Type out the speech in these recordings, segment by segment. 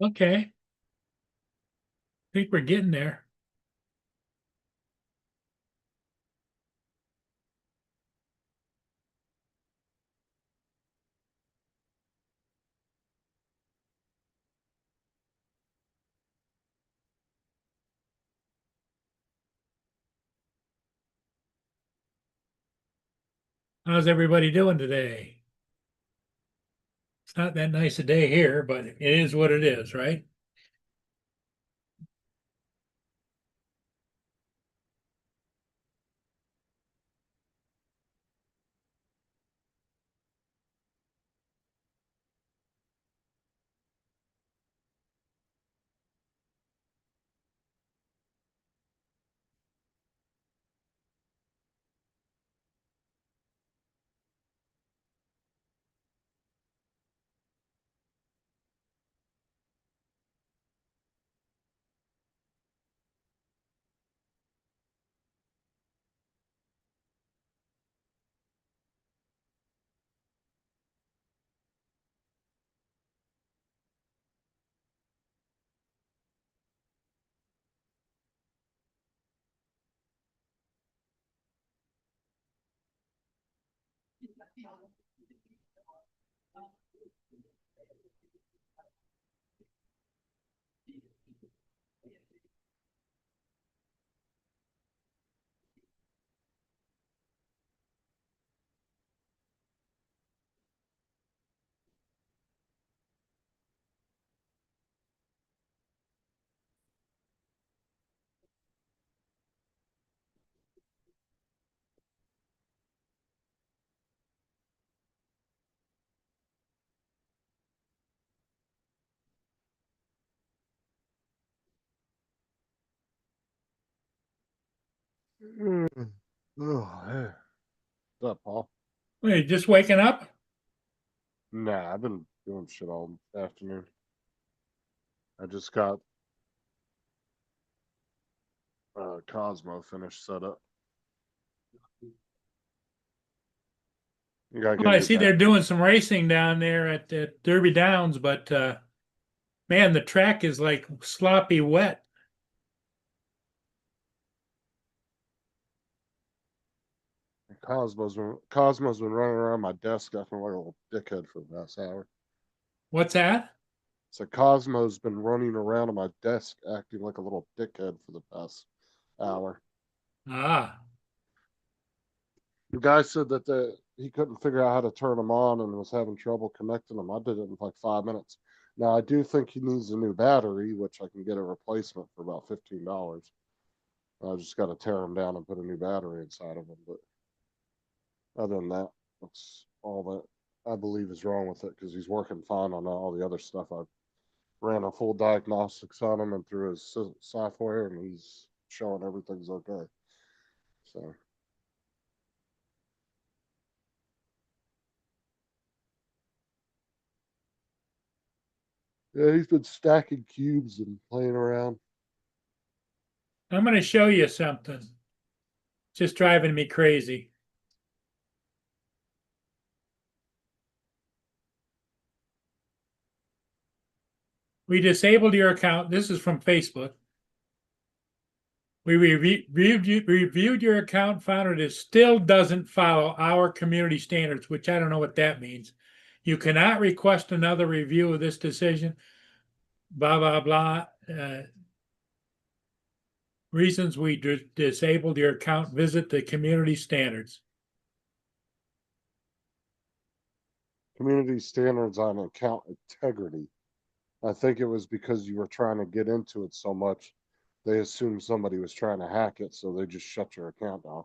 Okay, I think we're getting there. How's everybody doing today? It's not that nice a day here, but it is what it is, right? Mm. Oh, hey. What's up, Paul? Wait, just waking up? Nah, I've been doing shit all afternoon. I just got Cosmo finished set up. You gotta Well, get a I new see bat. they're doing some racing down there at Derby Downs, but man, the track is like sloppy wet. Cosmo's been running around my desk acting like a little dickhead for the past hour. What's that? So Cosmo's been running around on my desk acting like a little dickhead for the past hour. Ah, The guy said that he couldn't figure out how to turn them on and was having trouble connecting them. I did it in like 5 minutes. Now I do think he needs a new battery, which I can get a replacement for about $15. I just got to tear them down and put a new battery inside of them. But other than that, that's all that I believe is wrong with it because he's working fine on all the other stuff. I ran a full diagnostics on him and through his software, and he's showing everything's okay. So yeah, he's been stacking cubes and playing around. I'm going to show you something. Just driving me crazy. We disabled your account. This is from Facebook. We reviewed your account, found it still doesn't follow our community standards, which I don't know what that means. You cannot request another review of this decision. Blah blah blah. Reasons we disabled your account. Visit the community standards. Community standards on account integrity. I think it was because you were trying to get into it so much, they assumed somebody was trying to hack it, so they just shut your account down.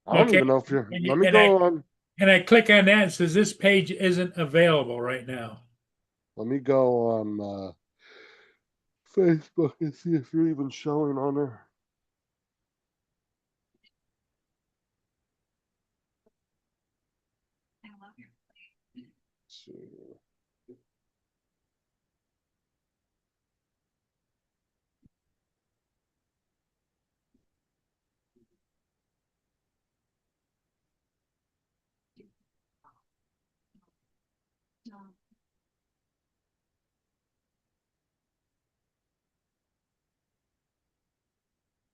I don't Okay, even know if you're. and, Let me go on. and I click on that. It says this page isn't available right now. Let me go on Facebook and see if you're even showing on there. Let's see.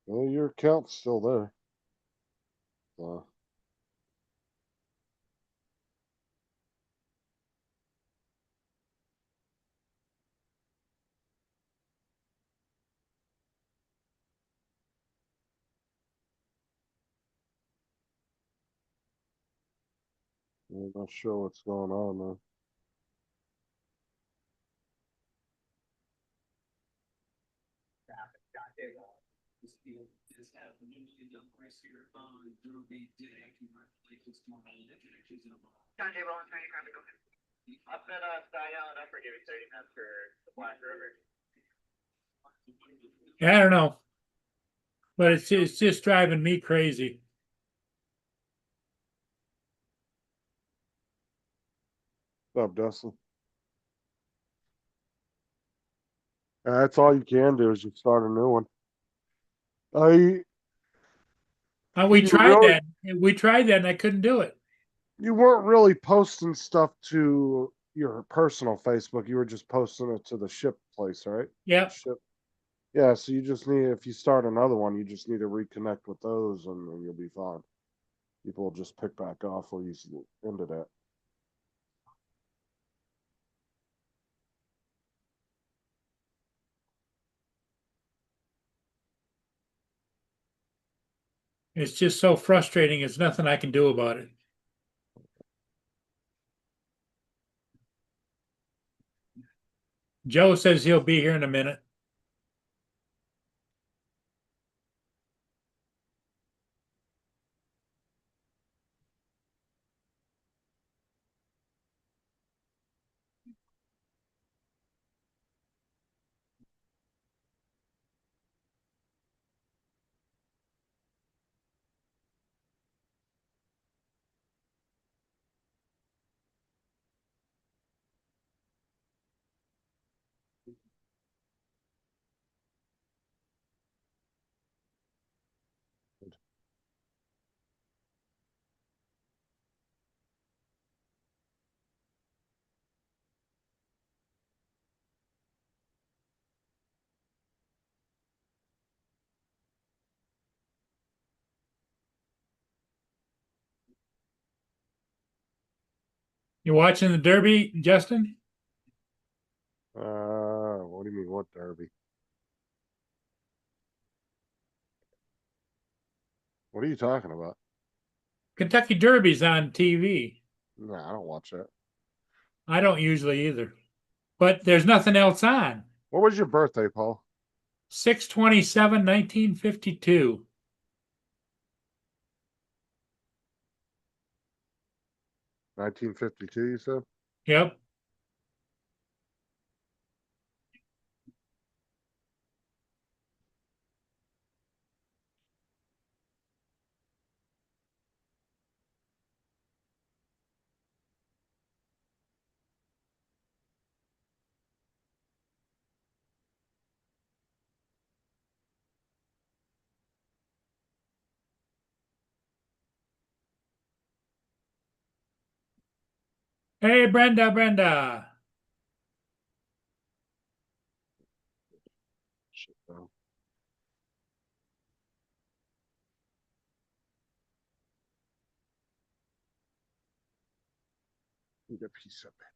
Well, your account's still there. I'm not sure what's going on there. John J. Rollins, ready to go ahead. Up at Sky Island, Upper, give me 30 minutes for the Black River. I don't know. But it's just driving me crazy. What's up, Dustin? That's all you can do is just start a new one. I We you tried really that. We tried that and I couldn't do it. you weren't really posting stuff to your personal Facebook. You were just posting it to the ship place, right? Yep. Ship. Yeah, so you just need if you start another one, you just need to reconnect with those and you'll be fine. People will just pick back off where you ended at. It's just so frustrating. There's nothing I can do about it. Joe says he'll be here in a minute. You watching the Derby, Justin? What do you mean, what derby? What are you talking about? Kentucky Derby's on TV. No, I don't watch that. I don't usually either. But there's nothing else on. What was your birthday, Paul? 6/27, 1952. 1952, you said? Yep. Hey, Brenda. Shit, no. Get a piece of it.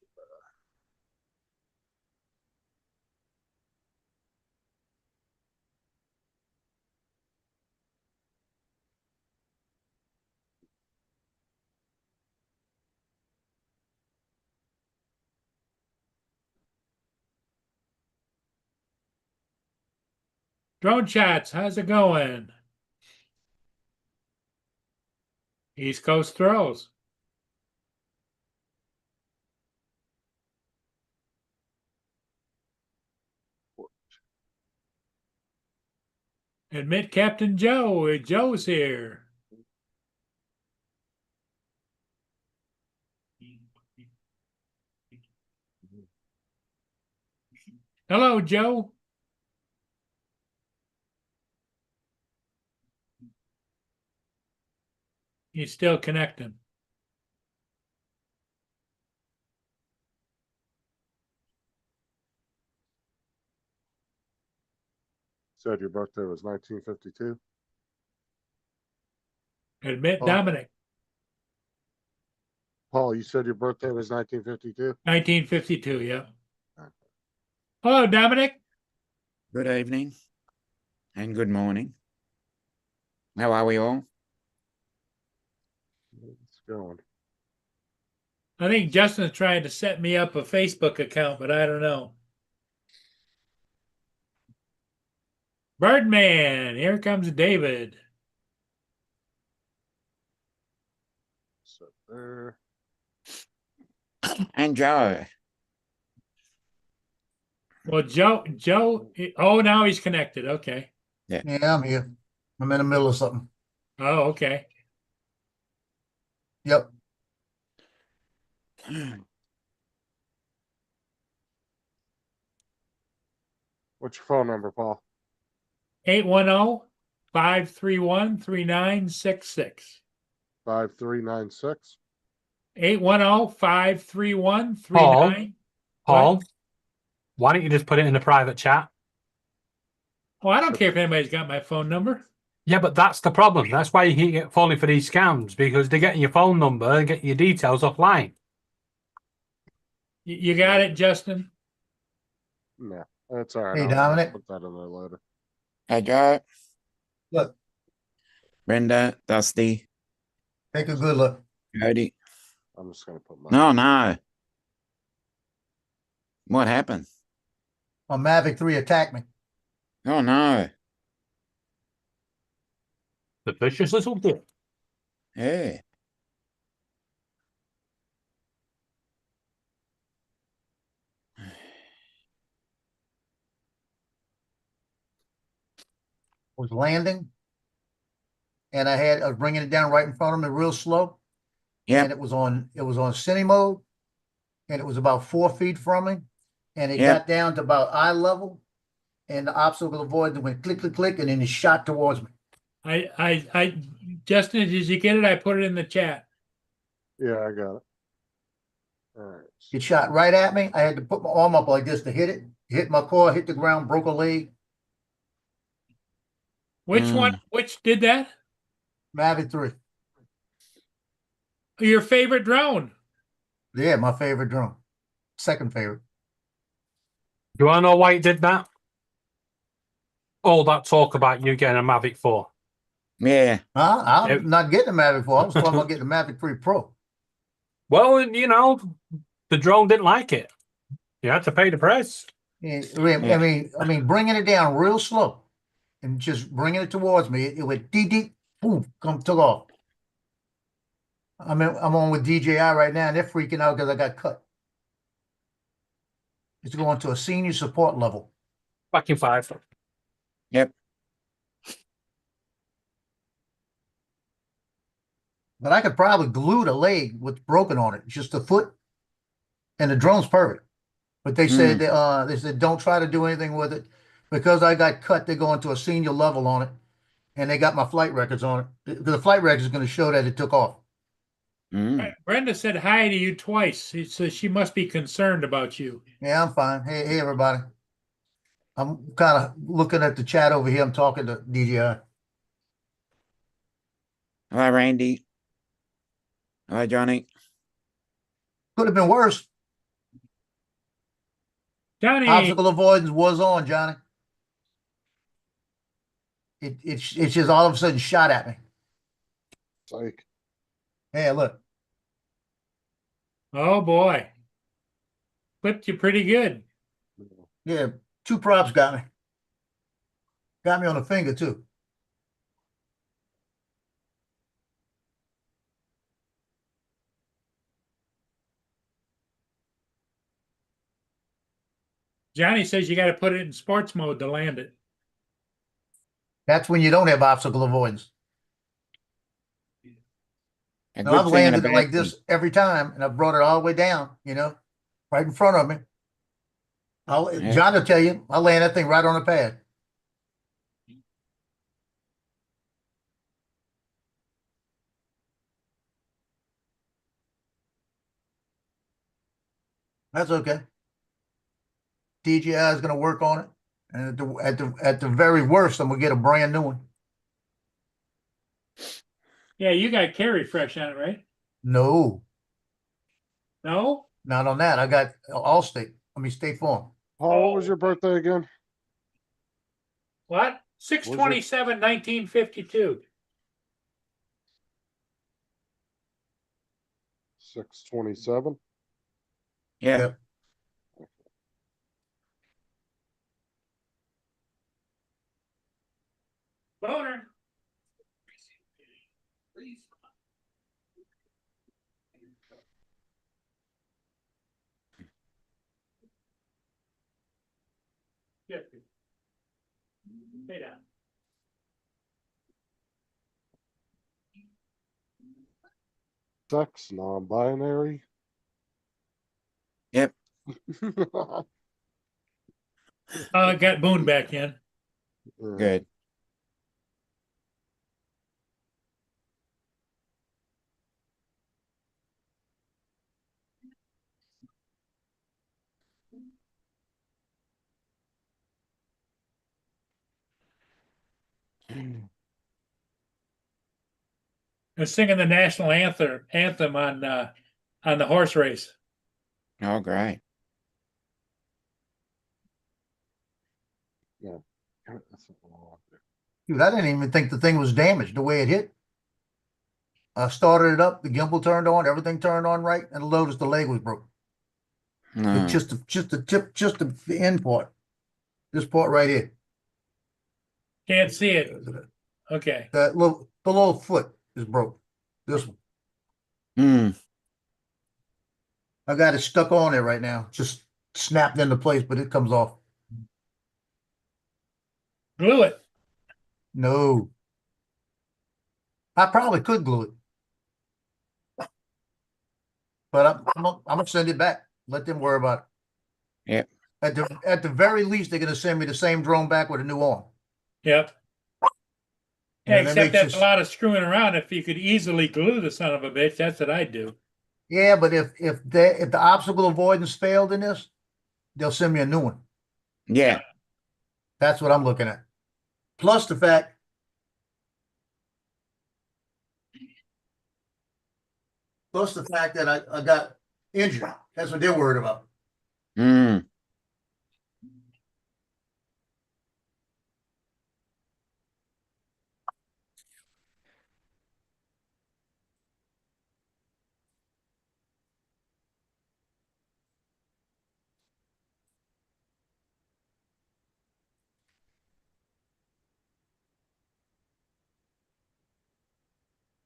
Drone Chats, how's it going? East Coast Throws. Admit Captain Joe. Joe's here. Hello, Joe. He's still connecting. Said your birthday was 1952. Admit Oh. Dominic, Paul, you said your birthday was 1952. 1952, yeah. Hello, Dominic. Good evening and good morning. How are we all? It's going. I think Justin's trying to set me up a Facebook account, but I don't know. Birdman, here comes David. So there. And Joe. Well, Joe, oh, now he's connected. Okay. Yeah, I'm here. I'm in the middle of something. Oh, okay. Yep. What's your phone number, Paul? 810-531-3966. 5396. 810-531-39. Paul, why don't you just put it in a private chat? Oh, I don't care if anybody's got my phone number. Yeah, but that's the problem. That's why you keep get falling for these scams, because they're getting your phone number and getting your details offline. You got it, Justin? No, that's all right. Hey, I'll Dominic. put that in there later. Hey, Joe. Look, Brenda, Dusty, take a good look. Cody. I'm just gonna put my. No. What happened? My Mavic 3 attacked me. Oh, no. The vicious little dick. Yeah. Was landing, and I was bringing it down right in front of me real slow. Yep. And it was on cine mode, and it was about 4 feet from me, and it Yep. got down to about eye level, and the obstacle avoidance went click, click, click, and then it shot towards me. Justin, did you get it? I put it in the chat. Yeah, I got it. All right. It shot right at me. I had to put my arm up like this to hit it. Hit my core, hit the ground, broke a leg. Which one? Which did that? Mavic 3. Your favorite drone? Yeah, my favorite drone. Second favorite. Do you want to know why it did that? All that talk about you getting a Mavic 4. Yeah. I'm Yep. not getting a Mavic 4. I was talking about getting a Mavic 3 Pro. Well, you know, the drone didn't like it. You had to pay the price. Yeah, I mean, bringing it down real slow and just bringing it towards me. It went deep, boom, took off. I'm on with DJI right now, and they're freaking out because I got cut. It's going to a senior support level. Back in 5. Yep. But I could probably glue the leg what's broken on it, just the foot, and the drone's perfect. But they said don't try to do anything with it because I got cut. They're going to a senior level on it, and they got my flight records on it. The flight records is going to show that it took off. Brenda said hi to you twice. So she must be concerned about you. Yeah, I'm fine. Hey, everybody. I'm kind of looking at the chat over here. I'm talking to DJI. Hi, Randy. Hi, Johnny. Could have been worse. Johnny, Obstacle avoidance was on, Johnny. It's just all of a sudden shot at me. Psych. Hey, look. oh boy. Clipped you pretty good. Yeah, 2 props got me. Got me on the finger, too. Johnny says you got to put it in sports mode to land it. That's when you don't have obstacle avoidance. A Now, good I've thing and a landed it bad like thing. this every time, and I've brought it all the way down, right in front of me. Yeah. John will tell you, I land that thing right on the pad. That's okay. DJI is going to work on it. And at the very worst, I'm gonna get a brand new one. Yeah, you got Carry Fresh on it, right? No, No? not on that. I got Allstate. I mean State Farm. Paul, what was Oh. your birthday again? What? 6/27/1952. 6/27. Yeah. Yep. Boner. Yeah. Stay down. Sex, non-binary. Yep. Got Boone back in. Good. They're singing the national anthem on the horse race. Oh, great. Dude, I didn't even think the thing was damaged the way it hit. I started it up, the gimbal turned on, everything turned on right, and noticed the leg was broken. No. Just the tip, just the end part. This part right here. Can't see it. Okay. The little foot is broke. This one. Hmm. I got it stuck on there right now. Just snapped into place, but it comes off. Glue it. No. I probably could glue it. But I'm gonna send it back. Let them worry about it. Yep. At the very least, they're gonna send me the same drone back with a new arm. Yep. Yeah, And that except makes that's a this- lot of screwing around. If you could easily glue the son of a bitch, that's what I'd do. Yeah, but if the obstacle avoidance failed in this, they'll send me a new one. Yeah. That's what I'm looking at. Plus the fact that I got injured. That's what they're worried about. Hmm.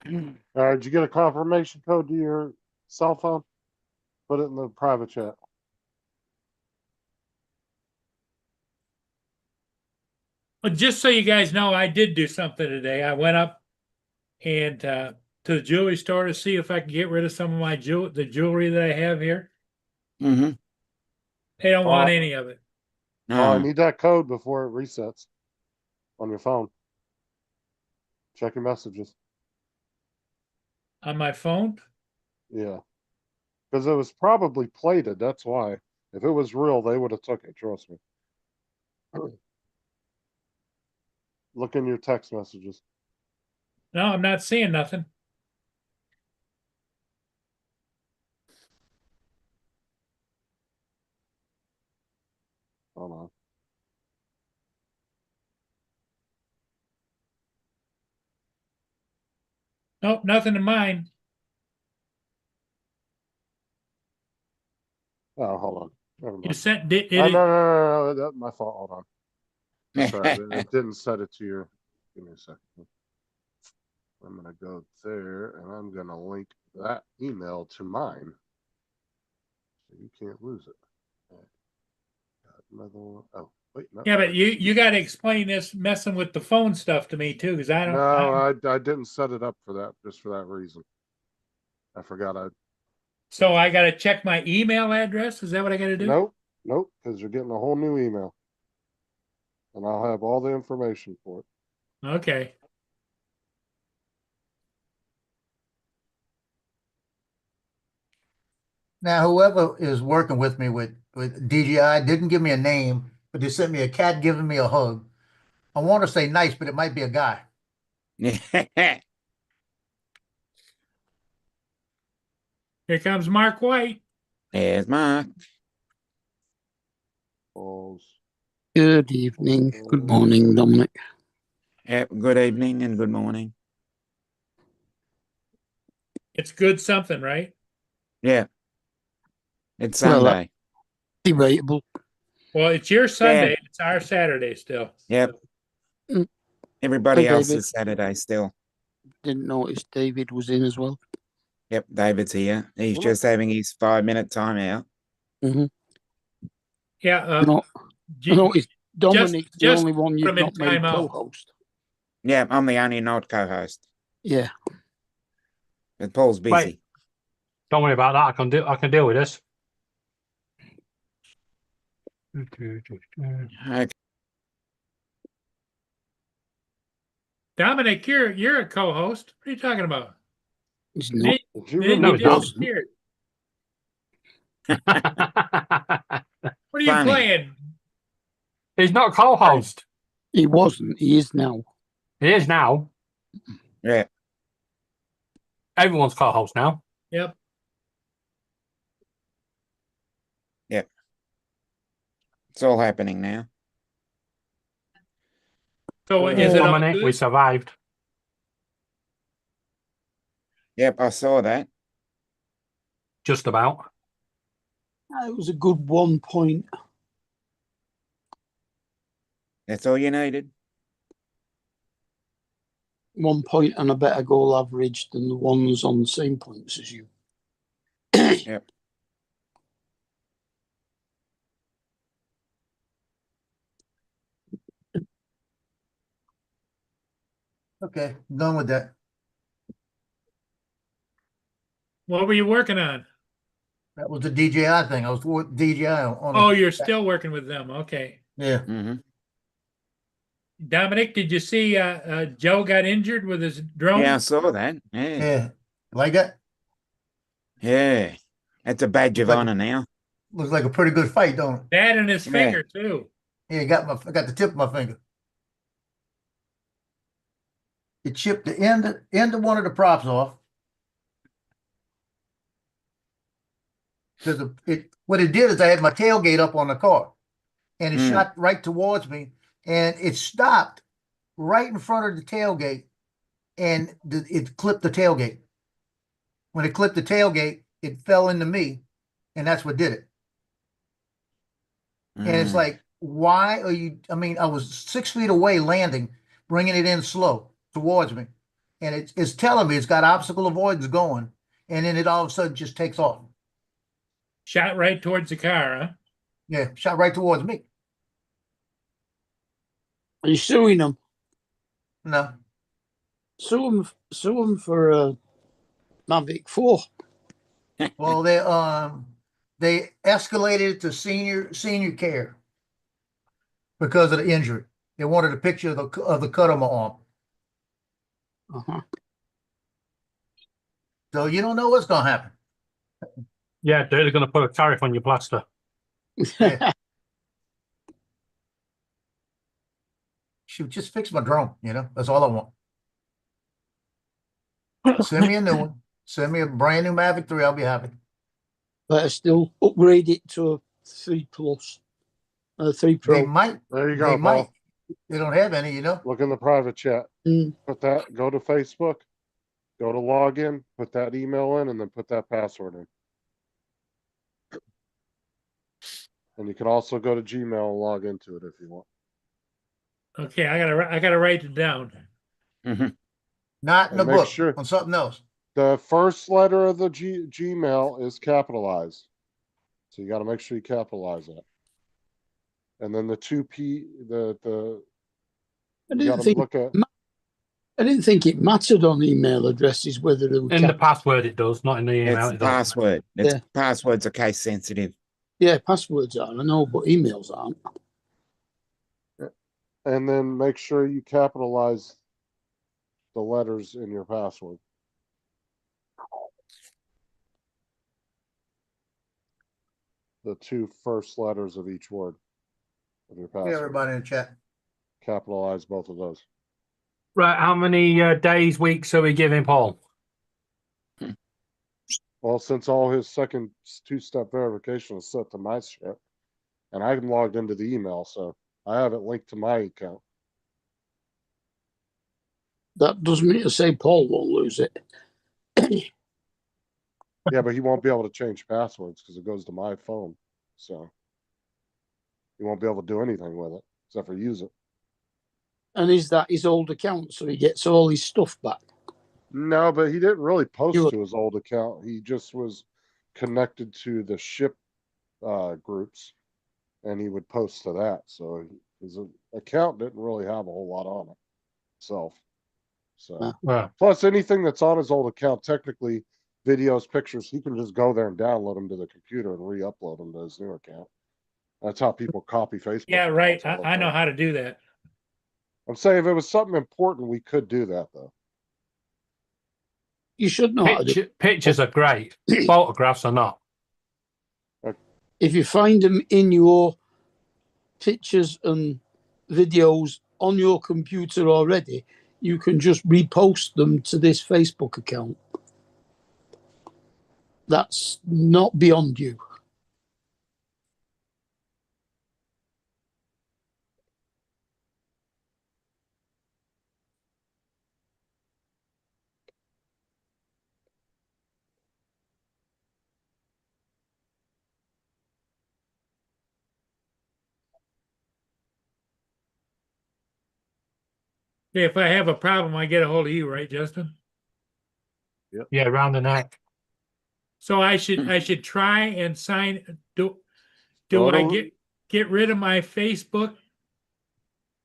All right, did you get a confirmation code to your cell phone? Put it in the private chat. But just so you guys know, I did do something today. I went up and to the jewelry store to see if I could get rid of some of my the jewelry that I have here. Mm-hmm. They don't want Oh. any of it. Oh, I No. need that code before it resets on your phone. Check your messages. On my phone? Yeah. Because it was probably plated. That's why. If it was real, they would have took it. Trust me. Look in your text messages. No, I'm not seeing nothing. Hold on. Nope, nothing in mine. Oh, hold on. Never You mind. sent did Oh, it? no. That's my fault. Hold on. That's right. It didn't set it to your. Give me a second. I'm going to go there and I'm going to link that email to mine. So you can't lose it. Another one. Oh, wait. No, Yeah, but you got to explain this messing with the phone stuff to me too, because I don't. No, I didn't set it up for that, just for that reason. I forgot So I got to check my email address. Is that what I got to do? Nope, because you're getting a whole new email. And I'll have all the information for it. Okay. Now, whoever is working with me with DJI didn't give me a name. but they sent me a cat giving me a hug. I want to say nice, but it might be a guy. Here comes Mark White. There's Mark. Close. Good evening, good morning, Dominic. Yep, good evening and good morning. It's good something, right? Yeah. It's Well, Sunday. Debatable. Well, it's your Sunday. It's our Saturday still. Yep. Mm. Everybody Hi, else David. is Saturday still. Didn't notice David was in as well. Yep, David's here. He's Well, just having his 5-minute timeout. Yeah. No, I G- noticed Dominic's the just only one put you've him in not made timeout. co-host. Yeah, I'm the only not co-host. Yeah. But Paul's busy. Wait. Don't worry about that. I can deal with this. Okay. Dominic, you're a co-host. What are you talking about? He's not. Did you Then No, remove you he those? disappeared. What are you Funny. playing? He's not co-host. He wasn't. He is now. He is now. Yeah. Everyone's co-host now. Yep. It's all happening now. So is it all Dominic, we good? survived. Yep, I saw that. Just about. It was a good 1 point. That's all you needed. 1 point and a better goal average than the ones on the same points as you. Yep. Okay, done with that. What were you working on? That was the DJI thing. I was with DJI on. Oh, you're still working with them. Okay. Yeah. Mm-hmm. Dominic, did you see Joe got injured with his drone? Yeah, I saw that. Yeah. Yeah. Like that? Yeah. That's a badge of Like- honor now. Looks like a pretty good fight, don't it? That and his Yeah. finger too. Yeah, I got the tip of my finger. It chipped the end of one of the props off. Because what it did is I had my tailgate up on the car, and it Mm. shot right towards me, and it stopped right in front of the tailgate, and it clipped the tailgate. When it clipped the tailgate, it fell into me, and that's what did it. And it's Mm. like, why are you? I mean, I was 6 feet away landing, bringing it in slow towards me, and it's telling me it's got obstacle avoidance going, and then it all of a sudden just takes off. Shot right towards the car, huh? Yeah, shot right towards me. Are you suing them? No, Sue them for Mavic 4. well they escalated it to senior care because of the injury. They wanted a picture of the cut on my arm. Uh-huh. So you don't know what's gonna happen. Yeah, they're going to put a tariff on your plaster. Yeah. Shoot, just fix my drone. That's all I want. Send me a new one. Send me a brand new Mavic 3. I'll be happy. Better still upgrade it to a 3 Plus. 3 Pro. They might. There you They go, might. Paul. They don't have any. Look in the private chat. Mm. Go to Facebook, go to login, put that email in, and then put that password in. And you can also go to Gmail and log into it if you want. Okay, I gotta write it down. Mhm. Not in the And make book. sure- On something else. The first letter of the Gmail is capitalized. So you got to make sure you capitalize that. And then the 2P, I you didn't got to think look at, I didn't think it mattered on email addresses whether they were In the password, it does, not in the email. It's It doesn't. password. Passwords are case sensitive. Yeah, passwords are, I know, but emails aren't. and then make sure you capitalize the letters in your password. The two first letters of each word. of your Yeah, password. everybody in the chat. Capitalize both of those. Right, how many days, weeks are we giving Paul? Well, since all his second two-step verification is set to my shit, and I'm logged into the email, so I have it linked to my account. That doesn't mean to say Paul won't lose it. Yeah, but he won't be able to change passwords because it goes to my phone. So he won't be able to do anything with it except for use it. And is that his old account, so he gets all his stuff back? No, but he didn't really post You- to his old account. He just was connected to the ship groups, and he would post to that. So his account didn't really have a whole lot on it itself. So Ah. Well, plus anything that's on his old account, technically videos, pictures, he can just go there and download them to the computer and re-upload them to his new account. That's how people copy Facebook. Yeah, right. accounts all the I know time. how to do that. I'm saying if it was something important, we could do that though. You should know how to do. pictures are great. Photographs are not. If you find them in your pictures and videos on your computer already, you can just repost them to this Facebook account. That's not beyond you. If I have a problem, I get a hold of you, right, Justin? Yeah, round the neck. So I should try and sign. Do Go I to- get rid of my Facebook?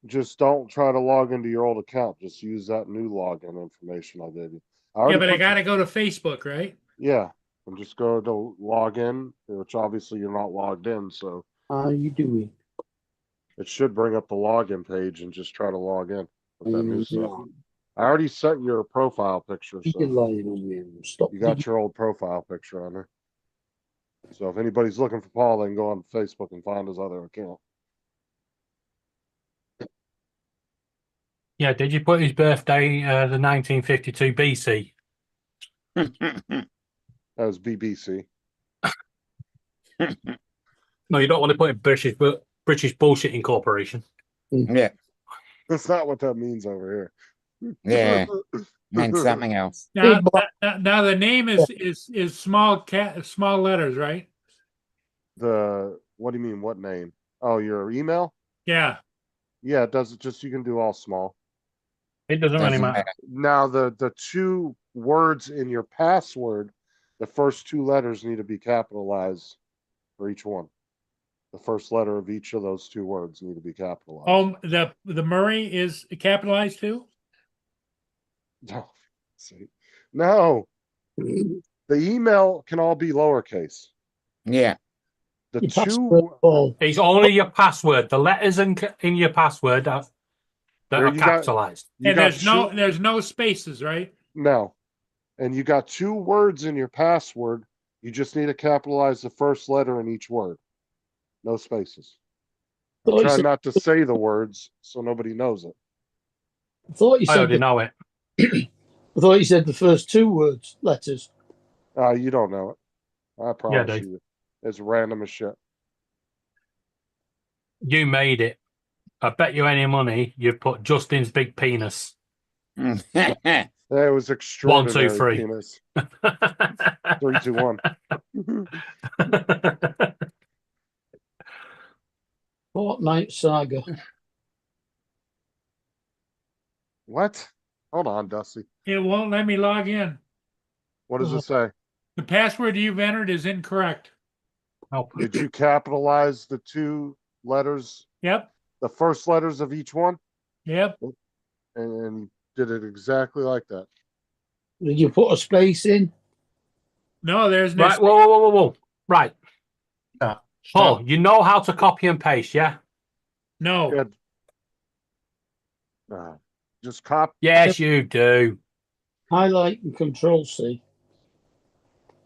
Just don't try to log into your old account. Just use that new login information I gave you. Yeah, already but I put gotta go to Facebook, right? Yeah, and just go to log in, which obviously you're not logged in, so How are you doing? it should bring up the login page and just try to log in with that new stuff. I already sent your profile picture, You're so lying on me. Stop. you got your old profile picture on there. So if anybody's looking for Paul, they can go on Facebook and find his other account. Yeah, did you put his birthday, the 1952 BC? That was BBC. No, you don't want to put in British Bullshit Incorporation. Yeah, That's not what that means over here. Yeah. meant something else. Now, Big now the name is small letters, right? What do you mean? What name? Oh, your email? Yeah. Yeah, it does. Just you can do all small. It doesn't really Doesn't matter. matter. Now the two words in your password, the first two letters need to be capitalized for each one. The first letter of each of those two words need to be capitalized. The Murray is capitalized too? No, see, no. The email can all be lowercase. Yeah. The Your two, password, Paul. It's only your password. The letters in your password that There are you got- capitalized. you And got there's no spaces, right? no, and you got two words in your password. You just need to capitalize the first letter in each word. No spaces. Thought you Try said- not to say the words so nobody knows it. I thought you I said. already know it. I thought you said the first two letters. You don't know it. I promise Dave. you. It's random as shit. You made it. I bet you any money you've put Justin's big penis. That was extraordinary. 3. Penis. 3, 2, 1. Fortnite Saga. What? Hold on, Dusty. It won't let me log in. What does it say? The password you've entered is incorrect. Oh, Did you capitalize the two letters, Yep. the first letters of each one, Yep. and did it exactly like that? Did you put a space in? No, there's no. right. Whoa. Right. Yeah. Paul, you know how to copy and paste, yeah? No. Good. Just copy. Yes, you do. Highlight and Control C.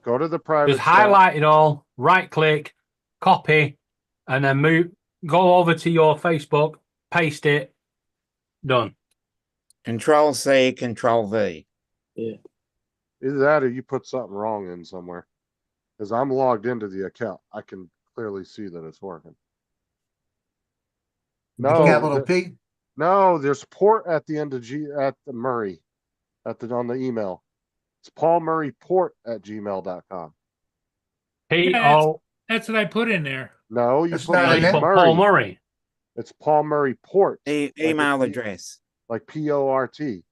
Go to the private Just chat. highlight it all, right click, copy, and then go over to your Facebook, paste it, done. Control C, Control V. Either that or you put something wrong in somewhere. Because I'm logged into the account. I can clearly see that it's working. No, Capital P. no, there's port at the end of at the Murray on the email. It's Paul Murray Port at gmail.com. P-O, That's what I put in there. No, you That's put not no, in you there. put Murray. Paul Murray. It's Paul Murray Port, Email address. like P-O-R-T.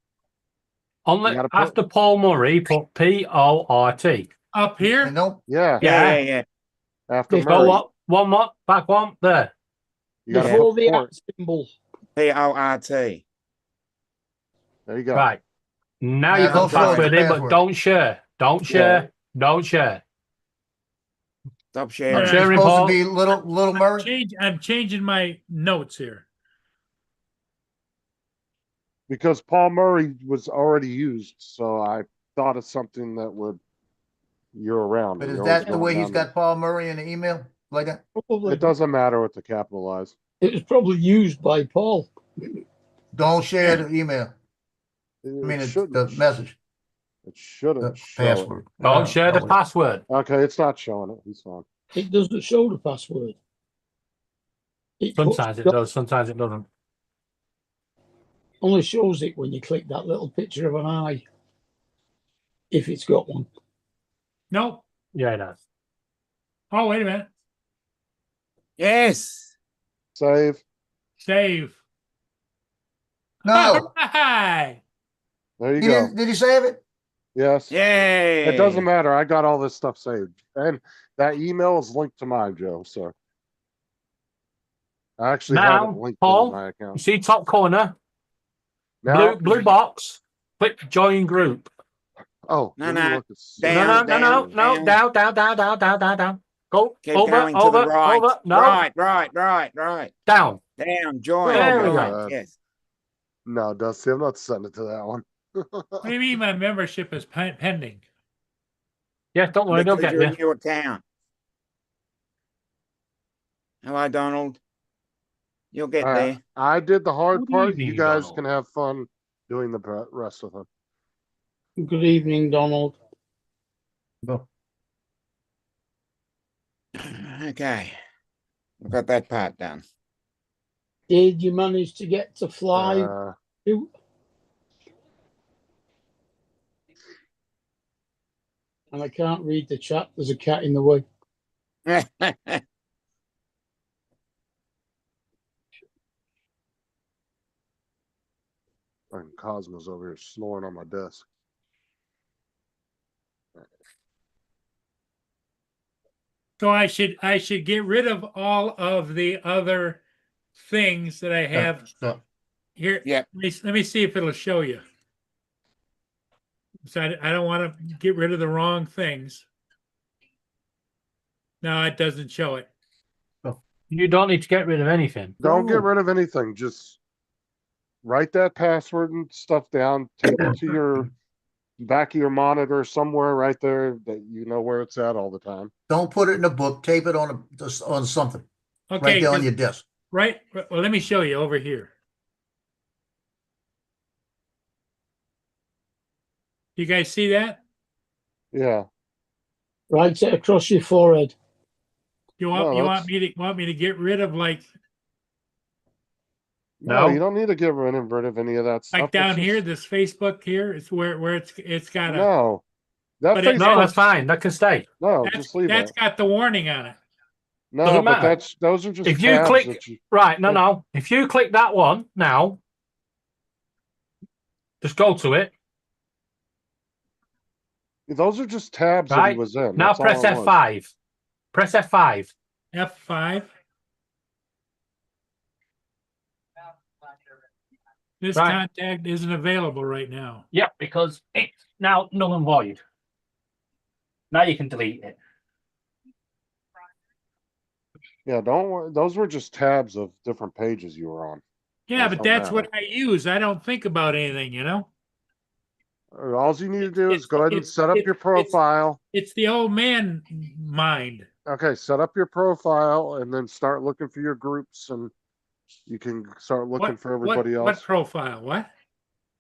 On You gotta the, put- after Paul Murray, put P-O-R-T. Up And here, no, Yeah, Yeah. Yeah. after Go Go Murray. what? One more, back one, there. You gotta Before put the port. at symbol. P-O-R-T. There you go. Right. Now Yeah, you don't put show us the password in, but password. don't share. Don't share. Don't share. Stop it's sharing. Yeah. Sharing, supposed Paul. to be little Murray. I'm changing my notes here. Because Paul Murray was already used, so I thought of something that would year around. But You're is always that the going way he's down there. got Paul Murray in the email like that? Probably. It doesn't matter what the capitalize. It was probably used by Paul. Don't share the email. It I mean, shouldn't. the message, It shouldn't the show it. password. Don't share the no, password. Okay, it's not showing it. He's fine. It doesn't show the password. It puts- Sometimes it does, sometimes it doesn't. only shows it when you click that little picture of an eye. If it's got one. Nope. Yeah, it does. Oh, wait a minute. Yes. Save. Save. No, Hi. There you he go. didn't. Did he save it? Yes. Yay. It doesn't matter. I got all this stuff saved. And that email is linked to mine, Joe. So I actually have it Now, linked Paul, into my You account. see top corner, Now, blue box, click join group. oh, No, let me no. look at No, Down, down. Go Keep over, going to over, the right. over. No, Right. down. Down. Join. There we right, go. Yes. No, Dusty, I'm not sending it to that one. What do you mean my membership is pending? Yeah, don't worry, they'll Because get you're a you. new account. Hello, Donald. You'll get All right, there. I did the hard Good part. evening, You guys Donald. can have fun doing the rest of them. Good evening, Donald. Okay. We've got that part done. Did you manage to get to fly? And I can't read the chat. There's a cat in the way. And Cosmo's over here snoring on my desk. So I should get rid of all of the other things that I have So, here. Yeah. Let me see if it'll show you. So I don't want to get rid of the wrong things. No, it doesn't show it. You don't need to get rid of anything. Don't get Ooh. rid of anything. Just write that password and stuff down. Tape it to your back of your monitor somewhere right there that you know where it's at all the time. don't put it in a book. Tape it on something Okay. right there on 'cause- your desk. Right. Well, let me show you over here. You guys see that? Yeah. Right across your forehead. You want No, you that's- want me to get rid of like No, No. you don't need to get rid of any of that stuff. down That's here, just- this Facebook here, it's where it's got a No. That But it- No, Facebook, that's fine. That can stay. no, just leave that's it. got the warning on it. No, doesn't but matter. those are just If you tabs click- that you, Right, no. If you click that one now, just go to it. those are just tabs that Right. he was in. Now That's all press it was. F5. Press F5. F5. This Right. contact isn't available right now. Yep, because it's now null and void. Now you can delete it. Yeah, don't worry. Those were just tabs of different pages you were on. Yeah, Those but don't that's what I use. I don't think about anything, you know? All you need to do is It's- go ahead and it's- set up it's- your profile. It's the old man mind. Okay, set up your profile and then start looking for your groups, and you can start looking for everybody What else. profile? What?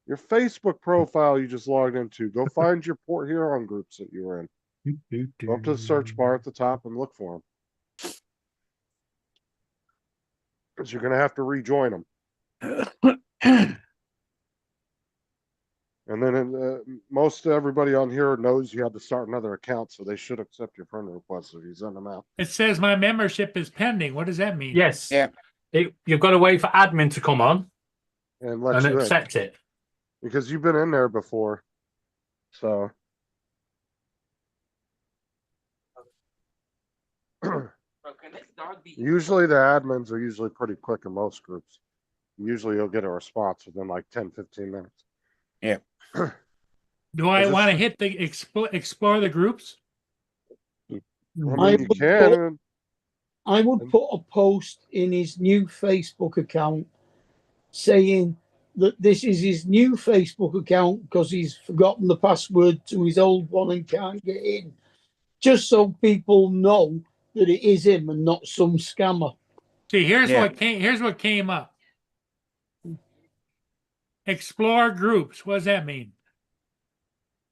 Your Facebook profile you just logged into. Go find your Port Huron groups that you were in. Go up to the search bar at the top and look for them. Because you're going to have to rejoin them. And then most everybody on here knows you have to start another account, so they should accept your friend request if you send them out. It says my membership is pending. What does that mean? Yes. Yeah. You've got to wait for admin to come on And let and you in. accept it. Because you've been in there before. So. Usually the admins are usually pretty quick in most groups. Usually you'll get a response within like 10, 15 minutes. Do I Is this- want to hit the explore the groups? I I mean, you would can. I would put a post in his new Facebook account saying that this is his new Facebook account because he's forgotten the password to his old one and can't get in. Just so people know that it is him and not some scammer. See, here's Yeah. what came up. Explore groups. What does that mean?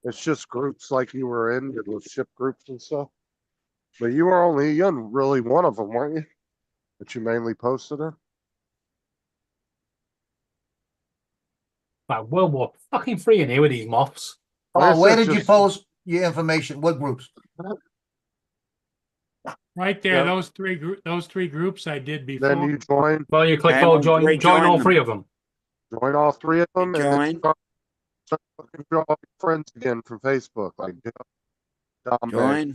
It's just groups like you were in, with ship groups and stuff. But you were only in really one of them, weren't you? That you mainly posted in? Like World War fucking 3 in here with these moths. Like I Paul, where said, did you just- post your information? What groups? Right there, Yeah. those three groups I did before. Then you join Well, you click And all we'll join rejoin all them. 3 of them. all three of them, and then Join. you start looking for all your friends again from Facebook, like Dom Bay. Join.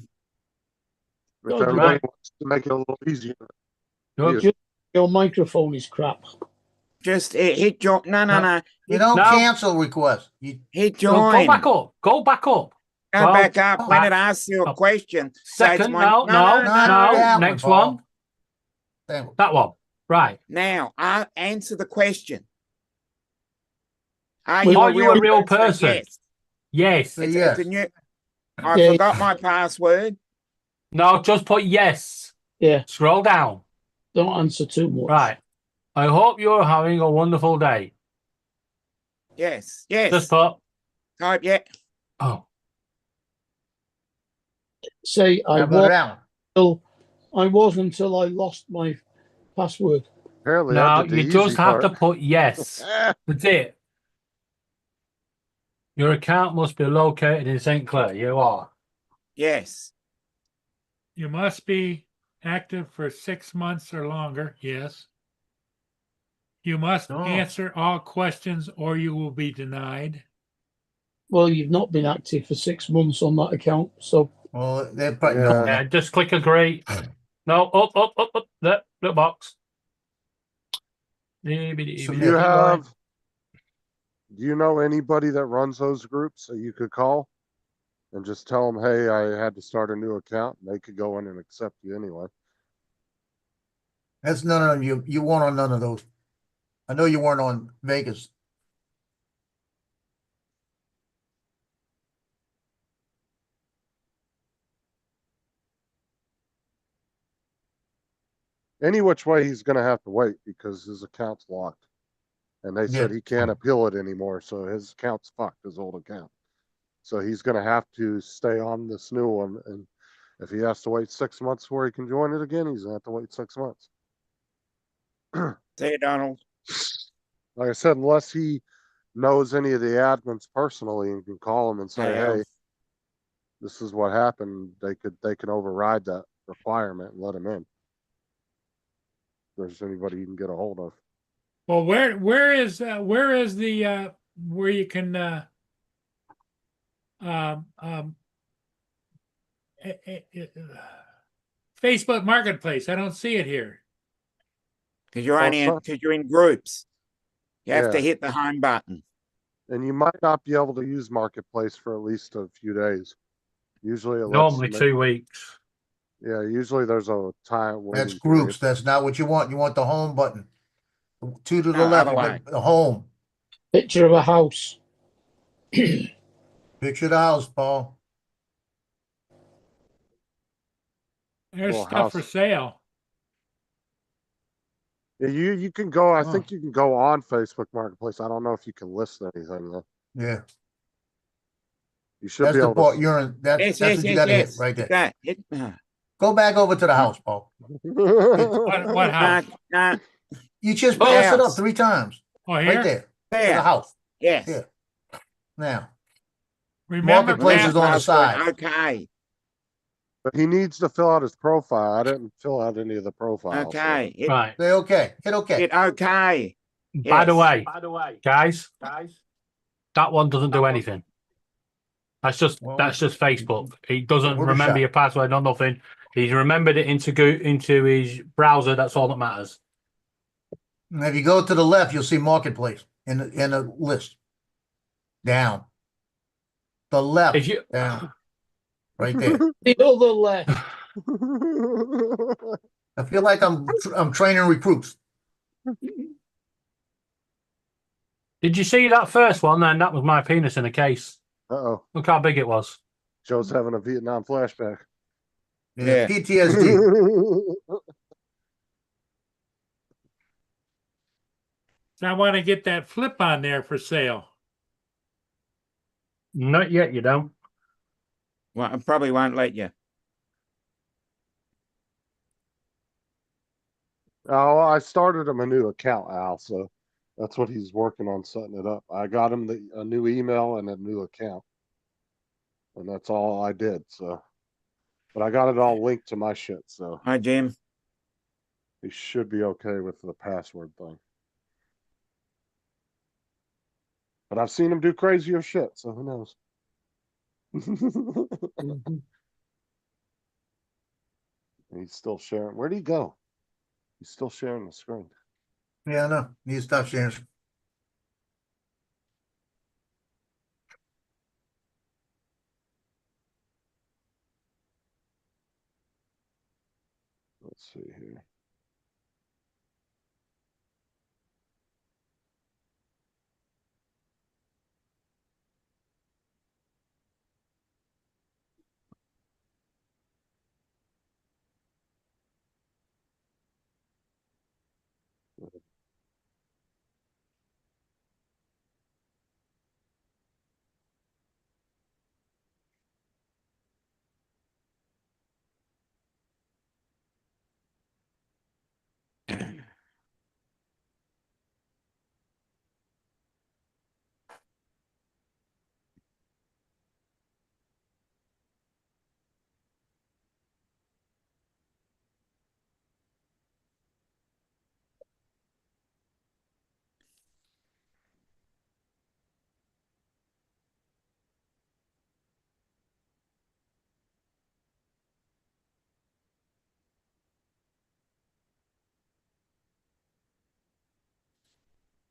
If Right. everybody wants to make it a little easier. Good. Yeah. Your microphone is crap. Just hit join. No. You don't No. cancel requests. Hit Well, join. go back up. Go back up. Go Well, back up. When back it asks you a up. question, say it's Second, one- no. Not that Next Paul. one. That one. That one. Right. Now, I answer the question. Are you a real person? Yes. Yes. Say It's yes. a new. I Yeah. forgot my password. No, just put yes. Yeah, Scroll down. don't answer too much. Right. I hope you're having a wonderful day. Yes. Yes. Just put. Type yeah. Oh. Say How about that one? I was until I lost my password. Apparently, No, I did the you easy just have to part. put yes. That's it. Your account must be located in St. Clair. You are. Yes. You must be active for 6 months or longer. Yes. You must Oh. answer all questions or you will be denied. Well, you've not been active for 6 months on that account, so Well, they're putting Yeah. Yeah, just click agree. No, up. The box. So do you know anybody that runs those groups that you could call and just tell them, hey, I had to start a new account, and they could go in and accept you anyway. That's none of you. You weren't on none of those. I know you weren't on Vegas. Any which way, he's gonna have to wait because his account's locked. And they said Yeah. he can't appeal it anymore, so his account's fucked, his old account. So he's gonna have to stay on this new one, and if he has to wait 6 months before he can join it again, he's gonna have to wait 6 months. See you, Donald. Like I said, unless he knows any of the admins personally and can call them and say, Yeah. hey, this is what happened, they can override that requirement and let him in. If there's anybody you can get a hold of. Well, where is the where you can Facebook Marketplace? I don't see it here. Because you're Oh, only so- because you're in groups. You have to Yeah. hit the home button. And you might not be able to use Marketplace for at least a few days. Usually it lets Normally you 2 weeks. yeah, usually there's a time. That's waiting groups. period. That's not what you want. You want the home button. 2 to the No, left, other you way. got the home. picture of a house. Picture the house, Paul. There's Little stuff for house. sale. Yeah, you can go. I Oh. think you can go on Facebook Marketplace. I don't know if you can list anything though. Yeah, You should that's be the able part to. you're in. That's Yes, that's yes, what you yes, got to hit yes. right there. That, Go back over to the house, Paul. What house? no, You just Oh, pass it up house. 3 times. Oh, Right here? there. To the there. house. Yes. Yeah. Now, Remember Marketplace Pat, is on the Password, side. okay, But he needs to fill out his profile. I didn't fill out any of the profiles. so- okay. Hit, right. Say okay. Hit okay. hit okay. By the Yes. way, guys, that one doesn't do anything. That's just Well, Facebook. He doesn't worth a remember shot. your password, not nothing. He's remembered it into his browser. That's all that matters. And if you go to the left, you'll see Marketplace in the list. Down. The left. If you Down. Right there. The other left. I feel like I'm training recruits. did you see that first one? Then that was my penis in a case. Uh-oh. Look how big it was. Joe's having a Vietnam flashback. Yeah. Yeah. PTSD. so I want to get that flip on there for sale. Not yet, you don't. Well, I probably won't let you. Oh, I started him a new account, Al, so that's what he's working on setting it up. I got him a new email and a new account. And that's all I did, so. But I got it all linked to my shit, so Hi, Jim. he should be okay with the password thing. But I've seen him do crazier shit, so who knows? He's still sharing. Where'd he go? He's still sharing the screen. Yeah, I know. Need to stop sharing. Let's see here.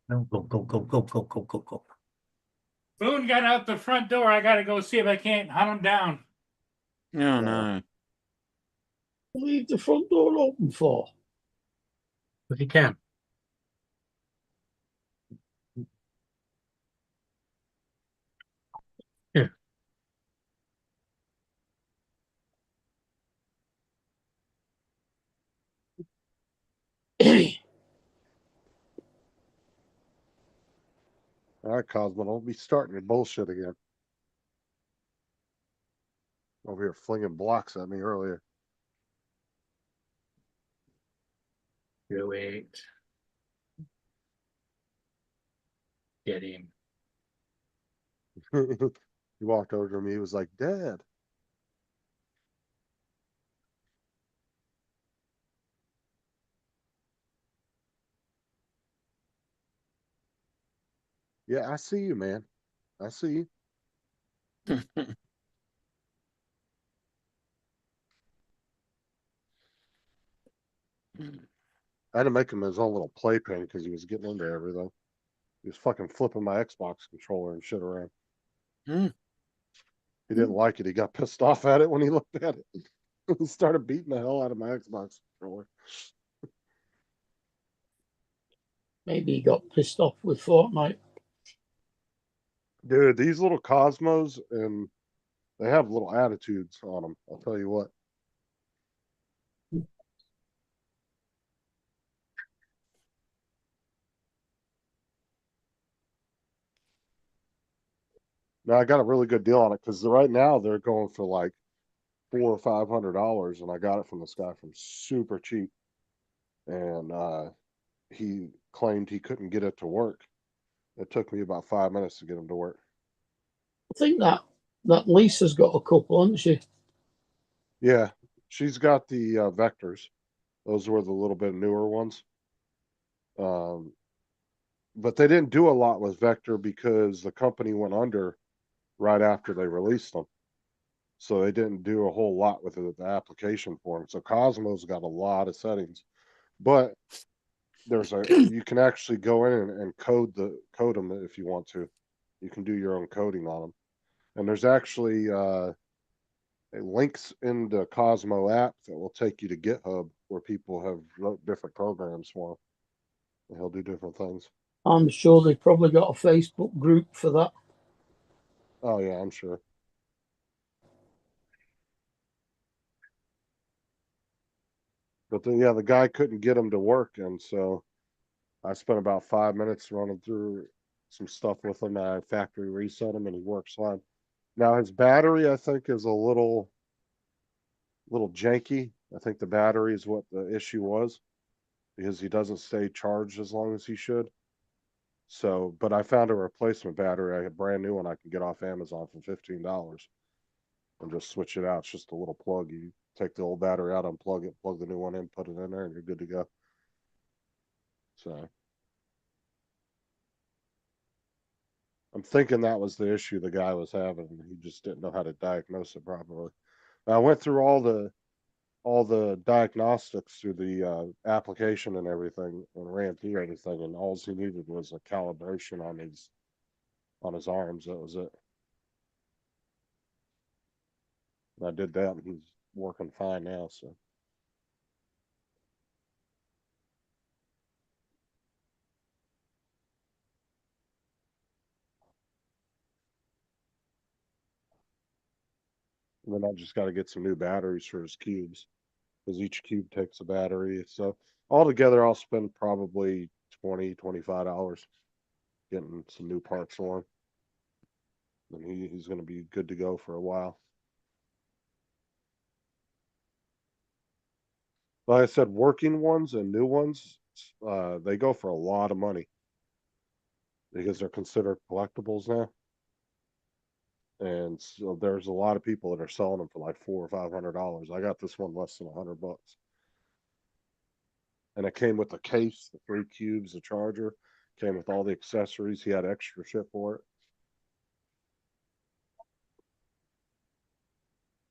No, go. Boone got out the front door. I got to go see if I can't hunt him down. Oh, no. Leave the front door open for. If you can. Yeah. All right, Cosmo, don't be starting your bullshit again. Over here flinging blocks at me earlier. Do it. Get him. He walked over to me. He was like, Dad. Yeah, I see you, man. I see you. I had to make him his own little playpen because he was getting into everything. He was fucking flipping my Xbox controller and shit around. Hmm. He didn't like it. He got pissed off at it when he looked at it. He started beating the hell out of my Xbox controller. Maybe he got pissed off with Fortnite. Dude, these little Cosmos, and they have little attitudes on them. I'll tell you what. Now I got a really good deal on it because right now they're going for like $400 or $500, and I got it from this guy from super cheap. And he claimed he couldn't get it to work. It took me about 5 minutes to get him to work. I think that Lisa's got a couple, hasn't she? Yeah, she's got the Vectors. Those were the little bit newer ones. But they didn't do a lot with Vector because the company went under right after they released them. So they didn't do a whole lot with the application for them. So Cosmo's got a lot of settings, but you can actually go in and code them if you want to. You can do your own coding on them. And there's actually links in the Cosmo app that will take you to GitHub where people have wrote different programs for them. And he'll do different things. I'm sure they've probably got a Facebook group for that. Oh yeah, I'm sure. But then, yeah, the guy couldn't get him to work, and so I spent about 5 minutes running through some stuff with him. I factory reset him, and he works fine. Now his battery, I think, is a little janky. I think the battery is what the issue was because he doesn't stay charged as long as he should. So, but I found a replacement battery, a brand new one I can get off Amazon for $15 and just switch it out. It's just a little plug. You take the old battery out, unplug it, plug the new one in, put it in there, and you're good to go. So I'm thinking that was the issue the guy was having. He just didn't know how to diagnose it properly. I went through all the diagnostics through the application and everything, and ran through everything, and all he needed was a calibration on his arms. That was it. And I did that, and he's working fine now. So and then I just got to get some new batteries for his cubes because each cube takes a battery. So altogether, I'll spend probably $25 getting some new parts for him. And he's going to be good to go for a while. Like I said, working ones and new ones, they go for a lot of money because they're considered collectibles now. And so there's a lot of people that are selling them for like $400 or $500. I got this one less than $100. And it came with the case, the 3 cubes, the charger, came with all the accessories. He had extra shit for it.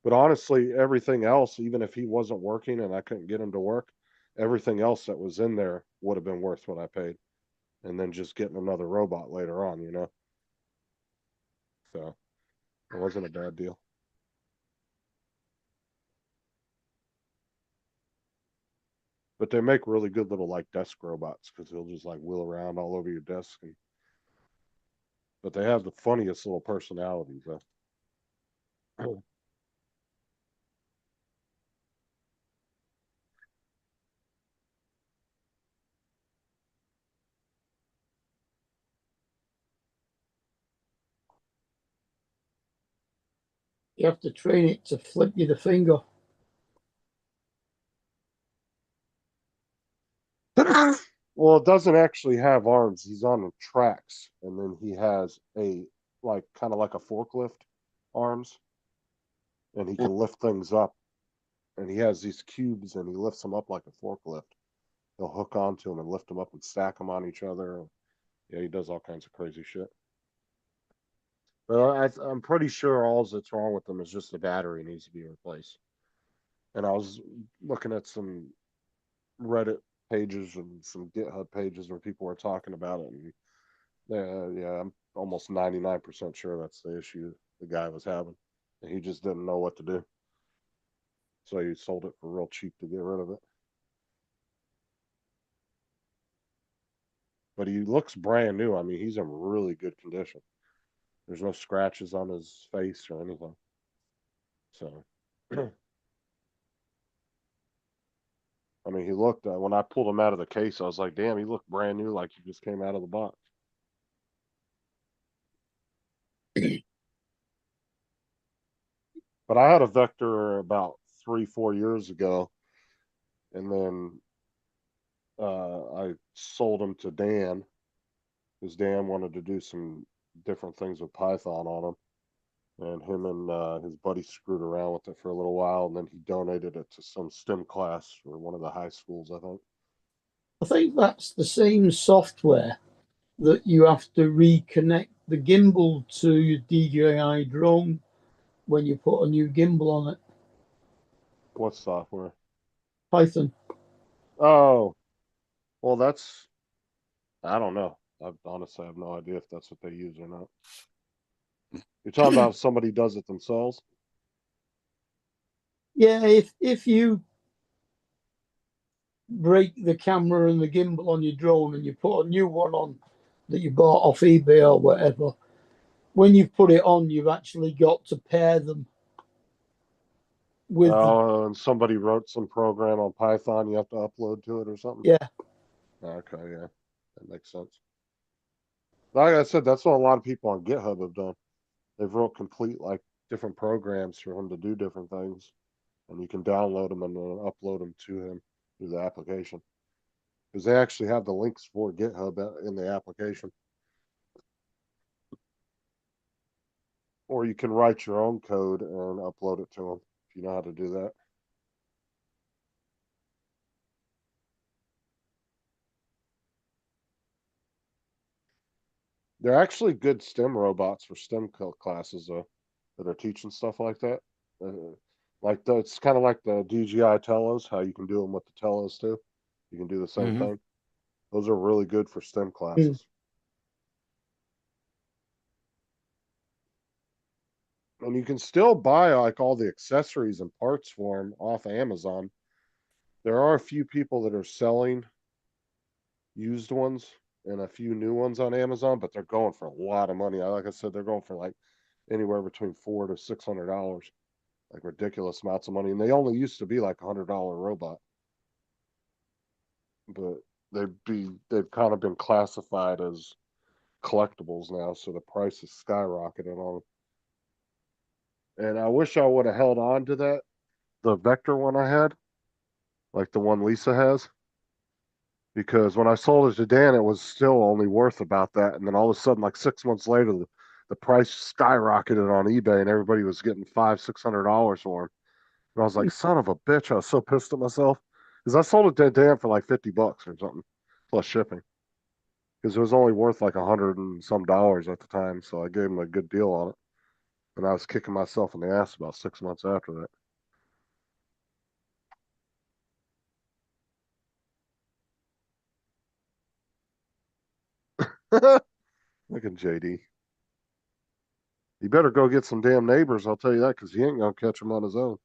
But honestly, everything else, even if he wasn't working and I couldn't get him to work, everything else that was in there would have been worth what I paid. And then just getting another robot later on, you know? So it wasn't a bad deal. But they make really good little like desk robots because they'll just like wheel around all over your desk. But they have the funniest little personalities. You have to train it to flip you the finger. Well, it doesn't actually have arms. He's on tracks, and then he has a like kind of like a forklift arms, and he can lift things up. And he has these cubes, and he lifts them up like a forklift. He'll hook onto them and lift them up and stack them on each other. Yeah, he does all kinds of crazy shit. But I'm pretty sure all that's wrong with them is just the battery needs to be replaced. And I was looking at some Reddit pages and some GitHub pages where people were talking about it, and yeah, I'm almost 99% sure that's the issue the guy was having, and he just didn't know what to do, so he sold it for real cheap to get rid of it. But he looks brand new. I mean, he's in really good condition. There's no scratches on his face or anything. So, I mean, he looked, when I pulled him out of the case, I was like, damn, he looked brand new, like he just came out of the box. But I had a Vector about 3-4 years ago, and then I sold him to Dan because Dan wanted to do some different things with Python on him. And him and his buddy screwed around with it for a little while, and then he donated it to some STEM class for one of the high schools, I think. I think that's the same software that you have to reconnect the gimbal to your DJI drone when you put a new gimbal on it. What software? Python. Oh, well, I don't know. I honestly have no idea if that's what they use or not. You're talking about if somebody does it themselves? Yeah, if you break the camera and the gimbal on your drone and you put a new one on that you bought off eBay or whatever, when you put it on, you've actually got to pair them with Oh, and somebody wrote some program on Python you have to upload to it or something? yeah. Okay, yeah. That makes sense. Like I said, that's what a lot of people on GitHub have done. They've wrote complete like different programs for him to do different things. And you can download them and then upload them to him through the application. Because they actually have the links for GitHub in the application. Or you can write your own code and upload it to them if you know how to do that. They're actually good STEM robots for STEM classes, though, that are teaching stuff like that. It's kind of like the DJI Telos, how you can do them with the Telos too. You can do the same Mhm. thing. Those are really good for STEM classes. And you can still buy like all the accessories and parts for them off Amazon. There are a few people that are selling used ones and a few new ones on Amazon, but they're going for a lot of money. Like I said, they're going for like anywhere between $400 to $600, like ridiculous amounts of money. And they only used to be like $100 robot, but they've kind of been classified as collectibles now, so the price is skyrocketed on them. And I wish I would have held on to the Vector one I had, like the one Lisa has. Because when I sold it to Dan, it was still only worth about that. And then all of a sudden, like 6 months later, the price skyrocketed on eBay and everybody was getting $500-600 for them. And I was like, son of a bitch. I was so pissed at myself. Because I sold it to Dan for like $50 or something, plus shipping. Because it was only worth like $100 and some at the time. So I gave him a good deal on it. And I was kicking myself in the ass about 6 months after that. Look at JD. He better go get some damn neighbors, I'll tell you that, because he ain't gonna catch them on his own.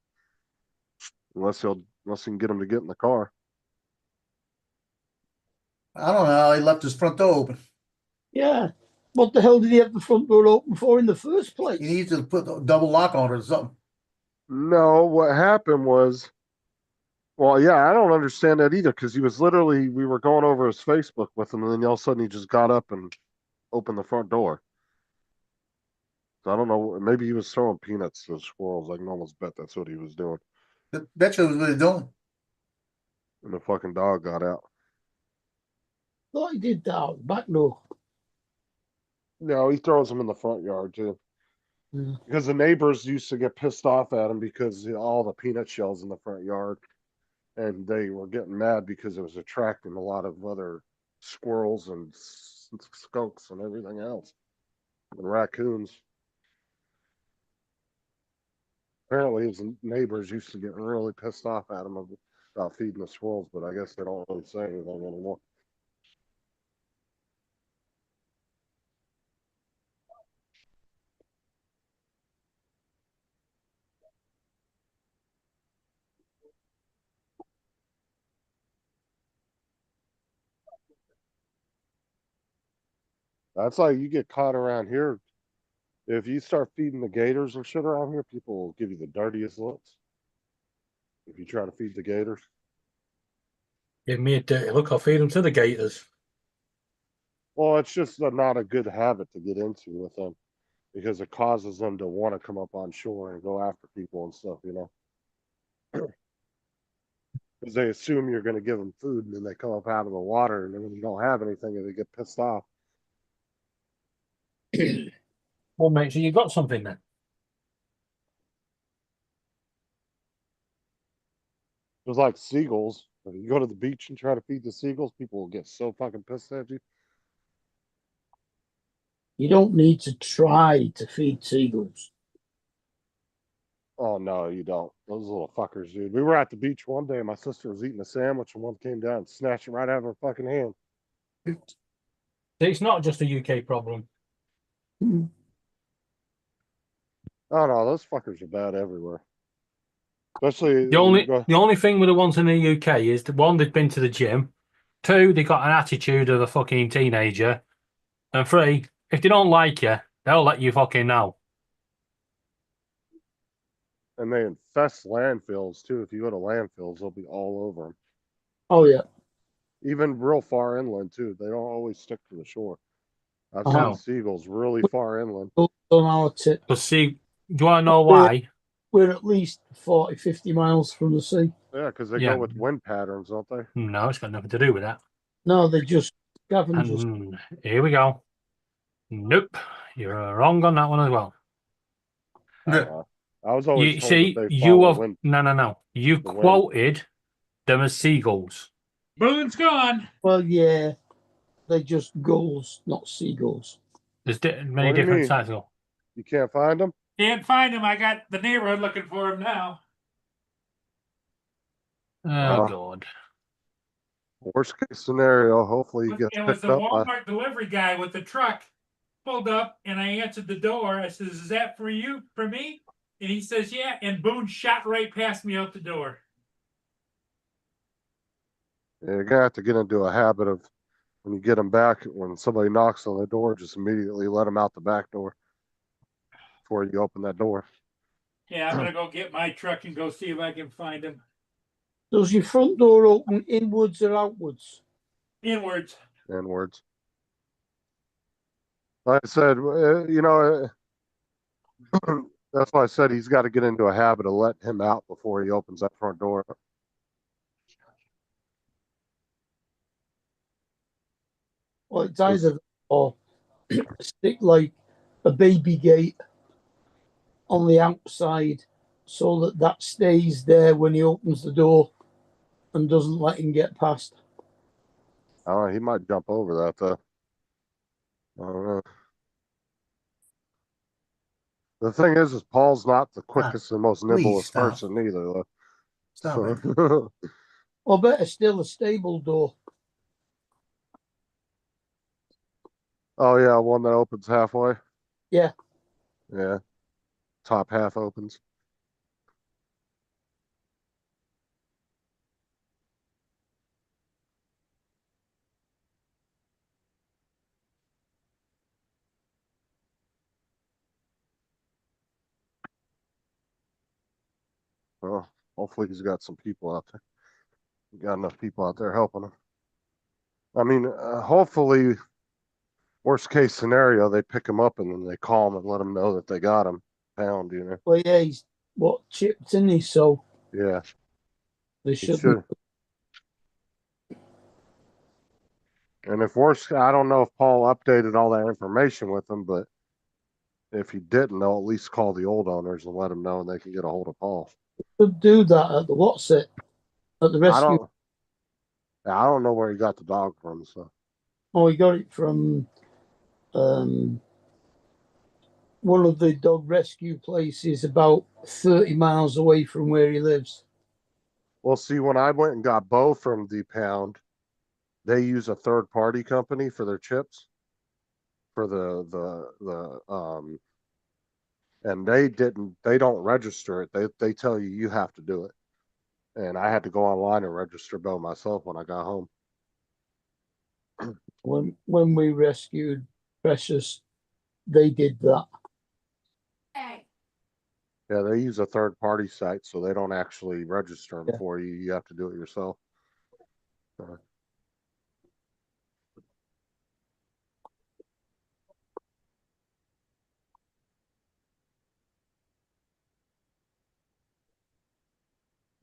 Unless he can get him to get in the car. I don't know how he left his front door open. Yeah. What the hell did he have the front door open for in the first place? He needs to put a double lock on it or something. No, what happened was, well, yeah, I don't understand that either, because we were going over his Facebook with him, and then all of a sudden he just got up and opened the front door. So I don't know, maybe he was throwing peanuts to the squirrels. I can almost bet that's what he was doing. That's what he was doing. And the fucking dog got out. Thought he did that out the back door. No, he throws them in the front yard too. Yeah. Because the neighbors used to get pissed off at him because all the peanut shells in the front yard. And they were getting mad because it was attracting a lot of other squirrels and skunks and everything else. And raccoons. Apparently his neighbors used to get really pissed off at him about feeding the squirrels, but I guess they don't really say anything anymore. That's like you get caught around here. If you start feeding the gators and shit around here, people will give you the dirtiest looks. If you try to feed the gators. Give me a dirty look. I'll feed them to the gators. Well, it's just not a good habit to get into with them. because it causes them to want to come up on shore and go after people and stuff, you know. Because they assume you're going to give them food, and then they come up out of the water, and then you don't have anything, and they get pissed off. Well, make sure you got something then. It's like seagulls. If you go to the beach and try to feed the seagulls, people will get so fucking pissed at you. You don't need to try to feed seagulls. Oh no, you don't. Those little fuckers, dude. We were at the beach one day, and my sister was eating a sandwich, and one came down and snatched it right out of her fucking hand. It's not just a UK problem. Mm. Oh no, those fuckers are bad everywhere. Especially The when you go. only thing with the ones in the UK is that one, they've been to the gym. Two, they got an attitude of a fucking teenager. And three, if they don't like you, they'll let you fucking know. And they infest landfills too. If you go to landfills, they'll be all over them. Oh yeah. Even real far inland too. They don't always stick to the shore. I've Uh-huh. seen seagulls really far inland. On our tip, But see, do you want to know why? we're at least 40, 50 miles from the sea. Yeah, because they Yeah. go with wind patterns, don't they? No, it's got nothing to do with that. No, they just scavengers. And here we go. Nope, you're wrong on that one as well. I was always You told see, that they you follow have wind. no. You the wind. quoted them as seagulls. Boone's gone. Well, yeah, they're just gulls, not seagulls. There's many What do you different mean? sizes. You can't find them? Can't find him. I got the neighborhood looking for him now. Oh Uh, God. Worst case scenario, hopefully he gets It was picked the up by. Walmart delivery guy with the truck. Pulled up and I answered the door. I says, "Is that for you? For me?" And he says, "Yeah." And Boone shot right past me out the door. Yeah, you're gonna have to get into a habit of when you get them back, when somebody knocks on the door, just immediately let them out the back door before you open that door. Yeah, I'm gonna go get my truck and go see if I can find him. Does your front door open inwards or outwards? Inwards. Inwards. Like I said, you know, that's why I said he's got to get into a habit of letting him out before he opens that front door. Well, it's either that or stick like a baby gate on the outside so that that stays there when he opens the door and doesn't let him get past. I don't know, he might jump over that though. I don't know. The thing is Paul's not the quickest and most please nibblest stop. person either, though. Stop it. Or better still, a stable door. Oh yeah, one that opens halfway. Yeah. Yeah. Top half opens. Well, hopefully he's got some people out there. Got enough people out there helping him. I mean, hopefully, worst case scenario, they pick him up and then they call him and let him know that they got him found, you know? Well, yeah, he's chipped in he, so Yeah. they He should. should. And if worse, I don't know if Paul updated all that information with them, but if he didn't, they'll at least call the old owners and let them know and they can get a hold of Paul. Could do that at the what's it at the rescue. I don't know where he got the dog from, so. Oh, he got it from one of the dog rescue places about 30 miles away from where he lives. Well, see, when I went and got Bo from the pound, they use a third party company for their chips for and they don't register it. They tell you have to do it. And I had to go online and register Bo myself when I got home. When we rescued Precious, they did that. Yeah, they use a third party site, so they don't actually register them Yeah. for you. You have to do it yourself.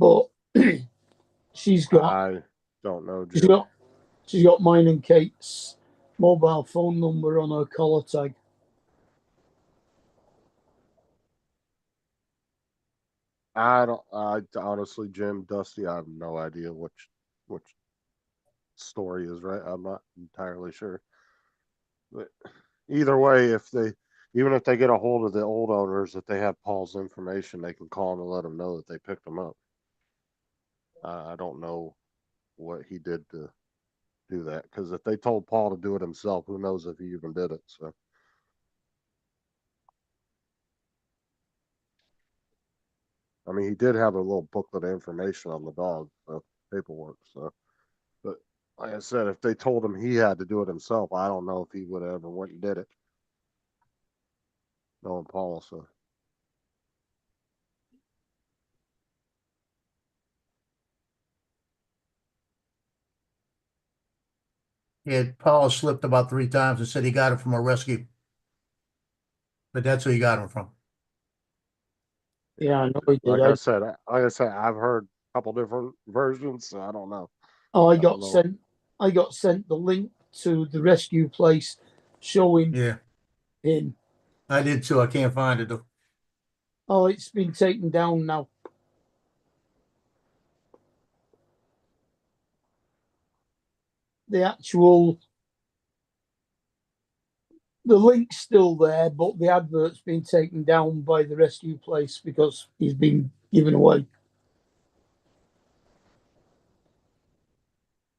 but she's got I don't know, she's Jim. got she's got mine and Kate's mobile phone number on her collar tag. I honestly, Jim, Dusty, I have no idea which story is right. I'm not entirely sure. But either way, even if they get a hold of the old owners, if they have Paul's information, they can call him and let him know that they picked him up. I don't know what he did to do that, because if they told Paul to do it himself, who knows if he even did it. So I mean, he did have a little booklet of information on the dog, paperwork. So, but like I said, if they told him he had to do it himself, I don't know if he would have ever went and did it. Knowing Paul, so Yeah, Paul slipped about 3 times and said he got it from a rescue. But that's who he got him from. Yeah, I know he did. like I said, I've heard a couple different versions, so I don't know. I don't got know. sent. I got sent the link to the rescue place showing Yeah, him. I did too. I can't find it though. Oh, it's been taken down now. The link's still there, but the advert's been taken down by the rescue place because he's been given away.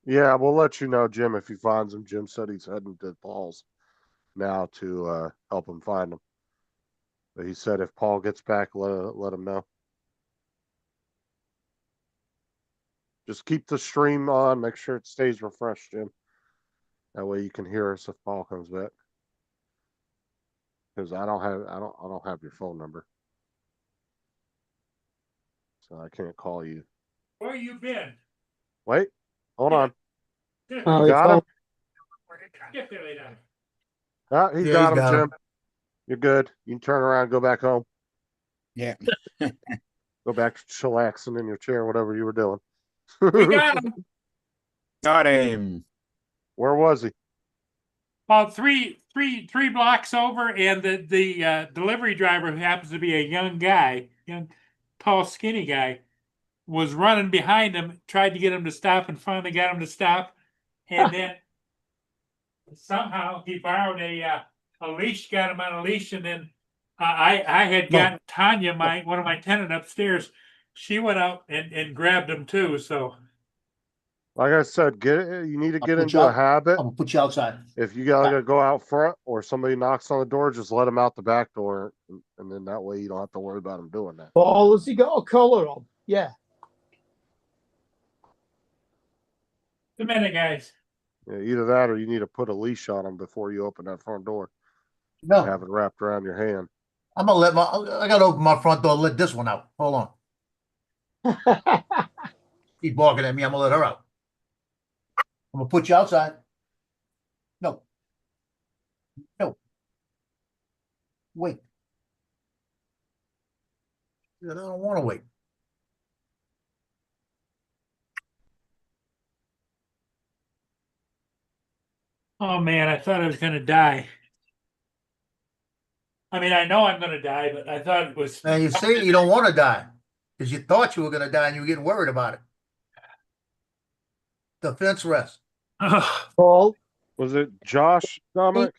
Yeah, we'll let you know, Jim, if he finds him. Jim said he's heading to Paul's now to help him find him. But he said if Paul gets back, let him know. Just keep the stream on. Make sure it stays refreshed, Jim. That way you can hear us if Paul comes back. Because I don't have your phone number, so I can't call you. Where you been? Wait, hold on. Oh, Got him? Get there later. Ah, he's Yeah, got he's him, got Jim. him. You're good. You can turn around and go back home. Yeah. Go back to chillaxing in your chair, whatever you were doing. We got him. Got him. Where was he? About three blocks over, and the delivery driver, who happens to be a young guy, young, tall, skinny guy, was running behind him, tried to get him to stop, and finally got him to stop. And then somehow he borrowed a leash, got him on a leash, and then I had got Tanya, one of my tenant upstairs. She went out and grabbed him too. So Like I said, you need to get put into you a out. habit. I'm gonna put you outside. If you gotta go out front or somebody knocks on the door, just let them out the back door, and then that way you don't have to worry about them doing that. Paul, has he got a collar on? Yeah. the minute, guys. Yeah, either that or you need to put a leash on them before you open that front door. No, Have it wrapped around your hand. I'm gonna I gotta open my front door, let this one out. Hold on. Keep barking at me, I'm gonna let her out. I'm gonna put you outside. No. No. Wait. I don't wanna wait. Oh man, I thought I was gonna die. I mean, I know I'm gonna die, but I thought it was. And you say you don't wanna die, because you thought you were gonna die and you were getting worried about it. Defense rest. Paul, Was it Josh, Dominic?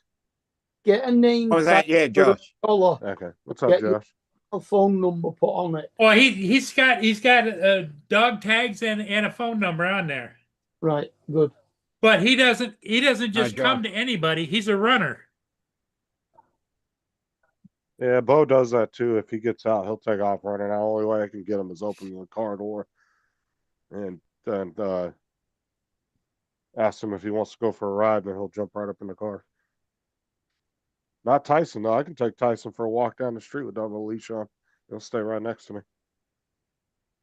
get a name What was that? tag Yeah, for the Josh. collar, Okay. What's up, Get your- Josh? a phone number put on it. Well, he's got dog tags and a phone number on there, Right, good. but he doesn't just come Josh. to anybody. He's a runner. Yeah, Bo does that too. If he gets out, he'll take off running. The only way I can get him is opening the car door, and then ask him if he wants to go for a ride, and then he'll jump right up in the car. Not Tyson though. I can take Tyson for a walk down the street without a leash on. He'll stay right next to me.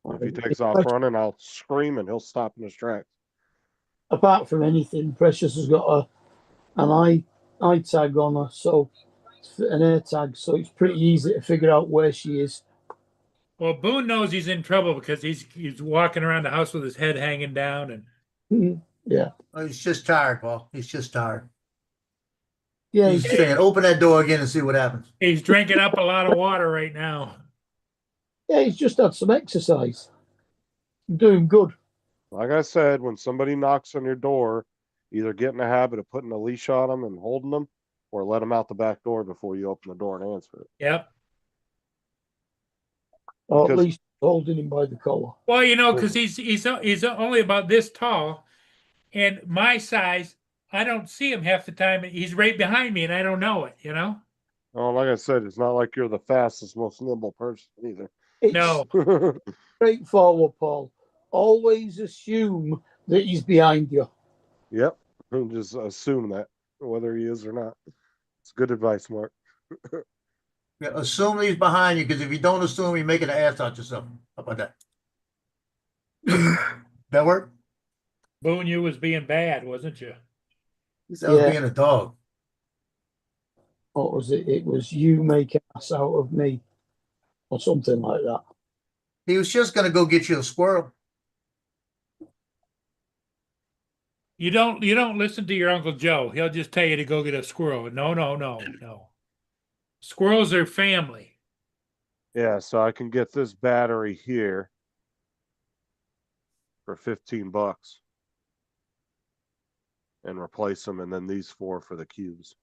If he takes off running, I'll scream and he'll stop in his tracks. Apart from anything, Precious has got an eye tag on her, so an air tag, so it's pretty easy to figure out where she is. Well, Boone knows he's in trouble because he's walking around the house with his head hanging down, and Yeah. Oh, he's just tired, Paul. He's just tired. Yeah, He's he's, saying, open that door again and see what happens. he's drinking up a lot of water right now. yeah, he's just had some exercise. Doing good. Like I said, when somebody knocks on your door, either get in the habit of putting a leash on them and holding them, or let them out the back door before you open the door and answer it. Yep. Or at Because- least holding him by the collar. Well, you know, because he's only about this tall, and my size, I don't see him half the time. He's right behind me, and I don't know it. You know? Oh, like I said, it's not like you're the fastest, most nimble person either. It's No. straightforward, Paul. Always assume that he's behind you. Yep. Just assume that, whether he is or not. It's good advice, Mark. Yeah, assume he's behind you, because if you don't assume, you're making an ass out yourself. How about that? That work? Boone, you was being bad, wasn't you? He sounds Yeah. being a dog. What was it? It was you make ass out of me. Or something like that. He was just gonna go get you a squirrel. You don't listen to your Uncle Joe. He'll just tell you to go get a squirrel. No. Squirrels are family. Yeah, so I can get this battery here for $15 and replace them, and then these 4 for the cubes.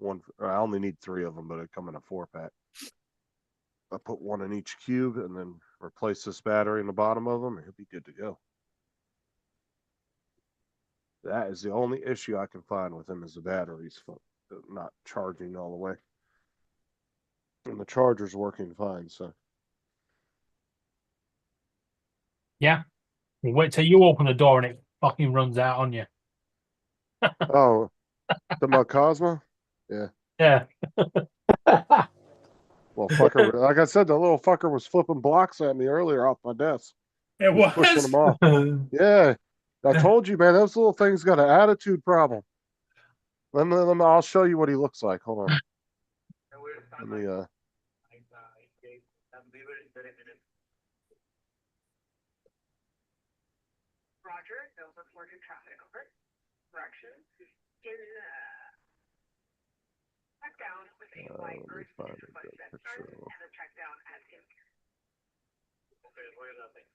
I only need 3 of them, but it come in a 4-pack. I put 1 in each cube and then replace this battery in the bottom of them, and he'll be good to go. That is the only issue I can find with him is the batteries not charging all the way. And the charger's working fine, so. Yeah. Wait till you open the door and it fucking runs out on you. Oh, the Cosmo? Yeah. Well, fucker, like I said, the little fucker was flipping blocks at me earlier off my desk. It He was pushing was. them off. Yeah, I told you, man, those little things got an attitude problem. I'll show you what he looks like. Hold on. Let me, Roger, no reported traffic, over. Correction. In, check down with a white let me earth find a fund good that picture started of- and a check down as in. Okay, look at that thing.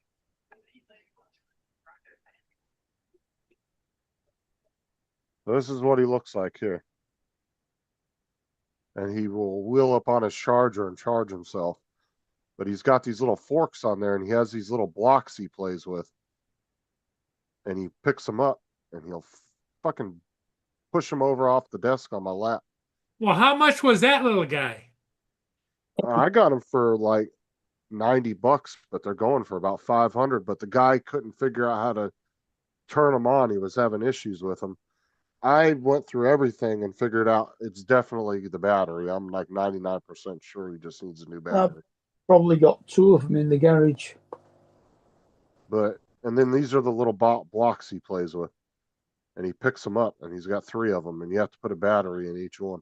this is what he looks like here. And he will wheel up on his charger and charge himself. But he's got these little forks on there, and he has these little blocks he plays with. And he picks them up, and he'll fucking push them over off the desk on my lap. Well, how much was that little guy? I got them for like $90, but they're going for about 500. But the guy couldn't figure out how to turn them on. He was having issues with them. I went through everything and figured out it's definitely the battery. I'm like 99% sure he just needs a new battery. Probably got 2 of them in the garage. And then these are the little blocks he plays with. And he picks them up, and he's got 3 of them, and you have to put a battery in each one.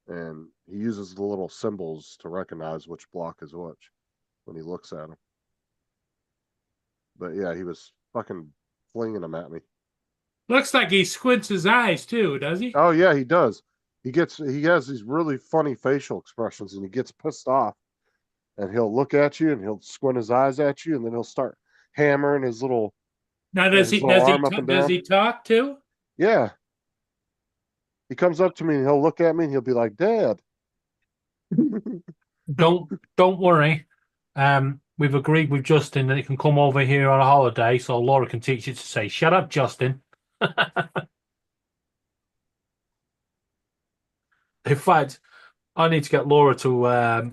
And he uses the little symbols to recognize which block is which when he looks at them. But yeah, he was fucking flinging them at me. Looks like he squints his eyes too, does he? Oh yeah, he does. He has these really funny facial expressions, and he gets pissed off, and he'll look at you and he'll squint his eyes at you, and then he'll start hammering his little. Now does his he little arm up and does down. he talk too? Yeah. He comes up to me and he'll look at me and he'll be like, "Dad." Don't worry. We've agreed with Justin that he can come over here on a holiday, so Laura can teach you to say, "Shut up, Justin." In fact, I need to get Laura to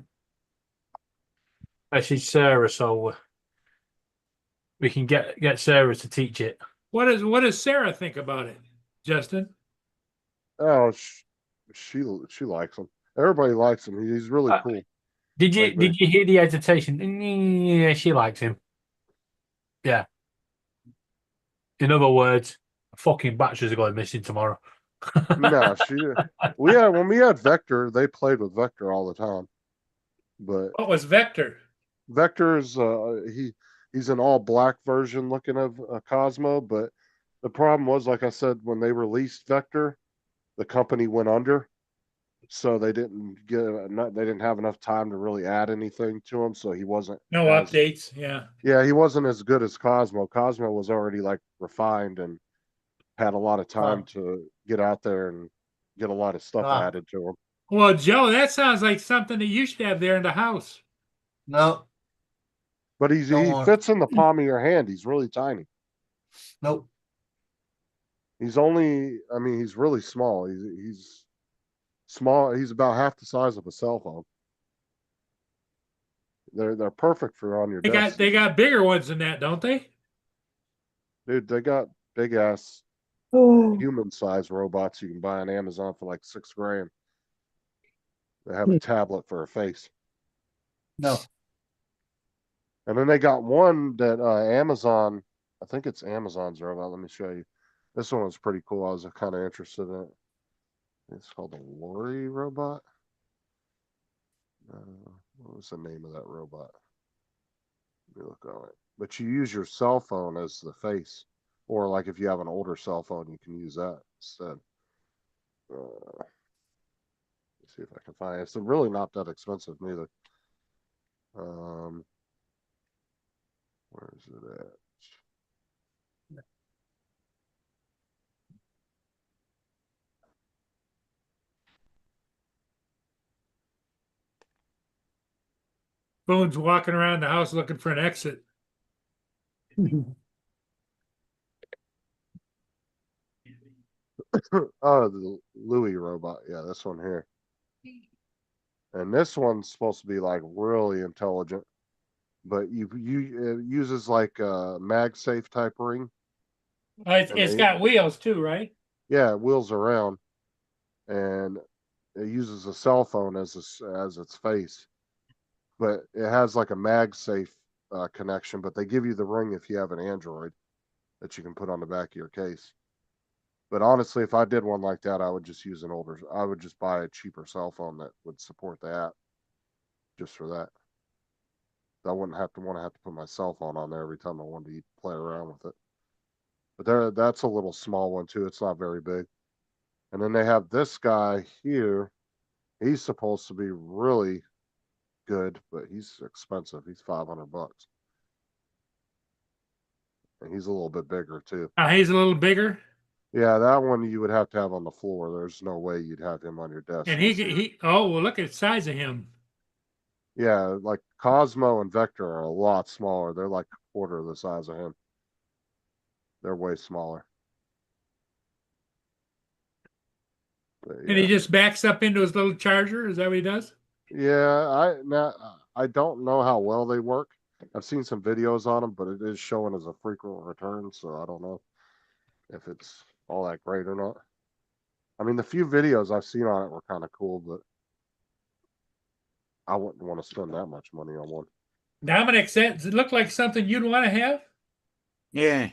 message Sarah so we can get Sarah to teach it. What does Sarah think about it, Justin? Oh, she likes him. Everybody likes him. He's really cool. Did you Like me. did you hear the hesitation? Yeah, she likes him. Yeah. In other words, fucking batteries are going missing tomorrow. No, when we had Vector, they played with Vector all the time. But What was Vector? Vector's he's an all black version looking of Cosmo, but the problem was, like I said, when they released Vector, the company went under, so they didn't have enough time to really add anything to him, so he wasn't No as updates. Yeah. yeah, he wasn't as good as Cosmo. Cosmo was already like refined and had a lot of time to get out there and get a lot of stuff Ah. added to him. Well, Joe, that sounds like something that you should have there in the house. No, But Don't he want- fits in the palm of your hand. He's really tiny. nope. He's only, I mean, he's really small. He's small. He's about half the size of a cell phone. They're perfect for on your desk. They got bigger ones than that, don't they? Dude, they got big ass human size robots you can buy on Amazon for like $6,000. They have a tablet for a face. No. And then they got one that Amazon, I think it's Amazon's robot. Let me show you. This one was pretty cool. I was kind of interested in it. It's called the Lori robot. What was the name of that robot? Let me look on it. But you use your cell phone as the face, or like if you have an older cell phone, you can use that instead. Let's see if I can find it. It's really not that expensive neither. Where is it at? Boone's walking around the house looking for an exit. Oh, the Louis robot. Yeah, this one here. And this one's supposed to be like really intelligent, but it uses like a MagSafe type ring. It's got wheels too, right? Yeah, it wheels around, and it uses a cell phone as its face, but it has like a MagSafe connection. But they give you the ring if you have an Android that you can put on the back of your case. But honestly, if I did one like that, I would just use I would just buy a cheaper cell phone that would support the app just for that. I wouldn't have to put my cell phone on there every time I wanted to play around with it. But that's a little small one too. It's not very big. And then they have this guy here. He's supposed to be really good, but he's expensive. He's $500. And he's a little bit bigger too. He's a little bigger. Yeah, that one you would have to have on the floor. There's no way you'd have him on your desk. And oh, well, look at the size of him. Yeah, like Cosmo and Vector are a lot smaller. They're like a quarter of the size of him. They're way smaller. But, And he just backs up into his little charger. Is that what he does? yeah, I don't know how well they work. I've seen some videos on them, but it is showing as a frequent return, so I don't know if it's all that great or not. I mean, the few videos I've seen on it were kind of cool, but I wouldn't want to spend that much money on one. Dominic said, does it look like something you'd want to have? Yeah.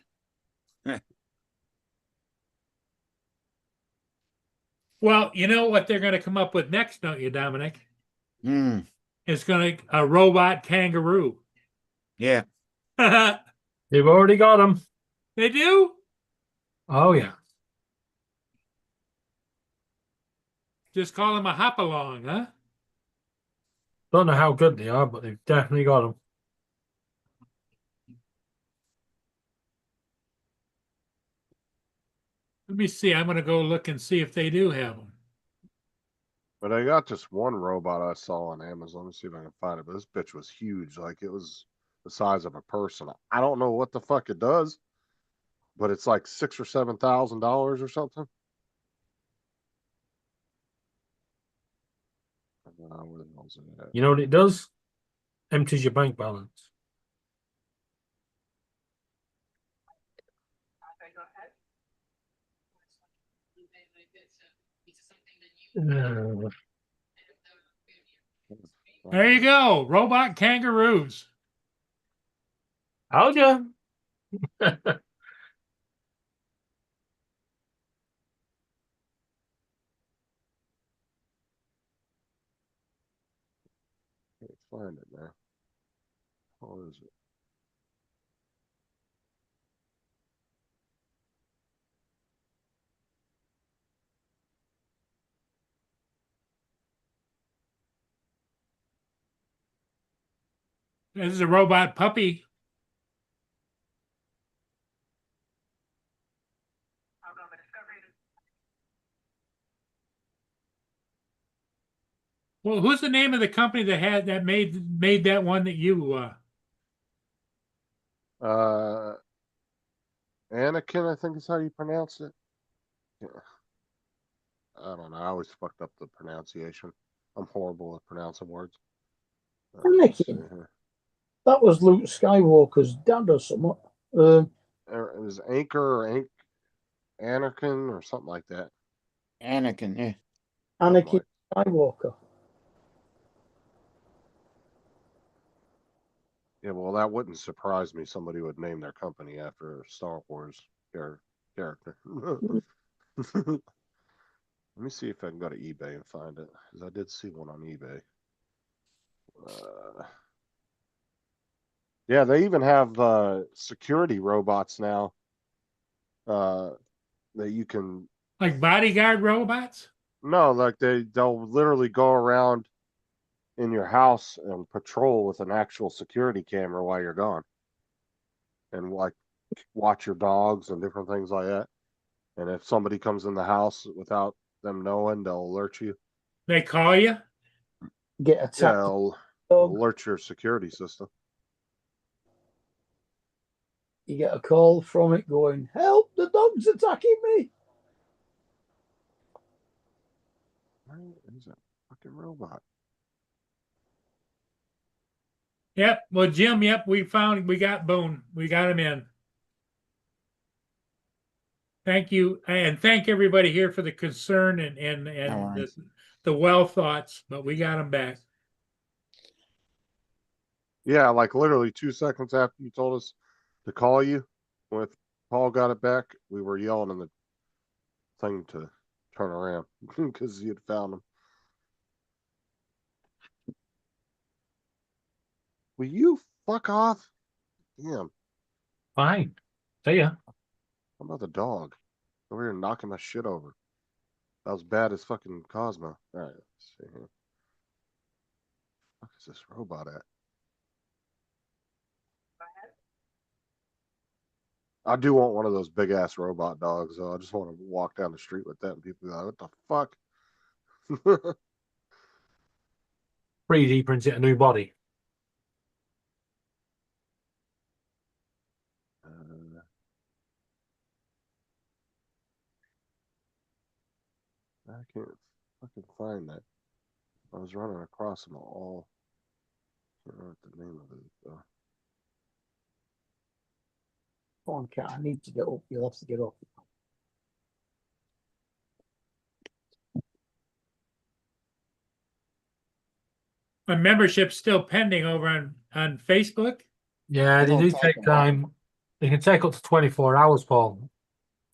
Well, you know what they're going to come up with next, don't you, Dominic? Hmm. It's going to a robot kangaroo. Yeah. They've already got them. They do? Oh, yeah. Just call them a hop along, huh? Don't know how good they are, but they've definitely got them. Let me see. I'm going to go look and see if they do have them. But I got this one robot I saw on Amazon. Let me see if I can find it. But this bitch was huge. Like it was the size of a person. I don't know what the fuck it does, but it's like $6,000 or $7,000 or something. Where the hell's it at? You know what it does? Empties your bank balance. Okay, go ahead. There you go. Robot kangaroos. How'd you? Can't find it now. What is it? This is a robot puppy. I'll go with Discovery. Well, who's the name of the company that made that one that you Anakin, I think is how you pronounce it. Yeah. I don't know. I always fucked up the pronunciation. I'm horrible at pronouncing words. Let's see Anakin. here. That was Luke Skywalker's dad or something. It was Anchor or Anakin or something like that. Anakin, yeah. Anakin Skywalker. Yeah, well, that wouldn't surprise me. Somebody would name their company after a Star Wars character. Let me see if I can go to eBay and find it, because I did see one on eBay. Yeah, they even have security robots now that you can. like bodyguard robots? No, like they'll literally go around in your house and patrol with an actual security camera while you're gone, and like watch your dogs and different things like that. And if somebody comes in the house without them knowing, they'll alert you. They call you? Get Yeah, attacked. it'll Dog. alert your security system. You get a call from it going, "Help! The dog's attacking me." Where is that fucking robot? Yep. Well, Jim, yep, we got Boone. We got him in. Thank you. And thank everybody here for the concern and worries. the well thoughts, but we got him back. Yeah, like literally 2 seconds after you told us to call you, when Paul got it back, we were yelling in the thing to turn around because you had found him. Will you fuck off? Damn. Fine. See ya. How about the dog? Over here knocking my shit over. That was bad as fucking Cosmo. Alright, let's see here. What is this robot at? I do want one of those big ass robot dogs, though. I just want to walk down the street with that and people be like, what the fuck? 3D prints it a new body. I can't fucking find that. I was running across them all. I can't remember what the name of it though. Come on, cat. I need to get up. You'll have to get up. My membership's still pending over on Facebook. Yeah, they It'll do take take a while. time. They can take up to 24 hours, Paul.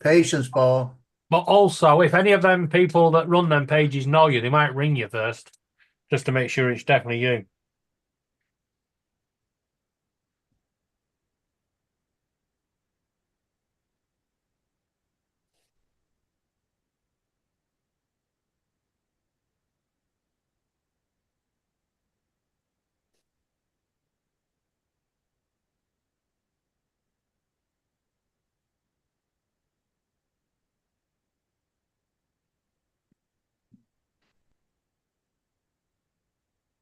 Patience, Paul. But also, if any of them people that run them pages know you, they might ring you first, just to make sure it's definitely you.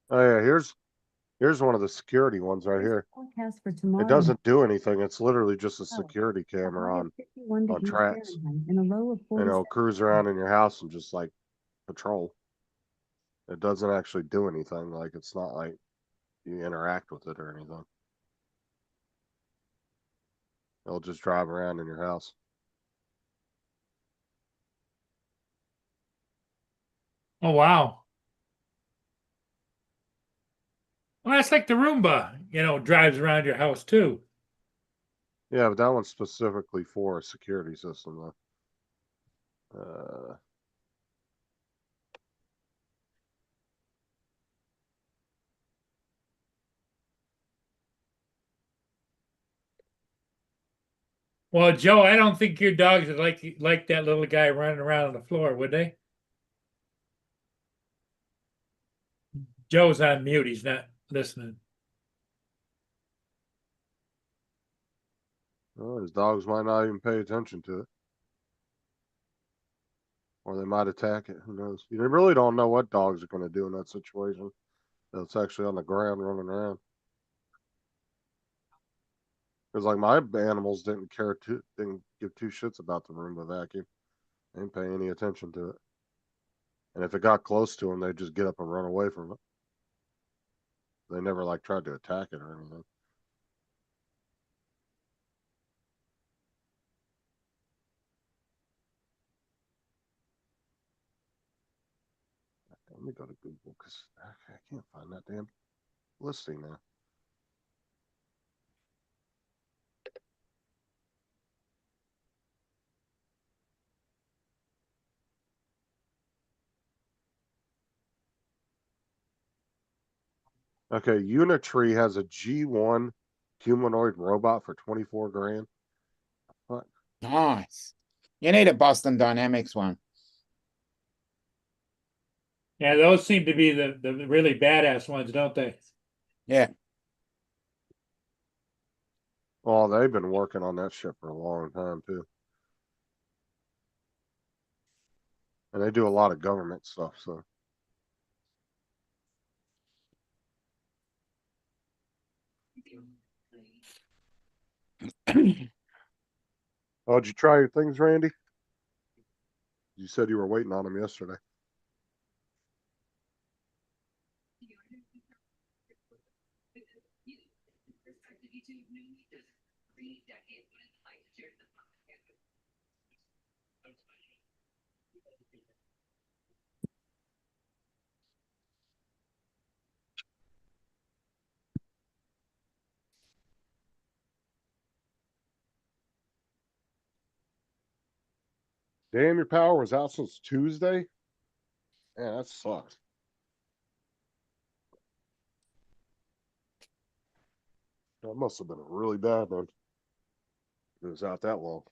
Oh yeah, here's one of the security ones right here. Forecast for tomorrow. It doesn't do anything. It's literally just a Oh, security a camera high on of 51 degrees tracks. Fahrenheit and a low of And 47. it'll cruise around in your house and just like patrol. It doesn't actually do anything. Like it's not like you interact with it or anything. It'll just drive around in your house. Oh wow. Well, that's like the Roomba, drives around your house too. Yeah, but that one's specifically for a security system though. Well, Joe, I don't think your dogs would like that little guy running around on the floor, would they? Joe's on mute. He's not listening. Well, his dogs might not even pay attention to it. Or they might attack it. Who knows? You really don't know what dogs are going to do in that situation. That's actually on the ground running around. Because like my animals didn't give two shits about the Roomba vacuum. They didn't pay any attention to it. And if it got close to them, they'd just get up and run away from it. They never like tried to attack it or anything. Let me go to Google because I can't find that damn listing now. Okay, Unitree has a G1 humanoid robot for 24 grand. What? Nice. You need a Boston Dynamics one. Yeah, those seem to be the really badass ones, don't they? Yeah. Oh, they've been working on that shit for a long time too. And they do a lot of government stuff, so. Oh, did you try your things, Randy? You said you were waiting on them yesterday. Damn, your power was out since Tuesday? Yeah, that sucks. That must have been really bad then. It was out that long.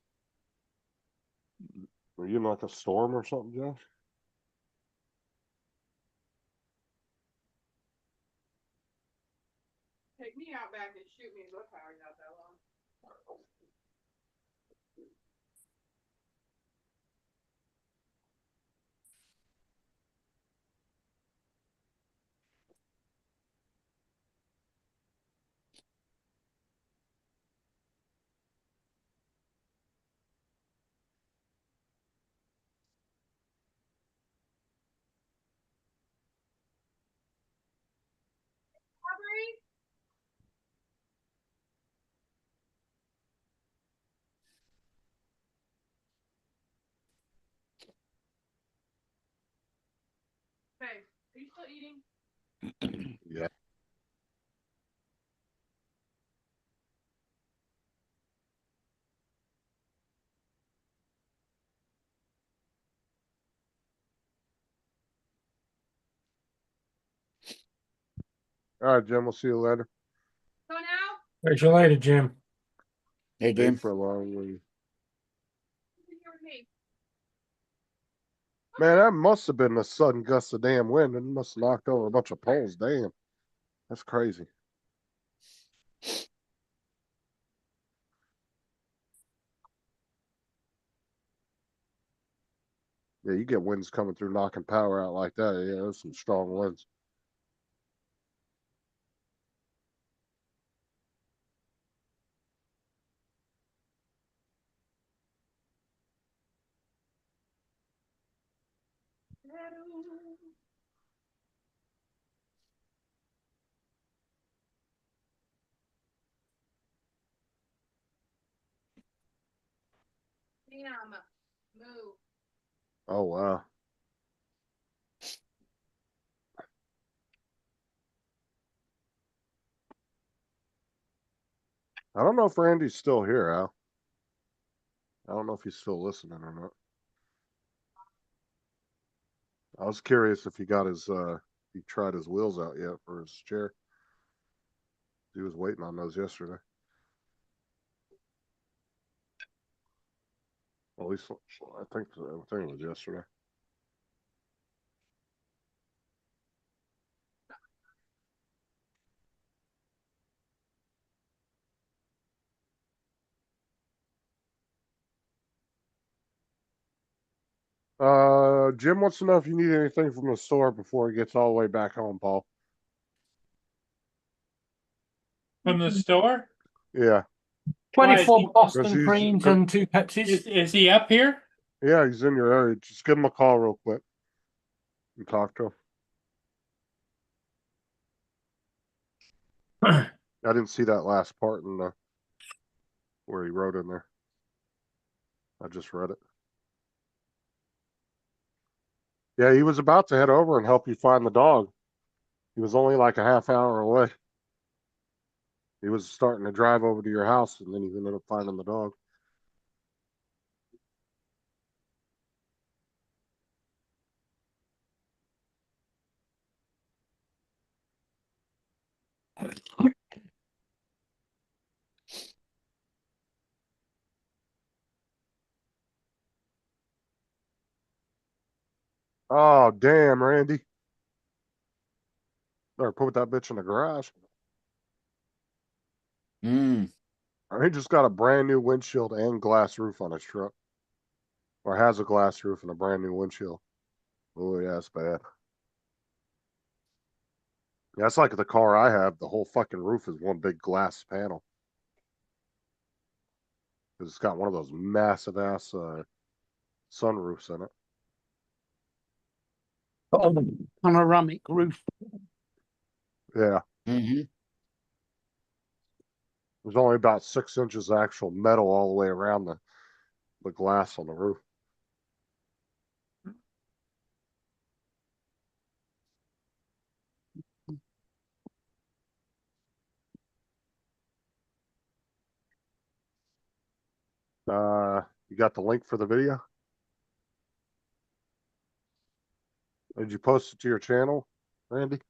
Were you in like a storm or something, Josh? Take me out back and shoot me and look power not that long. Hey, are you still eating? Yeah. All right, Jim. We'll see you later. So now? Catch you later, Jim. Hey, Stay Jim. for a long week. You're here with me. Man, that must have been a sudden gust of damn wind. It must have knocked over a bunch of poles. Damn. That's crazy. Yeah, you get winds coming through knocking power out like that. Yeah, there's some strong winds. Damn. Move. Oh, wow. I don't know if Randy's still here, Al. I don't know if he's still listening or not. I was curious if he got his he tried his wheels out yet for his chair. He was waiting on those yesterday. At least I think it was yesterday. Jim wants to know if you need anything from the store before he gets all the way back home, Paul. From the store? Yeah, 24 Why, Boston Because he's- creams and 2 Pepsis. is he up here? yeah, he's in your area. Just give him a call real quick and talk to him. I didn't see that last part in the where he wrote in there. I just read it. Yeah, he was about to head over and help you find the dog. He was only like a half hour away. He was starting to drive over to your house, and then he ended up finding the dog. Oh, damn, Randy. Better put that bitch in the garage. Mm. He just got a brand new windshield and glass roof on his truck. Or has a glass roof and a brand new windshield. Oh, yeah, it's bad. Yeah, it's like the car I have. The whole fucking roof is one big glass panel. It's got one of those massive ass sunroofs in it. Panoramic roof. Yeah. Hmm. There's only about 6 inches of actual metal all the way around the glass on the roof. You got the link for the video? Did you post it to your channel, Randy?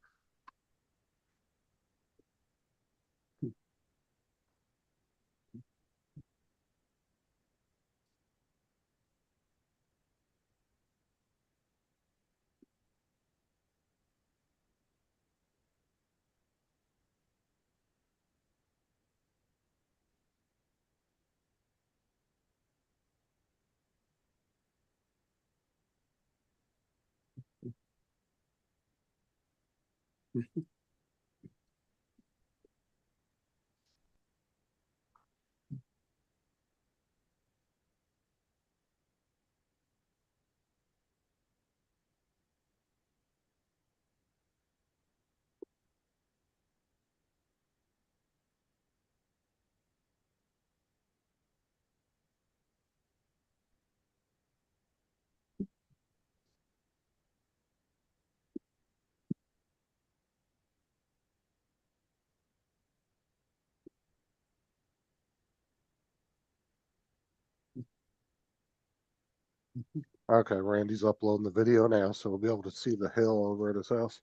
Okay, Randy's uploading the video now, so we'll be able to see the hill over at his house.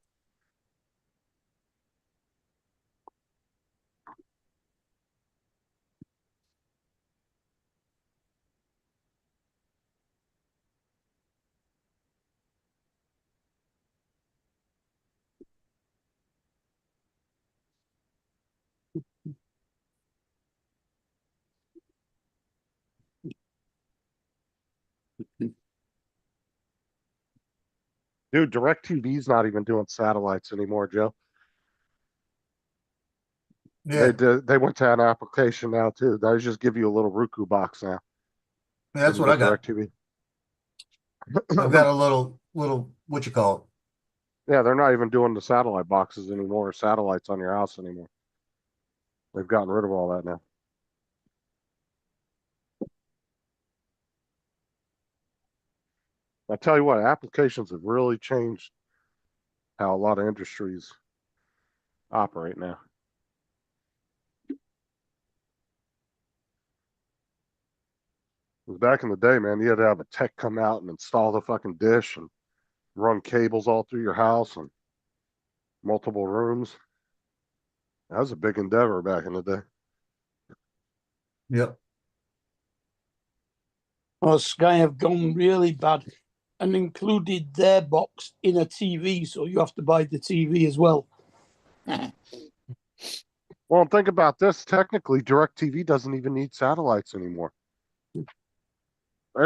Dude, DirecTV's not even doing satellites anymore, Joe. Yeah, They went to an application now too. They just give you a little Roku box now. that's when what you I got. DirecTV. I've got a little what you call Yeah, they're not even doing the satellite boxes anymore, satellites on your house anymore. They've gotten rid of all that now. I tell you what, applications have really changed how a lot of industries operate now. Because back in the day, man, you had to have a tech come out and install the fucking dish and run cables all through your house and multiple rooms. That was a big endeavor back in the day. it. Yep. or Sky have gone really bad and included their box in a TV, so you have to buy the TV as well. Well, think about this. Technically, DirecTV doesn't even need satellites anymore. They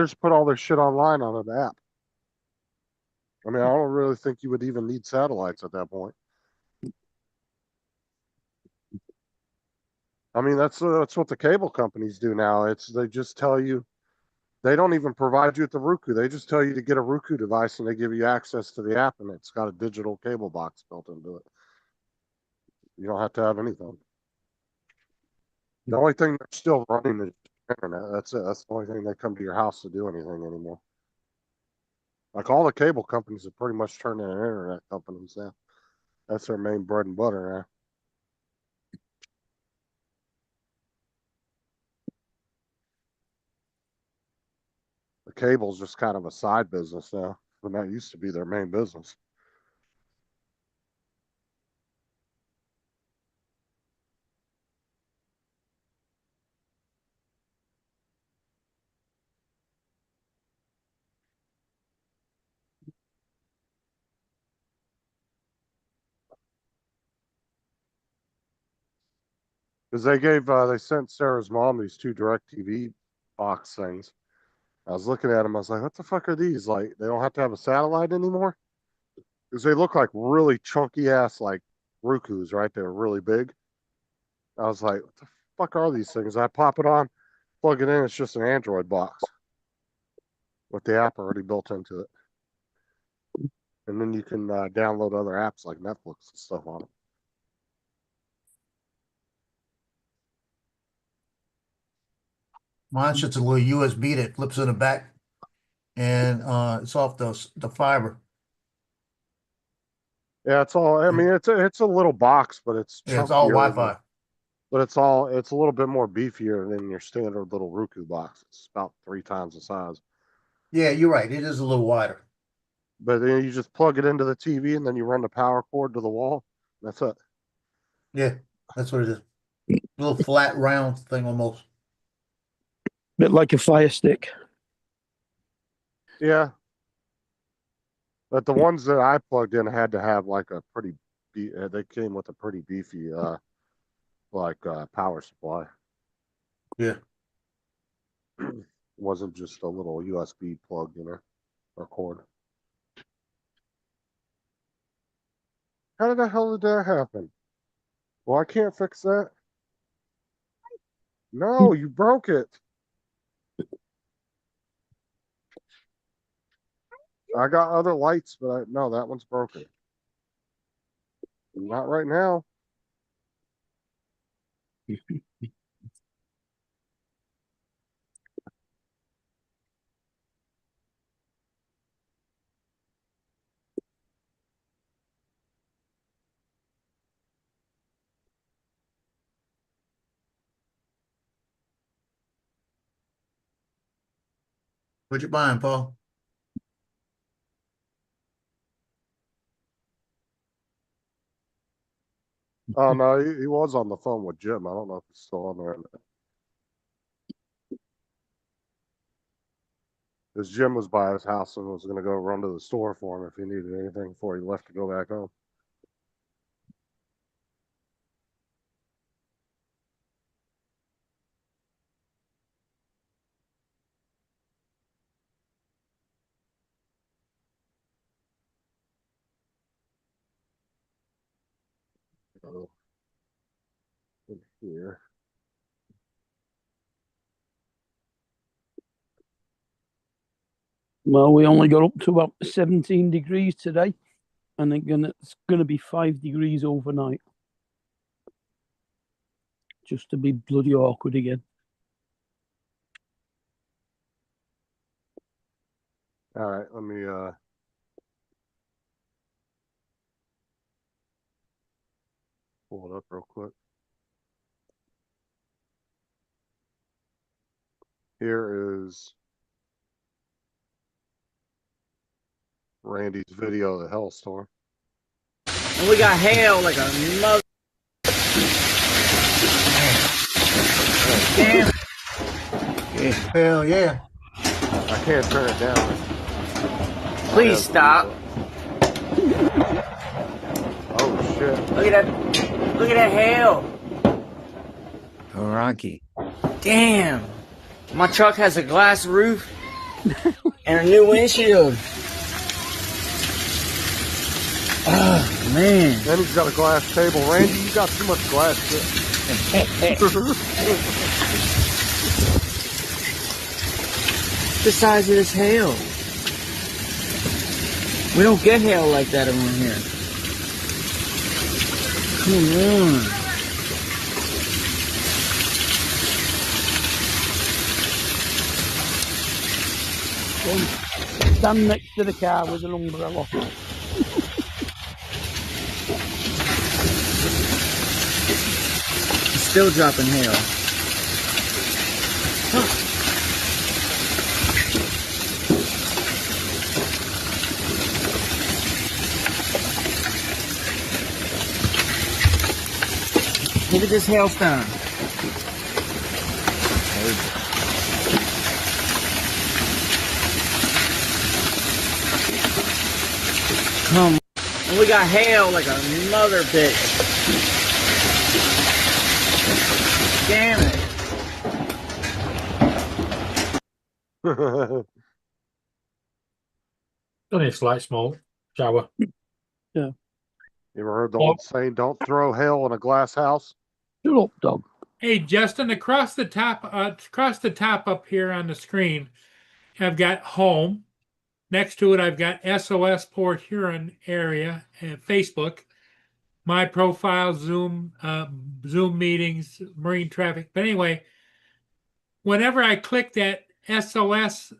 just put all their shit online on an app. I mean, I don't really think you would even need satellites at that point. I mean, that's what the cable companies do now. They just tell you, they don't even provide you with the Roku. They just tell you to get a Roku device and they give you access to the app and it's got a digital cable box built into it. You don't have to have anything. The only thing they're still running is internet. That's it. That's the only thing they come to your house to do anything anymore. Like all the cable companies have pretty much turned into internet companies now. That's their main bread and butter now. The cable's just kind of a side business now, when that used to be their main business. Because they sent Sarah's mom these 2 DirecTV box things. I was looking at them, I was like, what the fuck are these? Like, they don't have to have a satellite anymore? Because they look like really chunky ass, like, Rokus, right? They're really big. I was like, what the fuck are these things? I pop it on, plug it in, it's just an Android box with the app already built into it. And then you can download other apps like Netflix and stuff on it. Mine's just a little USB that flips in the back, and it's off the fiber. Yeah, it's all. I mean, it's a little box, but it's Yeah, it's all chunkier, Wi-Fi. But it's a little bit more beefier than your standard little Roku box. It's about 3 times the size. Yeah, you're right. It is a little wider. But then you just plug it into the TV and then you run the power cord to the wall. That's it. Yeah, that's what it is. Little flat, round thing almost. Bit like a Fire Stick. Yeah. But the ones that I plugged in had to have like a pretty. They came with a pretty beefy, power supply. Yeah. Wasn't just a little USB plug in there or cord. How the hell did that happen? Well, I can't fix that. No, you broke it. I got other lights, but no, that one's broken. Not right now. What you buying, Paul? Oh no, he was on the phone with Jim. I don't know if he's still on there. Because Jim was by his house and was going to go run to the store for him if he needed anything before he left to go back home. Oh, here. Well, we only got up to about 17 degrees today, and it's gonna be 5 degrees overnight. Just to be bloody awkward again. All right, let me pull it up real quick. Here is Randy's video of the Hellstorm. And we got hail like a mother. Damn. Hell yeah. I can't turn it down. Please stop. Oh shit. Look at that. Look at that hail. Oh, Rocky. Damn. My truck has a glass roof and a new windshield. Oh, man. And he's got a glass table. Randy, you got too much glass shit. The size of this hail. We don't get hail like that around here. Come on. Stand next to the car with an umbrella. It's still dropping hail. Look at this hailstone. Come on. And we got hail like a mother bitch. Damn it. Only a slight small shower. You ever heard the old saying, don't throw hail in a glass house? Shut up, dog. Hey, Justin, across the top up here on the screen, I've got home. Next to it, I've got SOS Port Huron area and Facebook, my profile, Zoom meetings, marine traffic. But anyway, whenever I click that SOS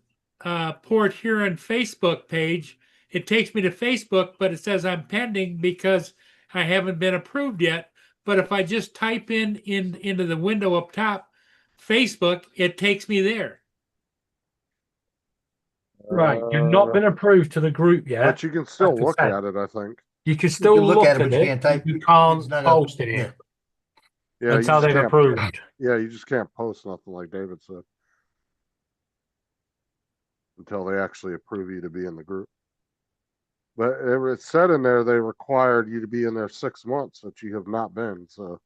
Port Huron Facebook page, it takes me to Facebook, but it says I'm pending because I haven't been approved yet. But if I just type into the window up top, Facebook, it takes me there. Right, you've not been approved to the group yet. But you can still Like I look said. at it, I think. You can still look at it, but you can't type. You can't It's not a- post in here Yeah, you until just they've can't- approved. Yeah, you just can't post nothing like David said. Until they actually approve you to be in the group. But it said in there they required you to be in there 6 months, which you have not been. So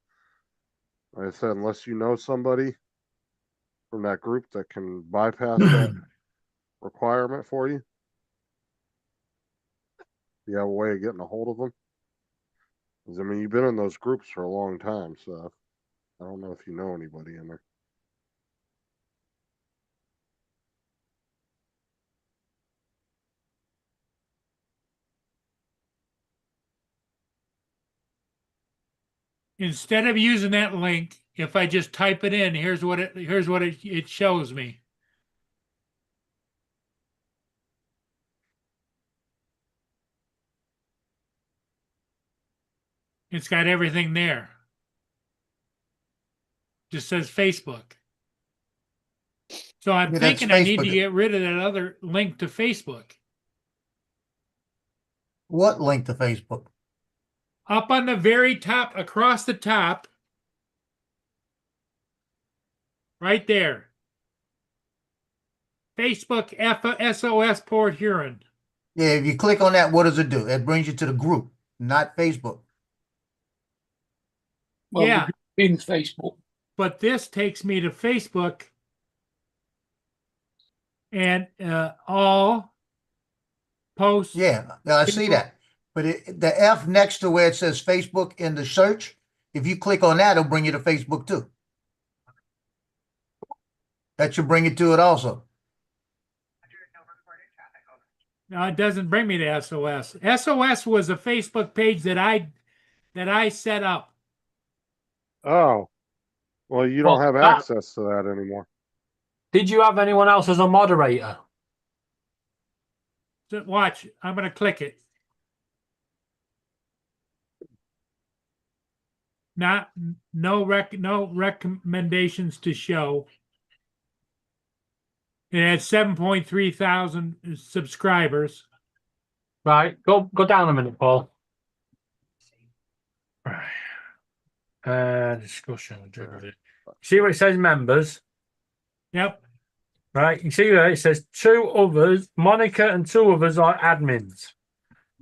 like I said, unless you know somebody from that group that can bypass that requirement for you, you have a way of getting a hold of them. 'Cause, I mean, you've been in those groups for a long time, so I don't know if you know anybody in there. Instead of using that link, if I just type it in, here's what it shows me. It's got everything there. Just says Facebook. So I'm Yeah, that's thinking I need to Facebook. get rid of that other link to Facebook. What link to Facebook? Up on the very top, across the top, right there. Facebook SOS Port Huron. Yeah, if you click on that, what does it do? It brings you to the group, not Facebook. Well, Yeah. in Facebook. But this takes me to Facebook and all posts. Yeah, I see that. But the F next to where it says Facebook in the search, if you click on that, it'll bring you to Facebook too. That should bring you to it also. No, it doesn't bring me to SOS. SOS was a Facebook page that I set up. Oh, well, you don't Well, have that- access to that anymore. Did you have anyone else as a moderator? So watch, I'm going to click it. No recommendations to show. It had 7.3 thousand subscribers. Right, go down a minute, Paul. Discussion. See where it says members? Yep. Right, you see there it says two others, Monica and two others are admins.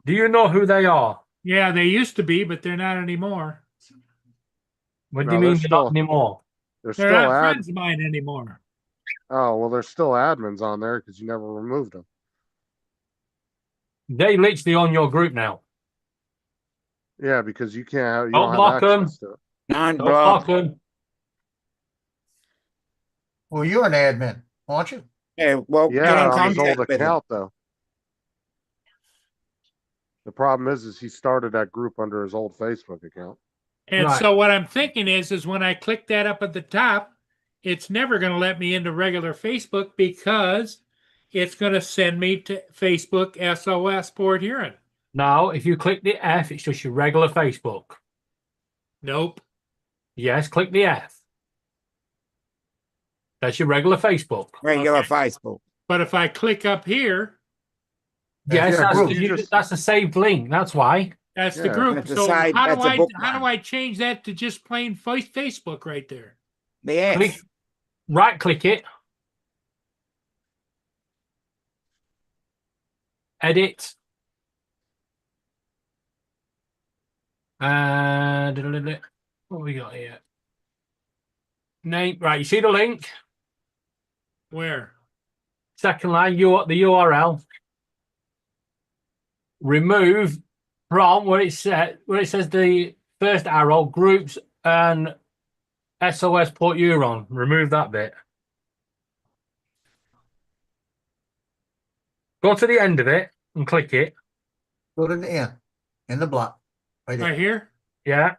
Do you know who they are? Yeah, they used to be, but they're not anymore. What do No, you they're mean they're not still- anymore? They're They're still not friends of mine anymore. Oh, well, there's still admins on there because you never removed them. They literally on your group now. Yeah, because you can't have, you Don't don't have block 'em. access to it. Don't Don't block. block them. Well, you're an admin, aren't you? Yeah, well, get in Yeah, on his old contact with him. account though. The problem is he started that group under his old Facebook account. And Right. so what I'm thinking is when I click that up at the top, it's never going to let me into regular Facebook because it's going to send me to Facebook SOS Port Huron. Now, if you click the F, it's just your regular Facebook. Nope. Yes, click the F. That's your regular Facebook. Regular Okay. Facebook. But if I click up here, That's Yes, your that's, group. You just- that's a saved link. That's why. that's the Yeah, group. that's a So side- how that's do a I bookmark. change that to just plain Facebook right there? The F. Click, right click it. Edit. What we got here? Name. Right, you see the link? Where? Second line, the URL. Remove from where it says the first arrow, groups and SOS Port Huron. Remove that bit. Go to the end of it and click it. Go to the end, in the block, right there, Right here? Yeah.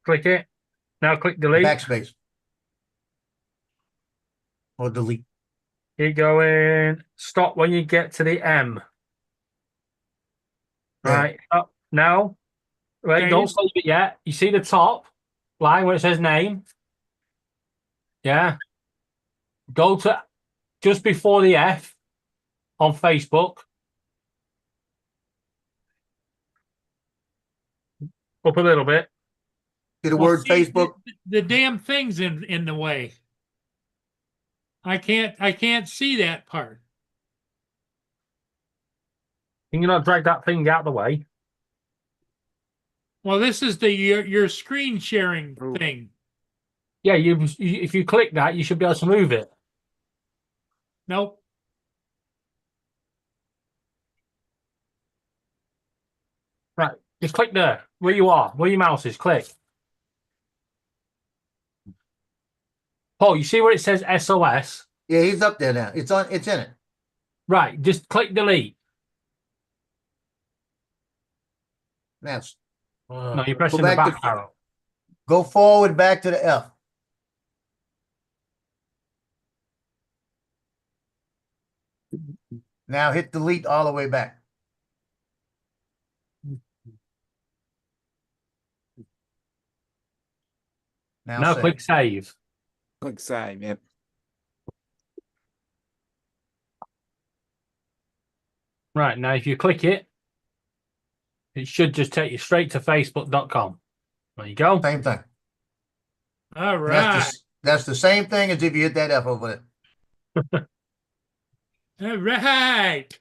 Click it. Now click delete. backspace. Or delete. Keep going. Stop when you get to the M. Right. Up now. Right. Okay. Don't save it yet. You see the top line where it says name? Yeah. Go to just before the F on Facebook. Up a little bit. See the Well, word see, Facebook? The damn thing's in the way. I can't see that part. Can you not drag that thing out of the way? Well, this is your screen sharing Ooh. thing. Yeah, if you click that, you should be able to move it. Nope. Right. Just click there. Where you are. Where your mouse is. Click. Paul, you see where it says SOS? Yeah, he's up there now. It's in it. Right. Just click delete. Now, No, you're pressing the back back to- arrow. go forward back to the F. Now hit delete all the way back. Now save. click save. Click save. Yep. Right. Now, if you click it, it should just take you straight to facebook.com. There you go. Same thing. All And right. That's the same thing as if you hit that F over there. All right.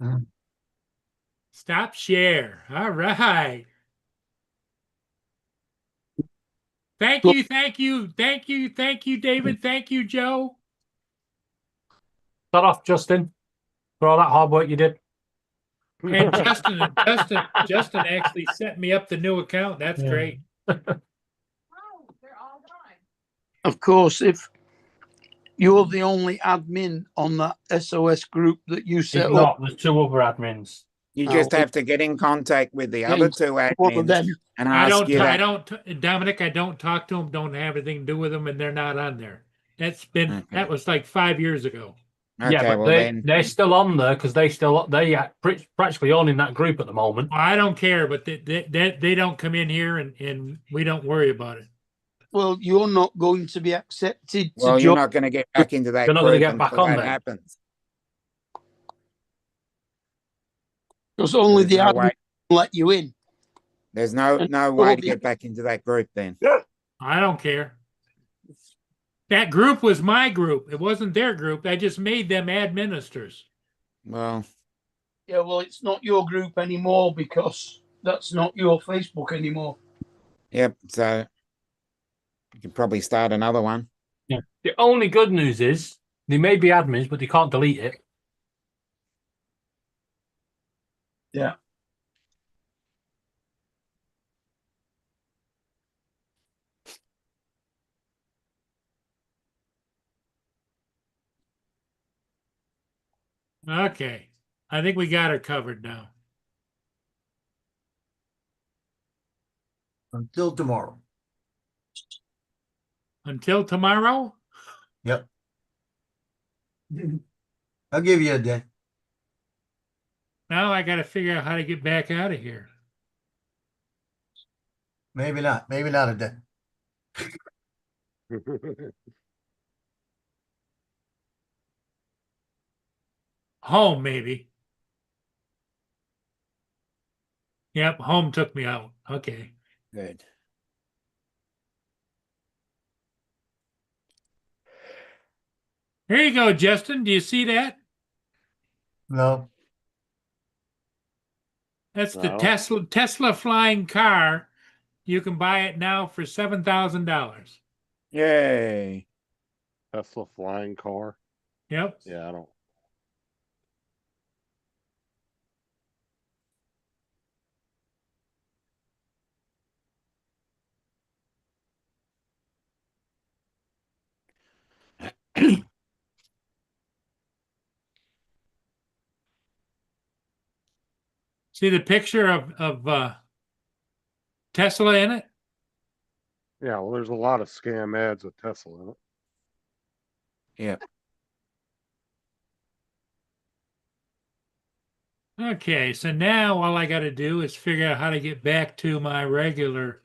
Mhm. Stop share. All right. Thank you, David. Thank you, Joe. Start off, Justin, for all that hard work you did. And Justin actually set me up the new account. That's Yeah. great. Of course, if you're the only admin on that SOS group that you It's set up, not. There's two other admins. You Oh, just well- have to get in contact with the Yeah, other two one of admins them, and I ask you that. Dominic, I don't talk to them, don't have anything to do with them, and they're not on there. Okay. That was like 5 years ago. Okay, Yeah, but well they're then, still on there because they are practically owning that group at the moment. Well, I don't care, but they don't come in here and we don't worry about it. well, you're not going to be accepted well, to you're join. not going to get back into that You're not group gonna get back until on that there. happens. Because only There's the no admin way, will let you in. there's no And way all to the- get back into that group then. I don't care. That group was my group. It wasn't their group. I just made them administrators. Well, Yeah, well, it's not your group anymore because that's not your Facebook anymore. yep. So you could probably start another one. Yeah. The only good news is they may be admins, but they can't delete it. Yeah. Okay. I think we got her covered now. Until tomorrow. Until tomorrow? Yep. I'll give you a day. Now I got to figure out how to get back out of here. Maybe not. Maybe not a day. Home, maybe. Yep, home took me out. Okay. Good. Here you go, Justin. Do you see that? No. That's the No. Tesla flying car. You can buy it now for $7,000. Yay. Tesla flying car. Yep. Yeah, I don't. See the picture of Tesla in it? Yeah, well, there's a lot of scam ads with Tesla in it. Yep. Okay, so now all I got to do is figure out how to get back to my regular.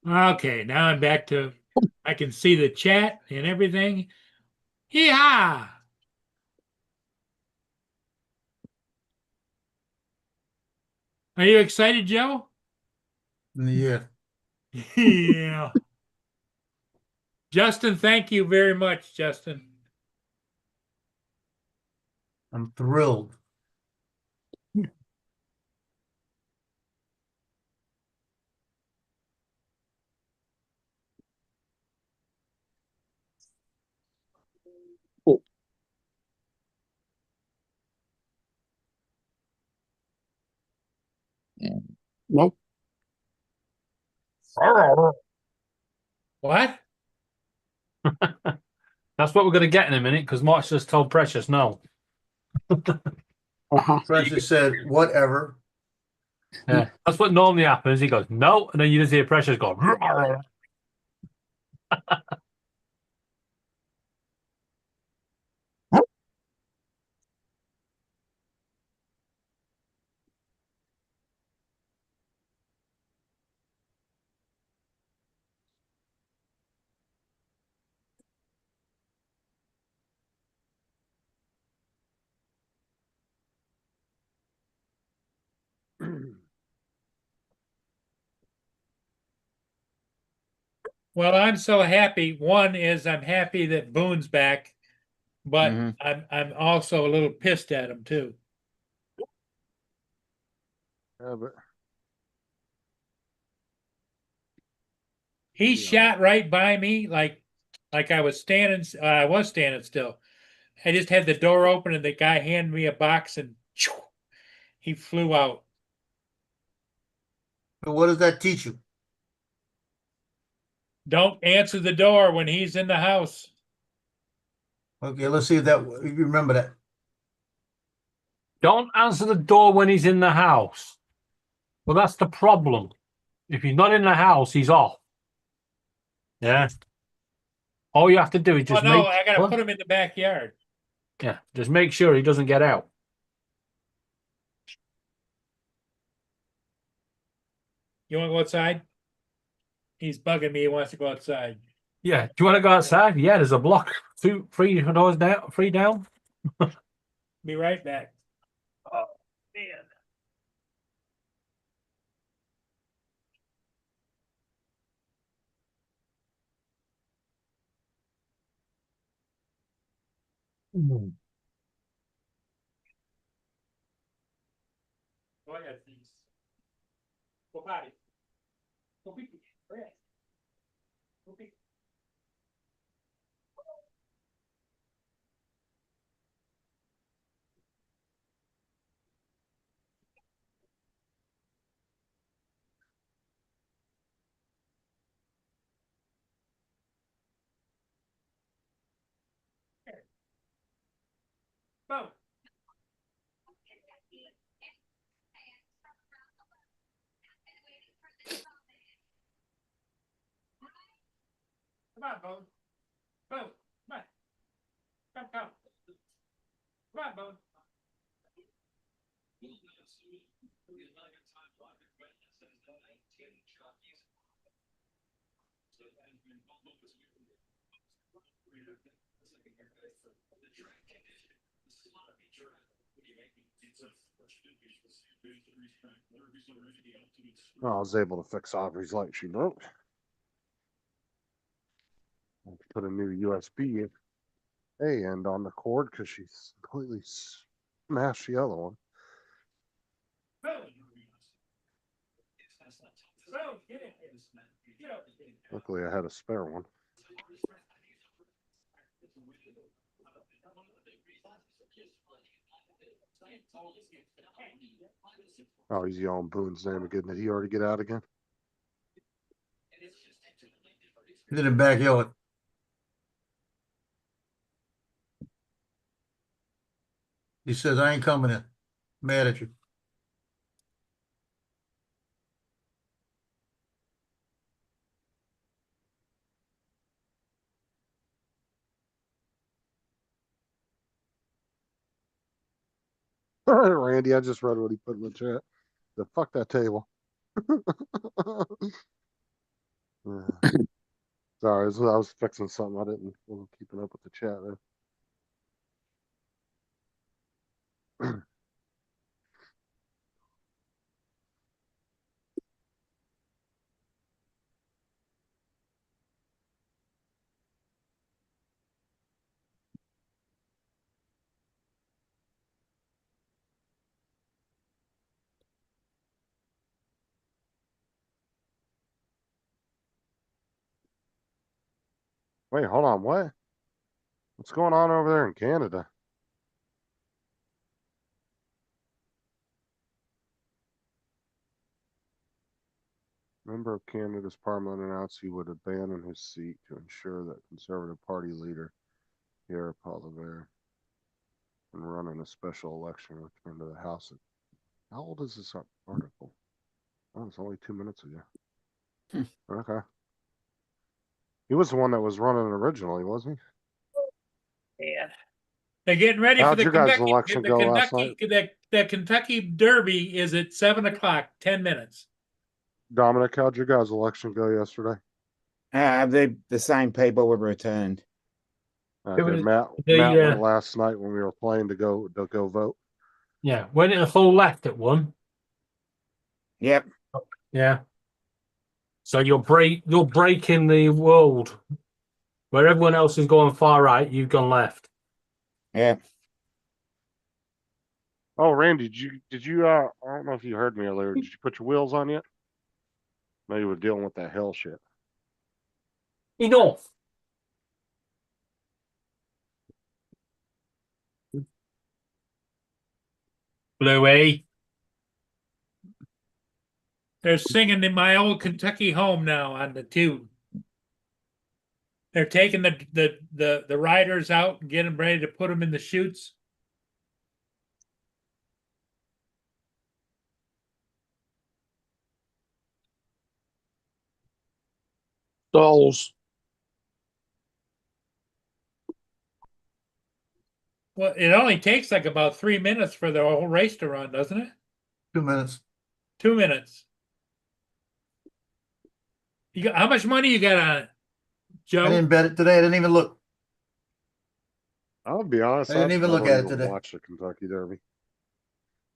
Okay, now I'm back to, I can see the chat and everything. Yeehaw! Are you excited, Joe? Yeah. Yeah. Justin, thank you very much, Justin. I'm thrilled. No. What? That's what we're going to get in a minute because Mark's just told Precious no. Uh-huh. Precious said, whatever. Yeah, that's what normally happens. He goes no, and then you just hear Precious go. Well, I'm so happy. One is I'm happy that Boone's back, but Mhm. I'm also a little pissed at him too. Yeah, but He Yeah. shot right by me, like I was standing. I was standing still. I just had the door open, and the guy handed me a box, and he flew out. But what does that teach you? Don't answer the door when he's in the house. Okay, let's see if you remember that. Don't answer the door when he's in the house. Well, that's the problem. If he's not in the house, he's off. Yeah. All you have to do is Oh just no, make I gotta sure, put him in the backyard. yeah, just make sure he doesn't get out. You wanna go outside? He's bugging me, he wants to go outside. Yeah. Do you want to go outside? Yeah, there's a block. 3 doors down, 3 down. Be right back. Oh, man. Go ahead, please. Go potty. Go pee. Go ahead. Go pee. Go. Come on, Bone. Bone, come on. Come. Come on, Bone. I was able to fix Aubrey's light she broke. I put a new USB A end on the cord because she's completely smashed the other one. Bone. Bone, get in here. Get over here. Luckily, I had a spare one. Oh, he's yelling Boone's name again. Did he already get out again? He's in the backyard. He says, I ain't coming in. Mad at you. Randy, I just read what he put in the chat. The fuck that table. Yeah. Sorry, I was fixing something. I wasn't keeping up with the chat there. Wait, hold on. What? What's going on over there in Canada? Member of Canada's parliament announced he would abandon his seat to ensure that Conservative Party leader Pierre Poilievre and running a special election returned to the House. How old is this article? Oh, it's only 2 minutes ago. Okay. He was the one that was running originally, wasn't he? Yeah. They're getting ready for How'd the your guys' Kentucky, election the go last Kentucky, the Kentucky Derby is at 7 o'clock, 10 minutes. Dominic, how'd your guys' election go yesterday? The same people were returned. It was Matt the, went last night when we were playing to go vote. Yeah. Went in the full left at one. Yep. Yeah. So you're breaking the world. Where everyone else is going far right, you've gone left. Yeah. Oh, Randy, did you I don't know if you heard me earlier. Did you put your wheels on yet? No, you were dealing with that hell shit. Enough. Bluey. They're singing in my old Kentucky home now on the tune. They're taking the riders out and getting ready to put them in the chutes. Dolls. Well, it only takes like about 3 minutes for the whole race to run, doesn't it? 2 minutes. 2 minutes. How much money you got on it, I Joe? didn't bet it today. I didn't even look. I'll be honest. I didn't I've even look never at it even today. watched the Kentucky Derby.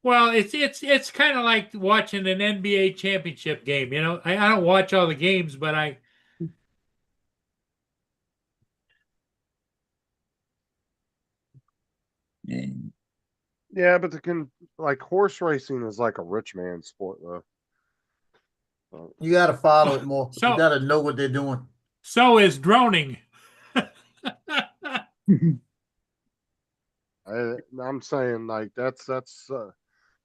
Well, it's kind of like watching an NBA championship game. You know, I don't watch all the games, but I Yeah. Yeah, but like horse racing is like a rich man sport though. You got to follow it more. So- You got to know what they're doing. so is droning. I'm saying like that's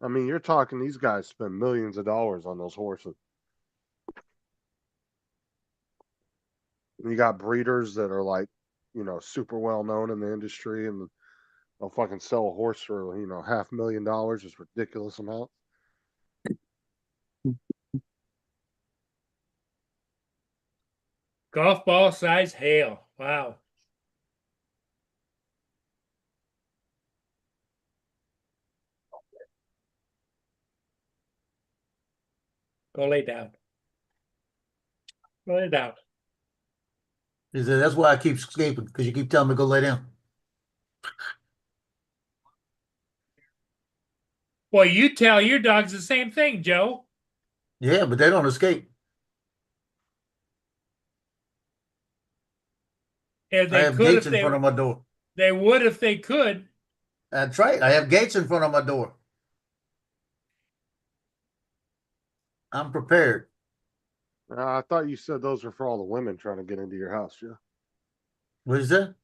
I mean, you're talking these guys spend millions of dollars on those horses. You got breeders that are like, super well known in the industry, and they'll fucking sell a horse for, $500,000, just ridiculous amount. Golf ball size hail. Wow. Go lay down. Go lay down. He said, that's why I keep escaping, because you keep telling me to go lay down. Well, you tell your dogs the same thing, Joe. Yeah, but they don't escape. If I they have could, gates if in front of my door. they would, if they could. That's right. I have gates in front of my door. I'm prepared. I thought you said those were for all the women trying to get into your house, yeah. What is that?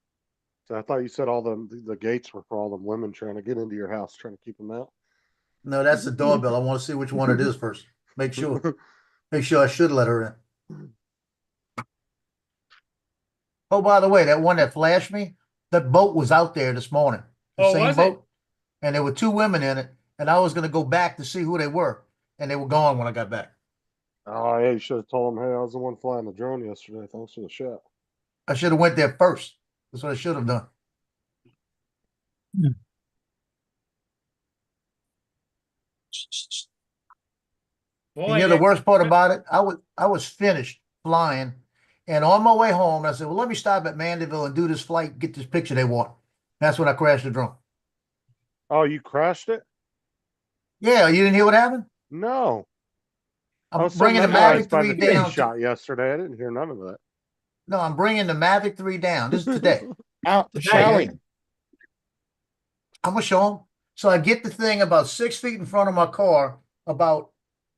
So I thought you said all the gates were for all the women trying to get into your house, trying to keep them out. No, that's the doorbell. I want to see which one it is first. Make sure. Make sure I should let her in. Oh, by the way, that one that flashed me, that boat was out there this morning. The Oh, same was it? boat. And there were two women in it. And I was going to go back to see who they were. And they were gone when I got back. Oh yeah, you should have told them, hey, I was the one flying the drone yesterday. Thanks for the shot. I should have went there first. That's what I should have done. Boy, And you know the worst part about it? I was finished flying, and on my way home, I said, "Well, let me stop at Mandeville and do this flight, get this picture they want." That's when I crashed the drone. Oh, you crashed it? Yeah, you didn't hear what happened? No. I I'm was so bringing the memorized Mavic by 3 the down. shot yesterday. I didn't hear none of that. No, I'm bringing the Mavic 3 down. This is today. Out showing. I'm gonna show them. So I get the thing about 6 feet in front of my car, about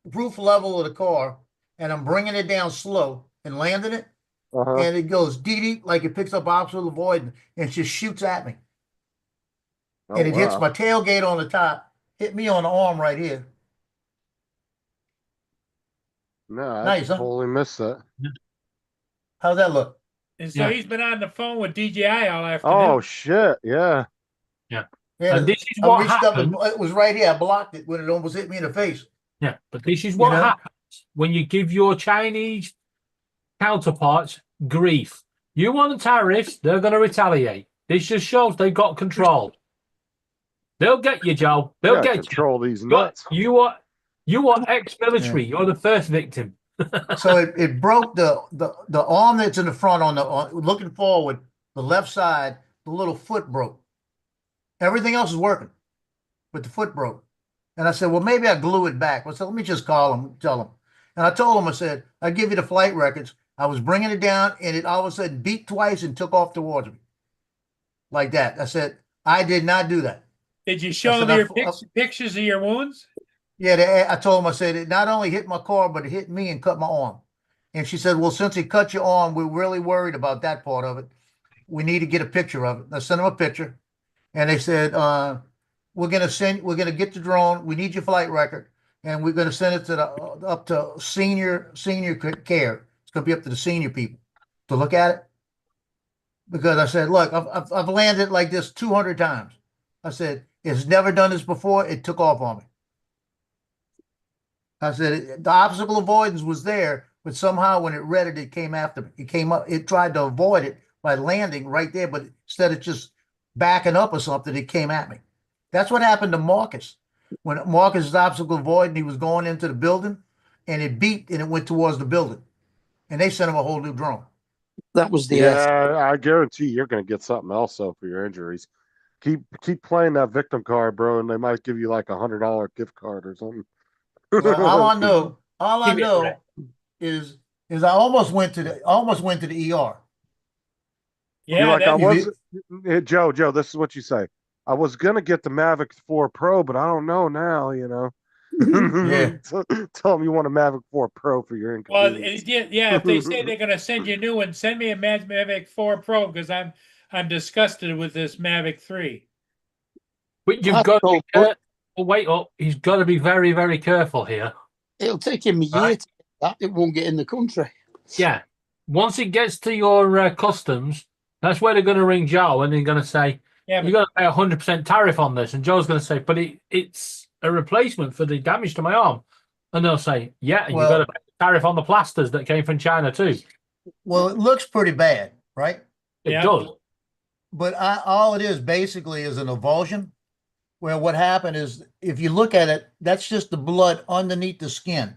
roof level of the car, and I'm bringing it down slow and landing it, Uh-huh. and it goes dee like it picks up optical avoidance and it just shoots at me. Oh, And it hits wow. my tailgate on the top, hit me on the arm right here. No, I Nice, huh? totally missed that. How's that look? And so Yeah. he's been on the phone with DJI all afternoon. Oh shit, yeah. Yeah, And this is I what reached up happens. and it was right here. I blocked it when it almost hit me in the face. Yeah, but this is what know? happens when you give your Chinese counterparts grief. You want the tariffs, they're going to retaliate. This just shows they've got control. They'll get you, Joe. They'll Yeah, get you. control these nuts. You are ex-military. You're the first victim. So it broke the arm that's in the front on looking forward, the left side, the little foot broke. Everything else is working, but the foot broke. And I said, well, maybe I glue it back. I said, let me just call him, tell him. And I told him, I said, I'll give you the flight records. I was bringing it down, and it all of a sudden beat twice and took off towards me. Like that. I said, I did not do that. Did you show I said, them your I- pictures of your wounds? Yeah, I told him, I said, it not only hit my car, but it hit me and cut my arm. And she said, well, since it cut your arm, we're really worried about that part of it. We need to get a picture of it. I sent them a picture. And they said, we're going to get the drone. We need your flight record. And we're going to send it to up to senior care. It's going to be up to the senior people to look at it. Because I said, look, I've landed like this 200 times. I said, it's never done this before. It took off on me. I said, the obstacle avoidance was there, but somehow when it read it, it came after me. It came up, it tried to avoid it by landing right there, but instead of just backing up or something, it came at me. That's what happened to Marcus. When Marcus was obstacle avoiding, he was going into the building, and it beeped and it went towards the building. and they sent him a whole new drone. That was the Yeah, I guarantee you're going to get something else though for your injuries. Keep playing that victim card, bro, and they might give you like $100 gift card or something. Well, all I Give it, know Brett. is I almost went to the ER. You're Yeah, like, I that's, was, Joe, this is what you say. I was gonna get the Mavic 4 Pro, but I don't know now, you know. Yeah. Tell them you want a Mavic 4 Pro for your well, inconvenience. yeah, if they say they're gonna send you a new one, send me a Mavic 4 Pro because I'm disgusted with this Mavic 3. But you've That's got to so be good. wait up. He's got to be very, very careful here. It'll take him a year Right. to get that. It won't get in the country. Yeah. Once it gets to your customs, that's where they're going to ring Joe and they're going to say, Yeah, you're going to pay 100% tariff on this. And Joe's going to say, but it's a replacement for the damage to my arm. And they'll say, yeah, and Well- you've got to pay the tariff on the plasters that came from China too. Well, it looks pretty bad, right? It Yeah. does. But all it is basically is an avulsion, where what happened is, if you look at it, that's just the blood underneath the skin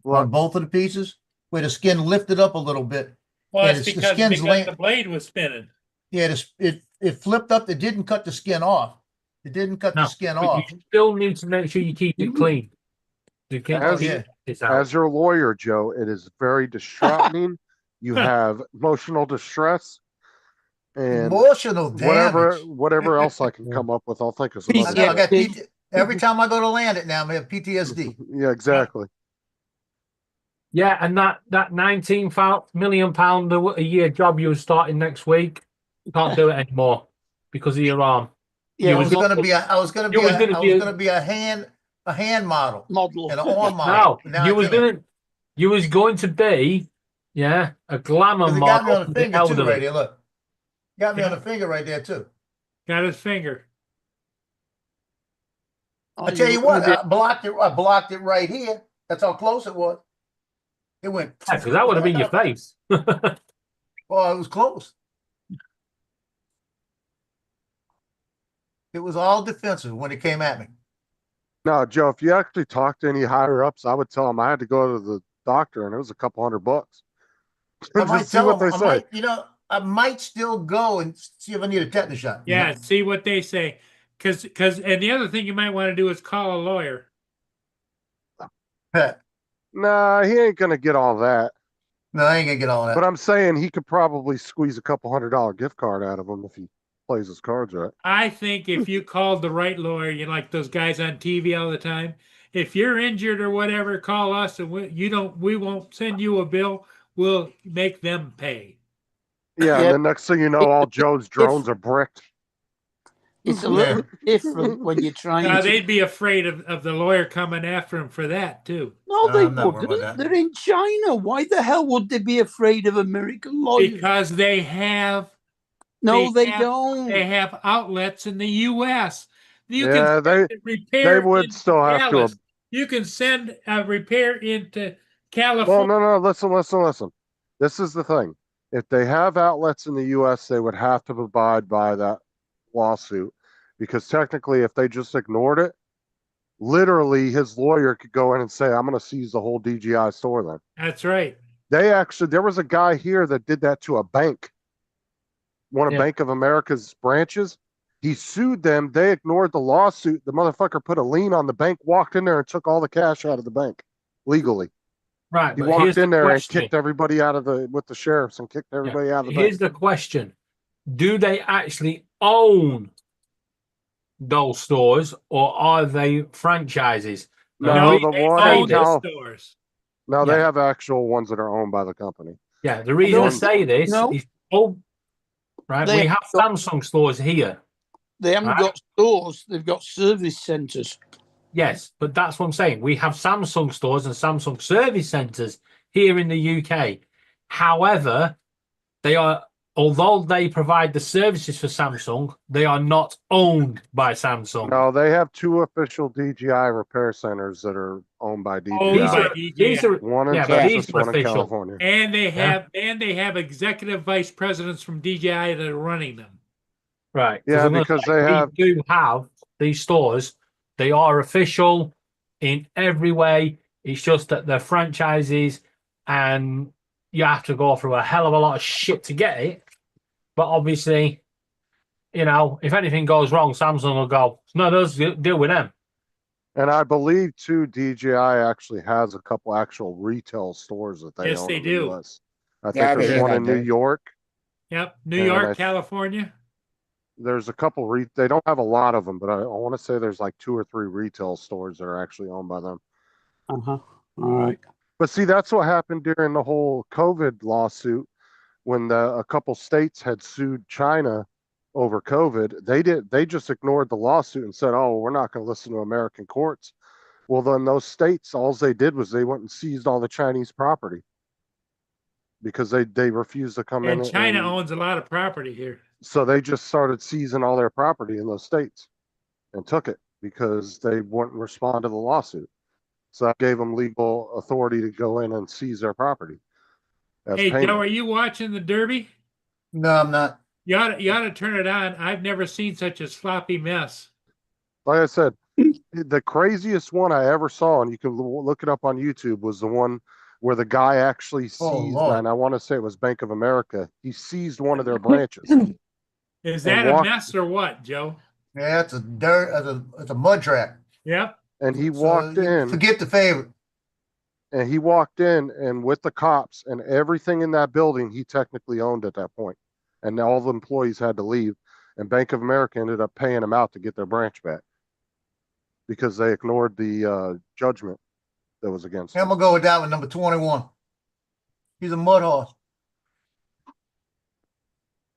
on Look, both of the pieces, where the skin lifted up a little bit. well, and it's it's- the because skin's laying- the blade was spinning. Yeah, it flipped up. It didn't cut the skin off. It didn't cut No, the skin but off. you still need to make sure you keep it clean. You can't As- keep this out. as your lawyer, Joe, it is very distraughting. You have emotional distress and Emotional damage. whatever else I can come up with, I'll think of some I other know, I got shit. every time I go to land it now, I have PTSD. Yeah, exactly. Yeah, and that 19 million pound a year job you were starting next week, you can't do it anymore because of your arm. Yeah, You I was was gonna be a hand model model. and an arm No, model. Now I you was can't. going to be, a glamour 'Cause it got me model on for the the finger too, elderly. right there. Look, got me on Yeah. the finger right there too. Got his finger. Oh, I tell you you're what, gonna I blocked it right here. That's how close it was. It went. Yeah, 'cause that would have been your face. Oh, it was close. It was all defensive when it came at me. No, Joe, if you actually talk to any higher ups, I would tell them I had to go to the doctor and it was a couple $100. I might Just see tell what them, they say. I might still go and see if I need a tetanus shot. you Yeah, know? see what they say. Because and the other thing you might want to do is call a lawyer. Nah, he ain't gonna get all that. No, I ain't gonna get all that. But I'm saying he could probably squeeze a couple $100 gift card out of him if he plays his cards right. I think if you called the right lawyer, you like those guys on TV all the time. If you're injured or whatever, call us and we won't send you a bill. We'll make them pay. Yeah, Yeah. and the next thing you know, all Joe's drones are bricked. It's a little different when you're trying Now to. they'd be afraid of the lawyer coming after him for that too. No, No, they I'm not worried about wouldn't. that. They're in China. Why the hell would they be afraid of American lawyers? Because they have No, they have- don't. they have outlets in the U.S. You Yeah, can they repair. would into still have to. Dallas. You can send a repair into Well, California. no. Listen. This is the thing. If they have outlets in the U.S., they would have to abide by that lawsuit because technically, if they just ignored it, literally his lawyer could go in and say, "I'm going to seize the whole DJI store." Then That's right. there was a guy here that did that to a bank, one of Yeah. Bank of America's branches. He sued them. They ignored the lawsuit. The motherfucker put a lien on the bank, walked in there and took all the cash out of the bank legally. Right, He but walked here's in the there and question. kicked everybody out of with the sheriffs and kicked everybody out of the Here's bank. the question. Do they actually own those stores or are they franchises? No, The the reason one I say in this- Cal- stores. No, they Yeah. have actual ones that are owned by the company. Yeah, the reason I No. say this No. is, right, They we have got- Samsung stores here. They haven't Right. got stores. They've got service centres. Yes, but that's what I'm saying. We have Samsung stores and Samsung service centers here in the UK. However, although they provide the services for Samsung, they are not owned by Samsung. No, they have two official DJI repair centers that are owned by DJI. Owned These by are, DJI. these are, One in yeah, but Texas, these are one in official. California. And they have executive vice presidents from DJI that are running them. right. Yeah, I'm gonna because say, they have- we do have these stores. They are official in every way. It's just that they're franchises and, you have to go through a hell of a lot of shit to get it. But obviously, you know, if anything goes wrong, Samsung will go, no, those deal with them. And I believe too, DJI actually has a couple actual retail stores that they Yes, own they in do. the US. I think Yeah, over there's here one they in New do. York. Yep. New And York, I- California. There's a couple they don't have a lot of them, but I want to say there's like 2 or 3 retail stores that are actually owned by them. Uh-huh. All right. But see, that's what happened during the whole COVID lawsuit when a couple states had sued China over COVID. They just ignored the lawsuit and said, "Oh, we're not going to listen to American courts." Well, then those states, all they did was they went and seized all the Chinese property because they refused to come in. And China owns a lot of property here. So they just started seizing all their property in those states and took it because they wouldn't respond to the lawsuit. So that gave them legal authority to go in and seize their property. As Hey, payment. Joe, are you watching the Derby? No, I'm not. You ought to turn it on. I've never seen such a sloppy mess. Like I said, the craziest one I ever saw, and you can look it up on YouTube, was the one where the guy actually Oh, seized, Lord. and I want to say it was Bank of America. He seized one of their branches. Is And that a walked- mess or what, Joe? Yeah, it's a mud trap. Yep. And he So walked you in, Forget the favorite. and he walked in, and with the cops and everything in that building, he technically owned at that point. And all the employees had to leave, and Bank of America ended up paying him out to get their branch back because they ignored the judgment that was against I'm him. gonna go with that one, number 21. He's a mud horse.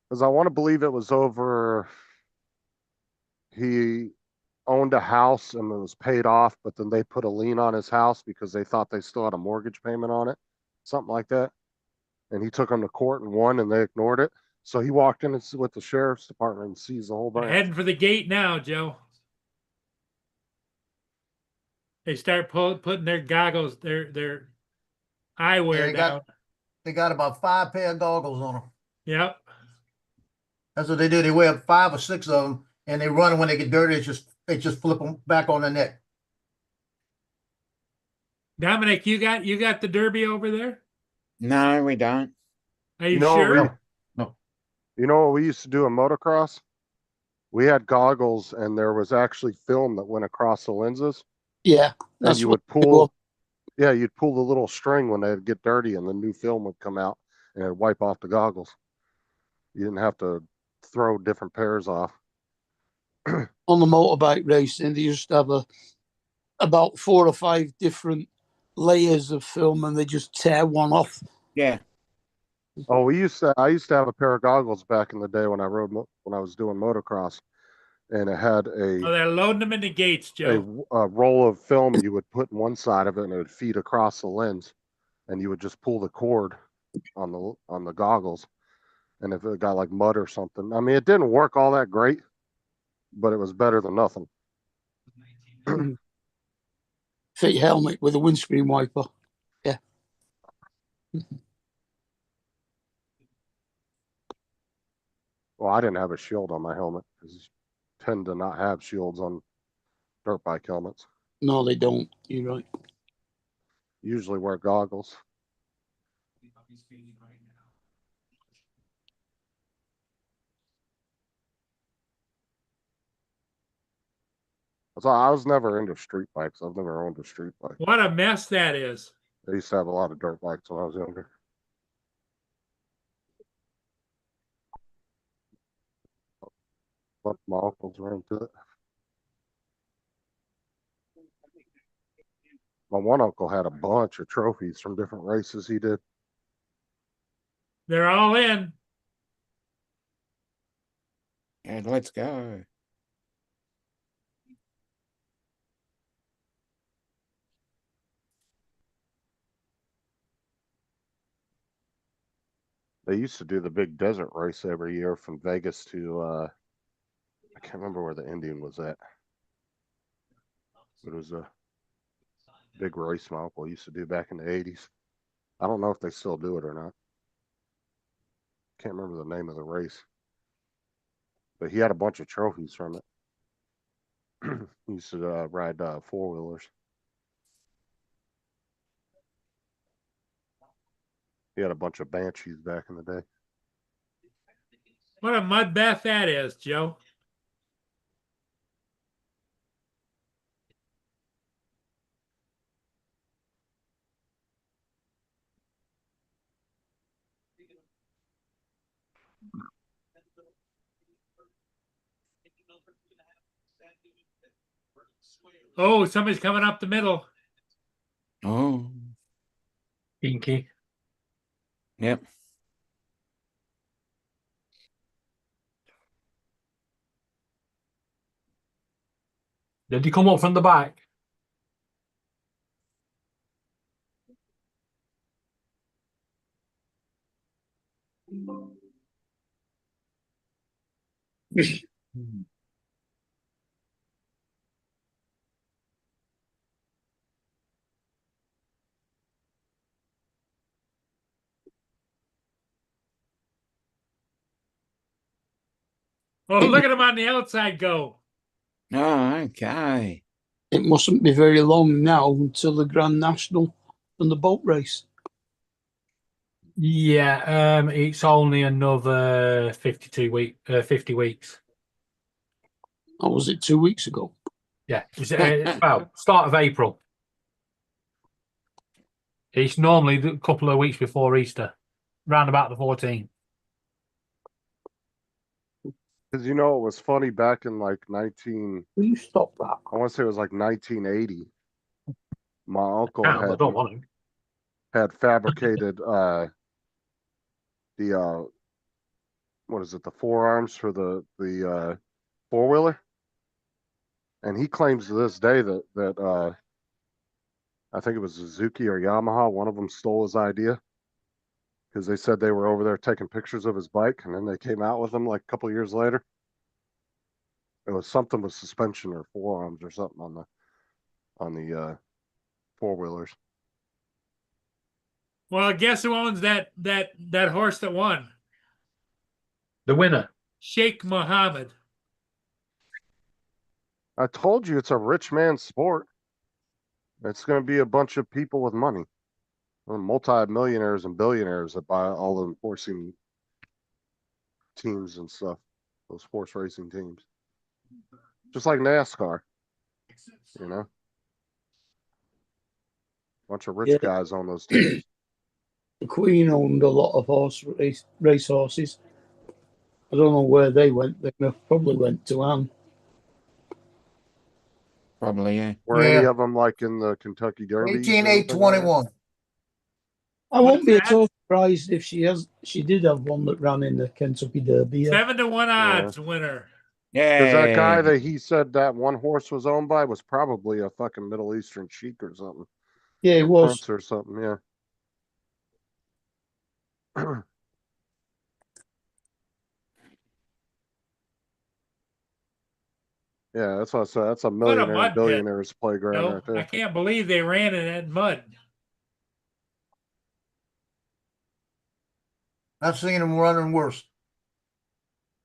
Because I want to believe it was over. He owned a house and it was paid off, but then they put a lien on his house because they thought they still had a mortgage payment on it, something like that. And he took them to court and won, and they ignored it. So he walked in with the sheriff's department and seized the whole branch. Heading for the gate now, Joe. They start putting their goggles, their eyewear down. They got about 5 pair of goggles on them. Yep. That's what they do. They wear 5 or 6 of them, and they run when they get dirty. They just flip them back on the neck. Dominic, you got the Derby over there? No, we don't. Are you, You know, sure? No. You know what we used to do in motocross? We had goggles, and there was actually film that went across the lenses. Yeah. And That's you what would pull, yeah, you'd pull the little string when they'd get dirty, and the new film would come out and it'd wipe off the goggles. You didn't have to throw different pairs off. on the motorbike racing, they used to have about 4 or 5 different layers of film, and they just tear one off. Yeah. Oh, I used to have a pair of goggles back in the day when I was doing motocross, and it had Oh, they're loading them in the gates, Joe. a roll of film you would put in one side of it, and it would feed across the lens, and you would just pull the cord on the goggles. And if it got like mud or something, I mean, it didn't work all that great, but it was better than nothing. Fit your helmet with a windscreen wiper. Yeah. Well, I didn't have a shield on my helmet because you tend to not have shields on dirt bike helmets. No, they don't. You're right. Usually wear goggles. So I was never into street bikes. I've never owned a street bike. What a mess that is. I used to have a lot of dirt bikes when I was younger. But my uncles were into it. My one uncle had a bunch of trophies from different races he did. They're all in. And let's go. They used to do the big desert race every year from Vegas to I can't remember where the Indian was at. It was a big race my uncle used to do back in the 80s. I don't know if they still do it or not. Can't remember the name of the race. But he had a bunch of trophies from it. He used to ride four-wheelers. He had a bunch of banshees back in the day. What a mud bath that is, Joe. Oh, somebody's coming up the middle. Oh, Pinky. yep. Did he come up from the back? Oh, look at him on the outside go. Oh, okay. It mustn't be very long now until the Grand National and the boat race. Yeah, it's only another 50 weeks. Or was it 2 weeks ago? Yeah, well, start of April. It's normally a couple of weeks before Easter, round about the 14th. Because you know it was funny back in like Will you stop that? I want to say it was like 1980. My uncle I had don't want to. had fabricated the what is it, the forearms for the four-wheeler, and he claims to this day that I think it was Suzuki or Yamaha, one of them stole his idea because they said they were over there taking pictures of his bike, and then they came out with them like a couple years later. It was something with suspension or forearms or something on the four-wheelers. Well, guess who owns that horse that won? The winner. Sheikh Mohammed. I told you it's a rich man's sport. It's going to be a bunch of people with money, multi-millionaires and billionaires that buy all the horsing teams and stuff, those horse racing teams. Just like NASCAR, you know? Bunch of rich guys on those teams. The Queen owned a lot of race horses. I don't know where they went. They probably went to Anne. Probably, yeah. Were any of them like in the Kentucky Derby? 18-8-21. I won't be at all surprised if she did have one that ran in the Kentucky Derby. Yeah. 7-1 odds winner. Yeah. Because that guy that he said that one horse was owned by was probably a fucking Middle Eastern sheik or something. Yeah, it was. Prince or something, yeah. Yeah, that's what I said. That's a millionaire mud pit. billionaire's playground No, right there. I can't believe they ran in that mud. I've seen them running worse.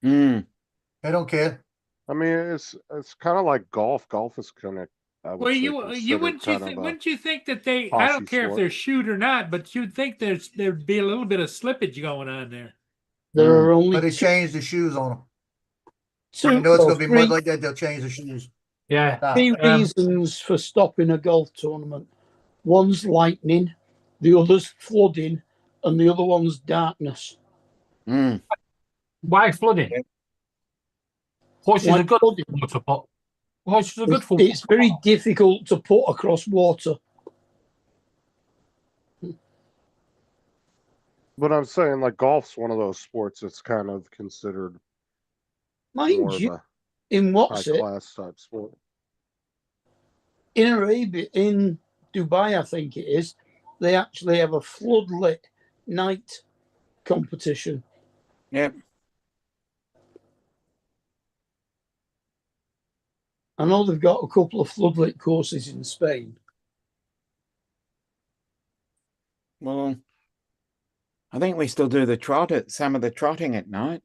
Mm. They don't care. I mean, it's kind of like golf. Golf is kind of. Well, you wouldn't you think that they? I don't care if they're shoot or not, but you'd think there'd be a little bit of slippage going on there. There are only But they changed the shoes on them. two, When they know it's going to be three- mud like that, they'll change the shoes. Yeah. three reasons for stopping a golf tournament. One's lightning, the other's flooding, and the other one's darkness. Mm. Why flooding? Horses Why are good flooding? for water pot. Horses are good for It's very difficult to put across water. But I'm saying, like, golf's one of those sports that's kind of considered more Mind of you, a in what's high it? class type sport. In Arabia, in Dubai, I think it is, they actually have a floodlit night competition. Yep. I know they've got a couple of floodlit courses in Spain. Well, I think we still do some of the trotting at night.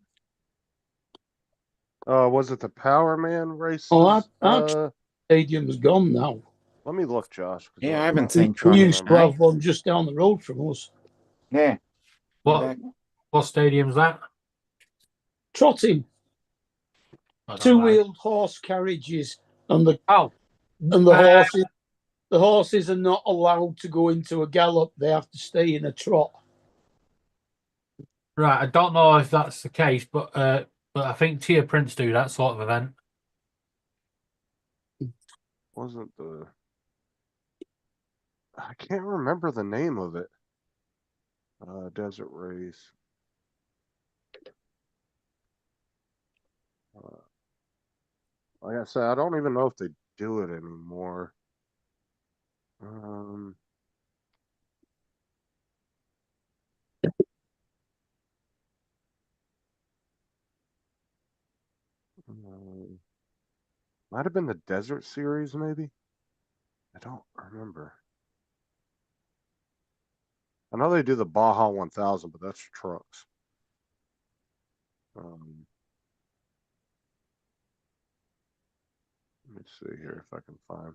Was it the Power Man race? Oh, our stadium's gone now. Let me look, Josh. Yeah, I haven't seen We trotting. used to have one just down the road from us. Yeah. What stadium's that? Trotting, I don't know. two-wheeled horse carriages, and the Oh, the horses are not allowed to go into a gallop. They have to stay in a trot. right. I don't know if that's the case, but I think Tia Prince do that sort of event. Wasn't I can't remember the name of it. Desert Race. Like I said, I don't even know if they do it anymore. Might have been the Desert Series, maybe. I don't remember. I know they do the Baja 1000, but that's trucks. Let me see here if I can find.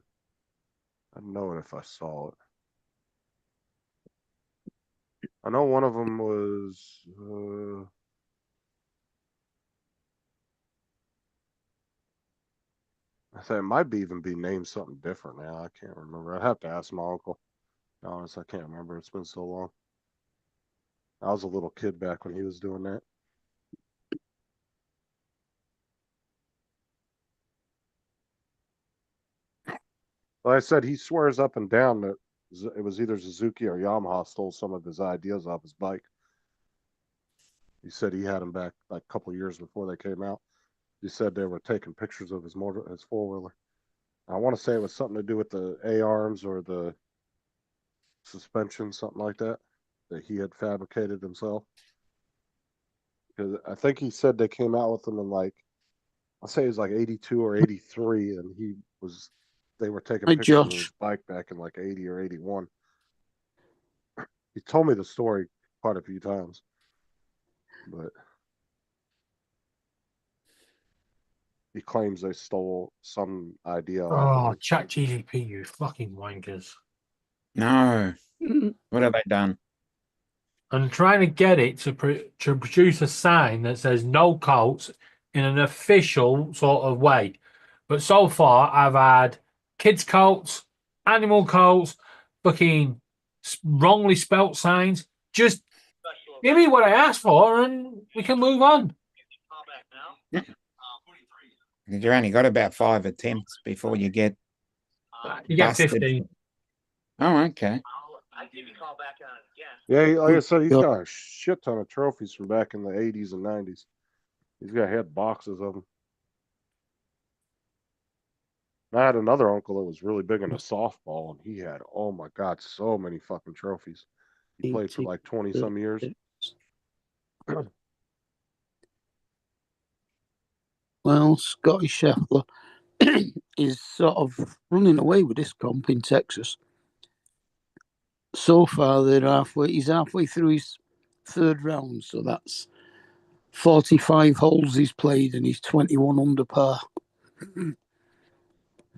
I know it if I saw it. I know one of them was. I say it might be even be named something different now. I can't remember. I'd have to ask my uncle. To be honest, I can't remember. It's been so long. I was a little kid back when he was doing that. Like I said, he swears up and down that it was either Suzuki or Yamaha stole some of his ideas off his bike. He said he had them back like a couple years before they came out. He said they were taking pictures of his four-wheeler. I want to say it was something to do with the A-arms or the suspension, something like that he had fabricated himself. Because I think he said they came out with them in like, I'll say it was like 82 or 83, and they were taking Hi, pictures of Josh. his bike back in like 80 or 81. He told me the story quite a few times, but he claims they stole some idea. Oh, ChatGPT, you fucking wankers! No. What have they done? I'm trying to get it to produce a sign that says no cults in an official sort of way. But so far, I've had kids' cults, animal cults, fucking wrongly spelt signs. Just give me what I asked for and we can move on. You only got about 5 attempts before you get. You get busted. 15. Oh, okay. I'll give you a call back on it. Yeah. Yeah, like I said, he's got a shit ton of trophies from back in the 80s and 90s. He's had boxes of them. I had another uncle that was really big into softball, and he had, oh my God, so many fucking trophies. He played for like 20 some years. Well, Scotty Scheffler is sort of running away with this comp in Texas. So far, he's halfway through his third round, so that's 45 holes he's played, and he's 21 under par.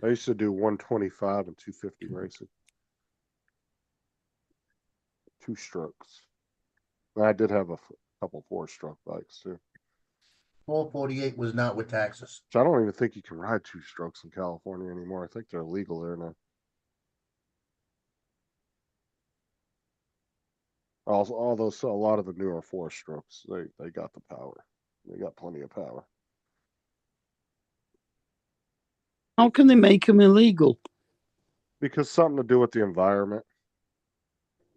I used to do 125 and 250 racing. 2 strokes. I did have a couple 4-stroke bikes too. 448 was not with taxes. So I don't even think you can ride 2 strokes in California anymore. I think they're illegal there now. Although a lot of the newer 4-strokes, they got the power. They got plenty of power. How can they make them illegal? Because something to do with the environment.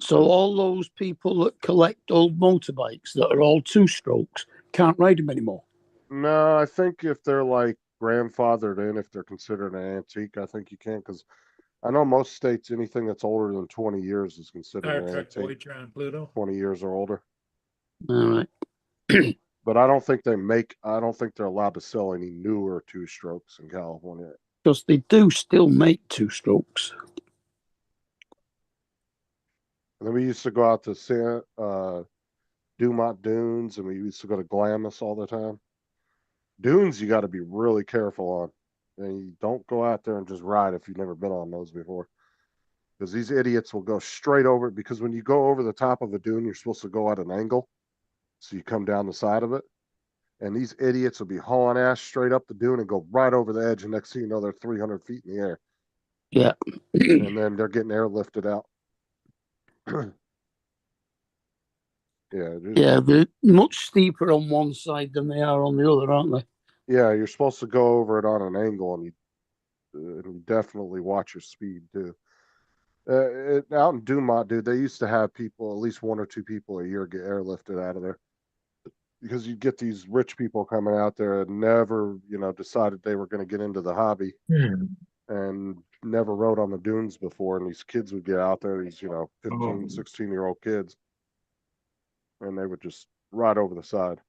So all those people that collect old motorbikes that are all 2-strokes can't ride them anymore. No, I think if they're like grandfathered in, if they're considered an antique, I think you can. Because I know most states, anything that's older than 20 years is considered an antique. Voyager on Pluto. 20 years or older. All right. But I don't think they're allowed to sell any newer 2-strokes in California. Because they do still make 2-strokes. And then we used to go out to Dumont Dunes, and we used to go to Glamis all the time. Dunes, you got to be really careful on. And you don't go out there and just ride if you've never been on those before. Because these idiots will go straight over it, because when you go over the top of a dune, you're supposed to go at an angle. So you come down the side of it. And these idiots will be hauling ass straight up the dune and go right over the edge. And next thing you know, they're 300 feet in the air. Yeah. And then they're getting airlifted out. Yeah. Yeah, they're much steeper on one side than they are on the other, aren't they? Yeah, you're supposed to go over it on an angle, and you definitely watch your speed too. Out in Dumont, dude, they used to have people, at least 1 or 2 people a year, get airlifted out of there, because you get these rich people coming out there and never, decided they were going to get into the hobby and never rode on the dunes before, and these kids would get out there, these 15, 16-year-old kids, and they would just ride over the side.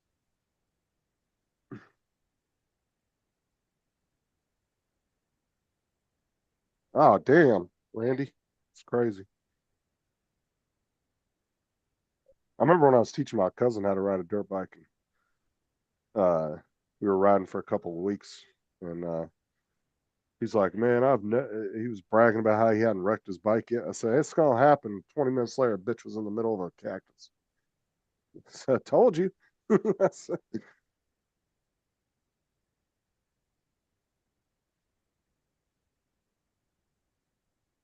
Oh, damn, Randy. It's crazy. I remember when I was teaching my cousin how to ride a dirt bike. And, we were riding for a couple of weeks, and he's like, "Man, he was bragging about how he hadn't wrecked his bike yet." I said, "It's gonna happen." 20 minutes later, a bitch was in the middle of a cactus. I told you.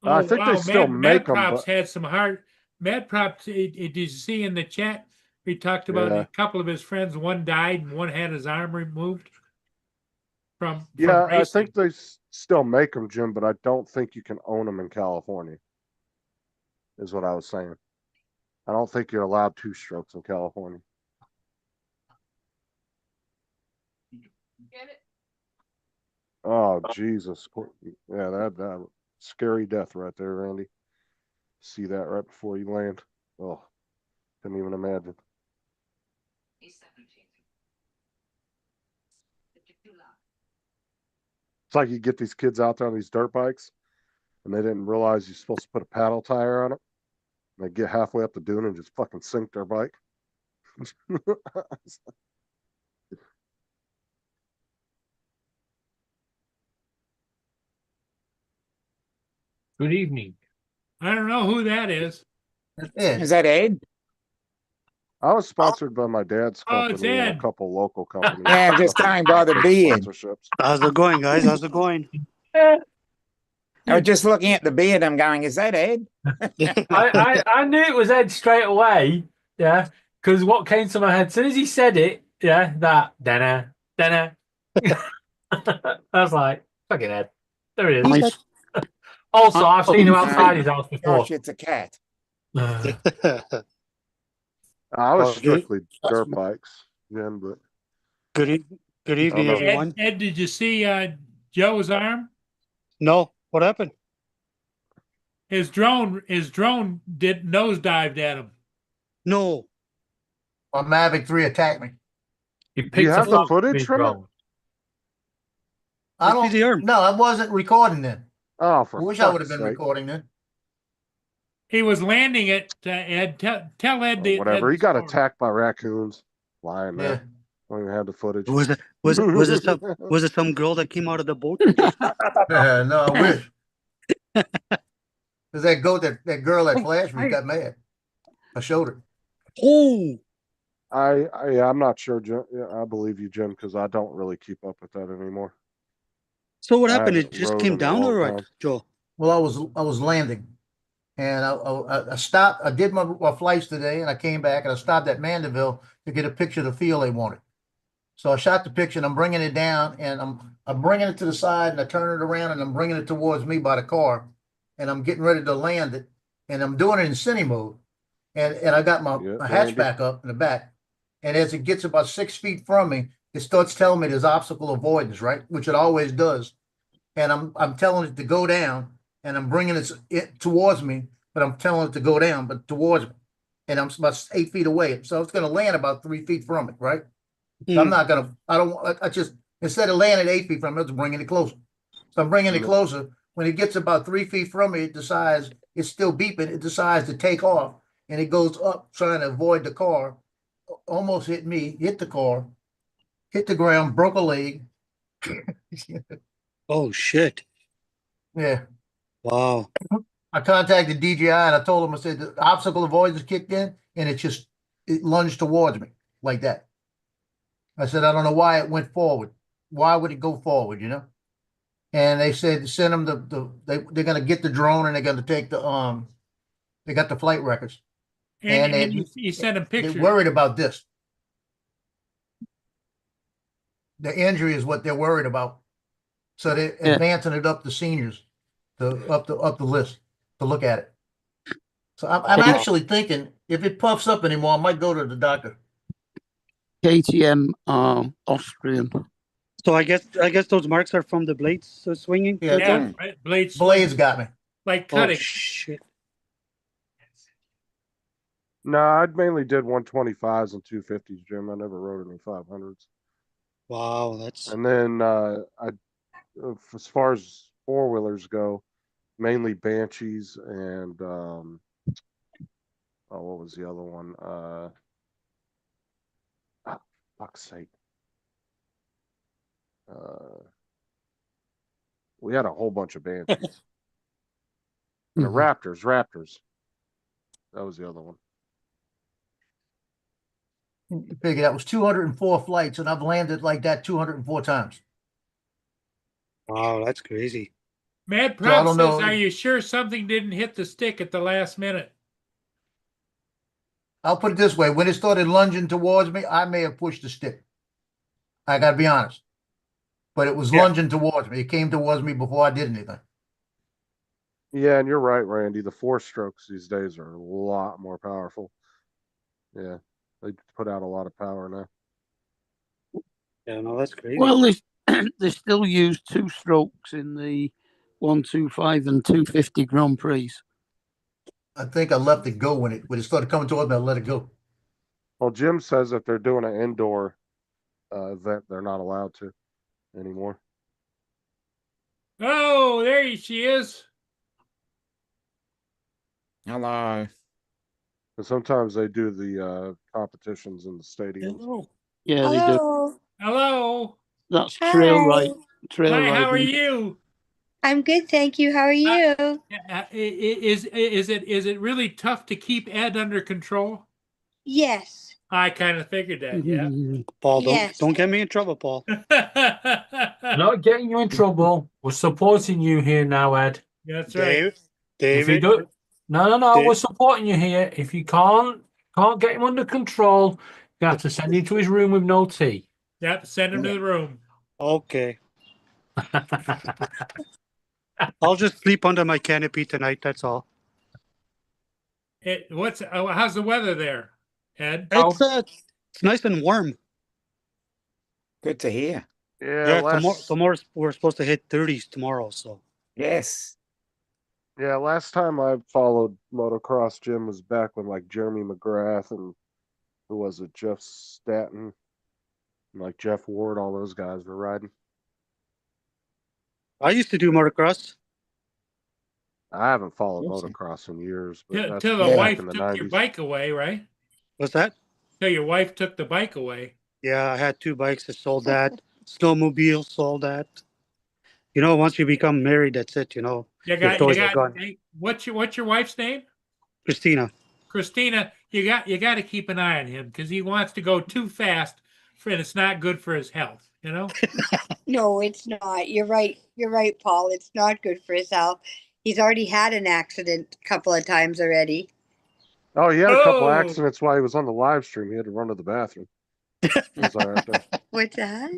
I think they still make them. Props had some heart. Mad Props, did you see in the chat? We talked about a couple of his friends. One died and one had his arm removed from Yeah, I racing. think they still make them, Jim, but I don't think you can own them in California, is what I was saying. I don't think you're allowed 2-strokes in California. Get it? Oh, Jesus. Yeah, that scary death right there, Randy. See that right before you land. Oh, couldn't even imagine. He's 17. It's like you get these kids out there on these dirt bikes, and they didn't realize you're supposed to put a paddle tire on it. And they get halfway up the dune and just fucking sink their bike. Good evening. I don't know who that is. Ed. Is that Ed? I was sponsored by my dad's Oh, it's company and a Ed. couple local companies. Yeah, I'm just going by the beard. Sponsorships. How's it going, guys? How's it going? I was just looking at the beard. I'm going, is that Ed? I knew it was Ed straight away. Yeah, because what came to my head as soon as he said it, yeah, that Dana. I was like, fucking Ed. There he is. Also, I've seen him outside his house before. Gosh, it's a cat. I was strictly dirt bikes, Jim, but Good evening, everyone. Ed, did you see Joe's arm? No, what happened? His drone did nosedived at him. No. My Mavic 3 attacked me. He do you picked have up the off footage his from it? drone. I Let's see the arm. No, I wasn't recording then. Oh, I for wish I would have fuck's been sake. recording then. He was landing it. Ed, tell Ed the Whatever. Ed He the got story. attacked by raccoons lying Yeah. there. Don't even have the footage. Was it some girl that came out of the boat? No, I wish. Because that goat, that girl that flashed me got mad. I showed her. Oh, I'm not sure, Jim. Yeah, I believe you, Jim, because I don't really keep up with that anymore. so what I happened? It haven't just rode came in a down, long all right, time. Joe. Well, I was landing, and I stopped. I did my flights today, and I came back and I stopped at Mandeville to get a picture of the field they wanted. So I shot the picture, and I'm bringing it down, and I'm bringing it to the side, and I turn it around, and I'm bringing it towards me by the car, and I'm getting ready to land it, and I'm doing it in cine mode, and I got my hatchback up in the back, and as it gets about 6 feet from me, it starts telling me there's obstacle avoidance, right, which it always does, and I'm telling it to go down, and I'm bringing it towards me, but I'm telling it to go down, but towards me, and I'm about 8 feet away, so it's going to land about 3 feet from it, right? So I'm not gonna. I just instead of landing 8 feet from it, I'm bringing it closer. So I'm bringing it closer. When it gets about 3 feet from me, it decides it's still beeping. It decides to take off, and it goes up trying to avoid the car. Almost hit me. Hit the car. Hit the ground. Broke a leg. Oh shit! Yeah. Wow. I contacted DJI and I told them, I said, the obstacle avoidance kicked in and it lunged towards me like that. I said, I don't know why it went forward. Why would it go forward, you know? And they said, send them they're going to get the drone and they're going to take they got the flight records. And And you sent them they're pictures. worried about this. The injury is what they're worried about. So they're Yeah. advancing it up the seniors, up the list to look at it. So I'm Wow. actually thinking if it puffs up anymore, I might go to the doctor. KTM Austrian. So I guess those marks are from the blades swinging. Yeah, Yeah, Mm. right, blades. Blades got me. Like Oh cutting. shit! No, I mainly did 125s and 250s, Jim. I never rode any 500s. Wow, that's And then as far as four wheelers go, mainly Banshees and what was the other one? Fuck's sake. We had a whole bunch of Banshees. And the Raptors. That was the other one. You figure that was 204 flights, and I've landed like that 204 times. wow, that's crazy. Mad So I Prop don't says, know. are you sure something didn't hit the stick at the last minute? I'll put it this way: when it started lunging towards me, I may have pushed the stick. I got to be honest, but it was Yeah. lunging towards me. It came towards me before I did anything. Yeah, and you're right, Randy. The four strokes these days are a lot more powerful. Yeah, they put out a lot of power now. Yeah, no, that's crazy. Well, they still use two strokes in the 125 and 250 Grand Prix. I think I left it go when it started coming towards me. I let it go. Well, Jim says that they're doing an indoor event. They're not allowed to anymore. Oh, there she is. Hello. And sometimes they do the competitions in the stadiums. Yeah, they do. Hello. Hello. That's trail Hi. ride. Trail Hi, how are riding. you? I'm good, thank you. How are you? Is it really tough to keep Ed under control? Yes. I kind of figured that, yeah. Paul, Yes. don't get me in trouble, Paul. Not getting you in trouble. We're supporting you here now, Ed. That's right. If you David, do, no, Dave- we're supporting you here. If you can't get him under control, you have to send him to his room with no tea. Yep, send him to the room. okay. I'll just sleep under my canopy tonight. That's all. How's the weather there, Ed? It's nice and warm. Good to hear. Yeah, Tomorrow we're supposed to hit 30s tomorrow. So Yes. yeah. Last time I followed motocross, Jim, was back when like Jeremy McGrath and who was it, Jeff Staton, and like Jeff Ward, all those guys were riding. I used to do motocross. I haven't followed Awesome. motocross in years, but that's Till the Yeah. back wife in the took your 90s. bike away, right? What's that? Till your wife took the bike away. Yeah, I had two bikes. I sold that. Snowmobile, sold that. You know, once you become married, that's it. You know, You Your got, toys are gone. hey, what's your wife's name? Christina. Christina. You got to keep an eye on him because he wants to go too fast, and it's not good for his health. You know. No, it's not. You're right. You're right, Paul. It's not good for his health. He's already had an accident a couple of times already. Oh, he had a couple Oh. accidents while he was on the live stream. He had to run to the bathroom. That's all right there. What's that?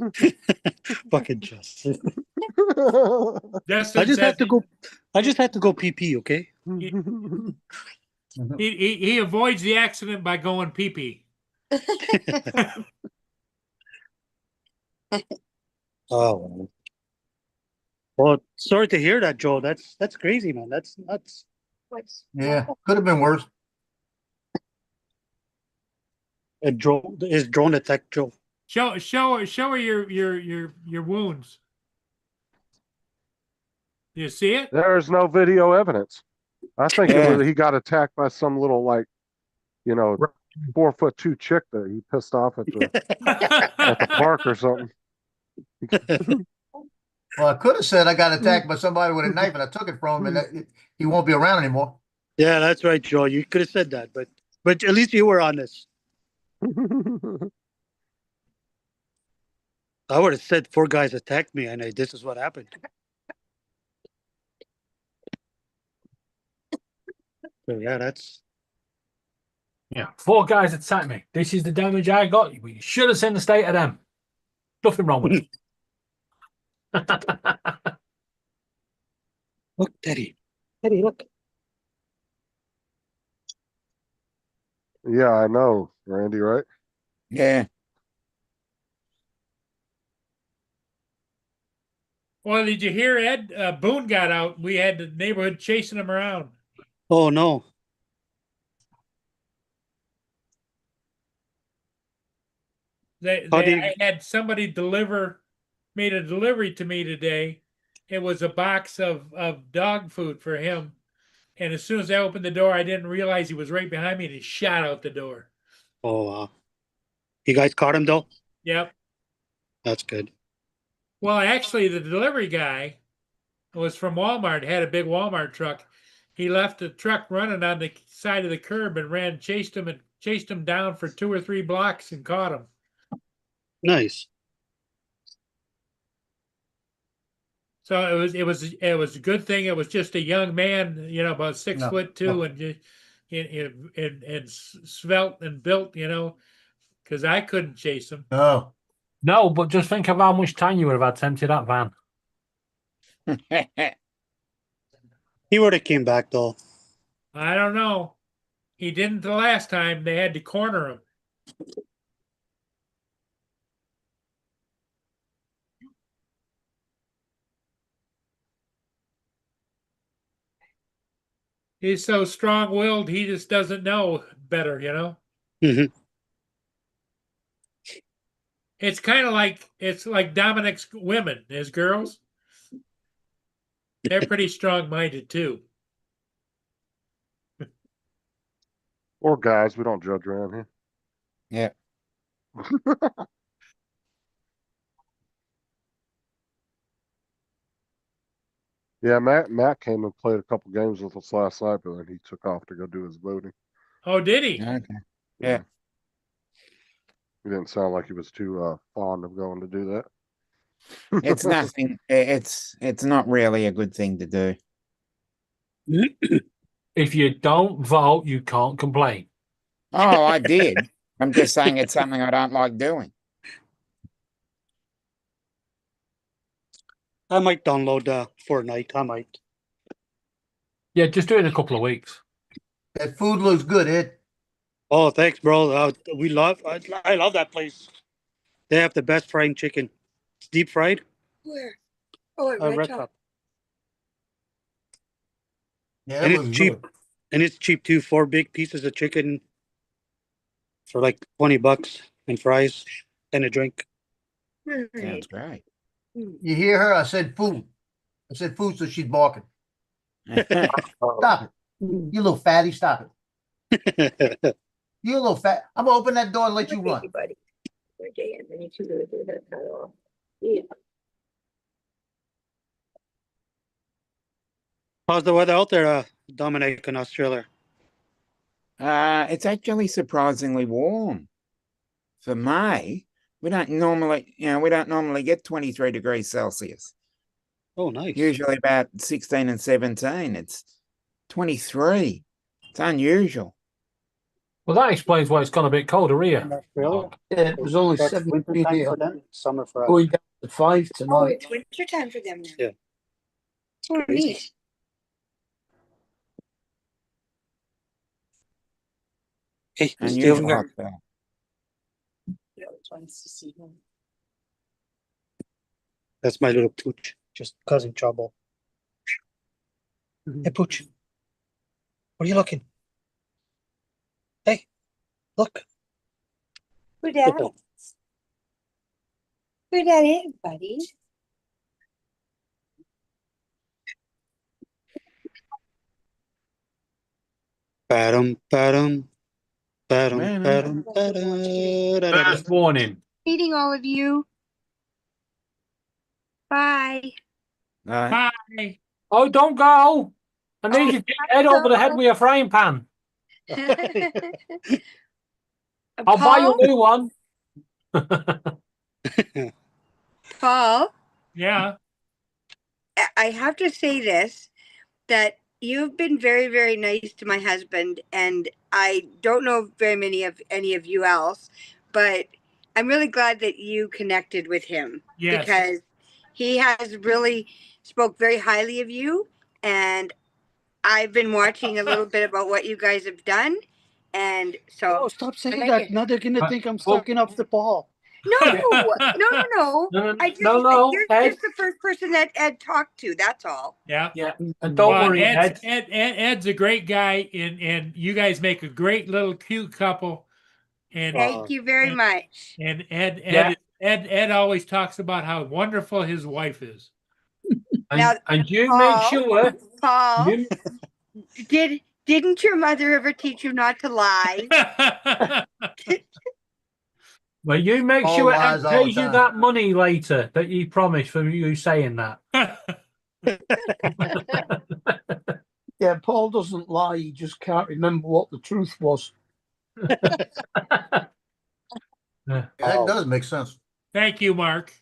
Fucking Justin. Justin I just said had to go pee. Okay. he avoids the accident by going pee pee. Oh. Well, sorry to hear that, Joe. That's crazy, man. That's nuts. Yeah, could have been worse. His drone attacked Joe. Show her your wounds. Do you see it? There's no video evidence. I think Yeah. he got attacked by some little 4'2" chick that he pissed off at the park or something. Well, I could have said I got attacked by somebody with a knife and I took it from him, and he won't be around anymore. Yeah, that's right, Joe. You could have said that, but at least you were honest. I would have said 4 guys attacked me, and this is what happened. So yeah, that's Yeah, 4 guys attacked me. This is the damage I got. You should have seen the state of them. Nothing wrong with it. look, Teddy. Teddy, look. Yeah, I know, Randy, right? Yeah. Well, did you hear Ed? Boone got out. We had the neighborhood chasing him around. Oh no. I had somebody made a delivery to me today. It was a box of dog food for him. And as soon as I opened the door, I didn't realize he was right behind me and he shot out the door. Oh wow. You guys caught him though? Yep. That's good. Well, actually, the delivery guy was from Walmart, had a big Walmart truck. He left the truck running on the side of the curb and chased him down for 2 or 3 blocks and caught him. Nice. So it was a good thing. It was just a young man, about 6'2" and svelte and built, because I couldn't chase him. No. No, but just think of how much time you would have had to empty that van. He would have came back though. I don't know. He didn't the last time. They had to corner him. He's so strong-willed, he just doesn't know better, Mhm. It's like Dominic's women, his girls. They're pretty strong-minded too. Or guys, we don't judge around here. Yeah. Yeah, Matt came and played a couple games with us last night, but then he took off to go do his voting. Oh, did he? Okay. Yeah. He didn't sound like he was too fond of going to do that. It's nothing. It's not really a good thing to do. If you don't vote, you can't complain. Oh, I did. I'm just saying it's something I don't like doing. I might download Fortnite. I might. Yeah, just do it in a couple of weeks. That food looks good, Ed. Oh, thanks, bro. I love that place. They have the best fried chicken. It's deep fried. Where? Oh, at Red Red Top. Top. Yeah, And that it's looks cheap. good. And it's cheap too. 4 big pieces of chicken for like $20 and fries and a drink. Sounds great. You hear her? I said food. I said food, so she's barking. Stop it. You little fatty, stop it. You little fat. I'm gonna open that door and let you run. How's the weather out there, Dominic, in Australia? It's actually surprisingly warm for May. We don't normally get 23 degrees Celsius. Oh, nice. Usually about 16 and 17. It's 23. It's unusual. Well, that explains why it's gone a bit colder here. Australia? Yeah, it was only That's 7 winter degrees time here. for them, summer for us. Going down to 5 Oh, tonight. it's winter time for them now. Yeah. Oh, neat. Hey, Unusual hot spell. That's my little Pooch, just causing trouble. Hey, Pooch. What are you looking? Hey, look. Who that is? Who that is, buddy? Badum, badum, badum, Man, badum, badum. First warning. Meeting all of you. Bye. Right. Bye. Oh, don't go. I need you to hit head over the head with a frying pan. I'll buy you Paul, a new one. Paul, Yeah. I have to say this, that you've been very, very nice to my husband, and I don't know very many of any of you else, but I'm really glad that you connected with him Yes. because he has really spoke very highly of you, and I've been watching a little bit about what you guys have done, and so Oh, stop saying like that. it. Now they're gonna think I'm Well- sucking up the ball. No, no. No, I just no, you're Ed. just the first person that Ed talked to. That's all. Yeah. Yeah, and don't Well, worry, Ed. Ed's a great guy, and you guys make a great little cute couple. And Thank you very much. and Yeah. Ed always talks about how wonderful his wife is. Now, And you Paul, make sure. Paul, You, didn't your mother ever teach you not to lie? well, you make All sure Ed lies all the pays you time. that money later that you promised for you saying that. Yeah, Paul doesn't lie. He just can't remember what the truth was. That does make sense. Thank you, Mark.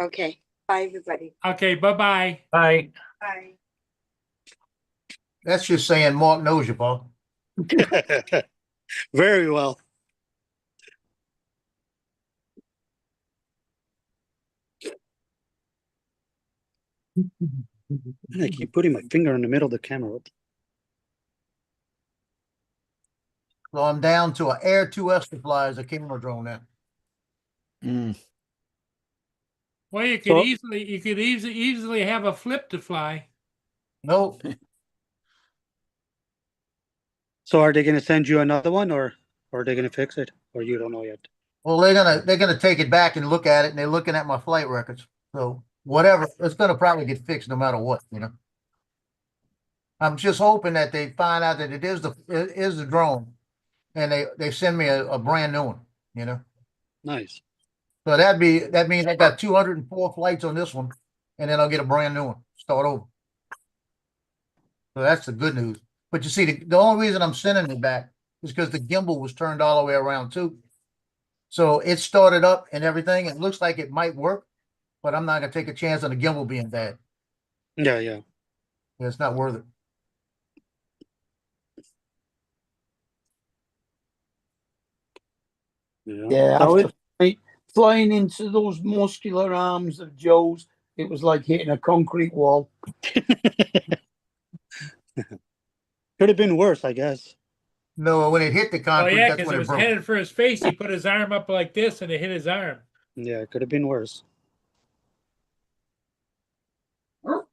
Okay. Bye, everybody. Okay, bye-bye. Bye. Bye. That's just saying Mark knows you, Paul. Very well. I keep putting my finger in the middle of the camera. So I'm down to an Air 2S to fly as a camera drone now. Mm. Well, you could So- easily have a flip to fly. Nope. So are they gonna send you another one, or are they gonna fix it, or you don't know yet? Well, they're gonna take it back and look at it, and they're looking at my flight records. So whatever, it's gonna probably get fixed no matter what, you know. I'm just hoping that they find out that it is the drone, and they send me a brand new one, you know. Nice. So that means I got 204 flights on this one, and then I'll get a brand new one, start over. So that's the good news. But you see, the only reason I'm sending it back is because the gimbal was turned all the way around too. So it started up and everything. It looks like it might work, but I'm not gonna take a chance on the gimbal being bad. Yeah. It's not worth it. Yeah, So after flying into those muscular arms of Joe's, it was like hitting a concrete wall. could have been worse, I guess. No, when it hit the Oh concrete, yeah, that's because when it it was broke. headed for his face. He put his arm up like this, and it hit his arm. Yeah, it could have been worse. Wanna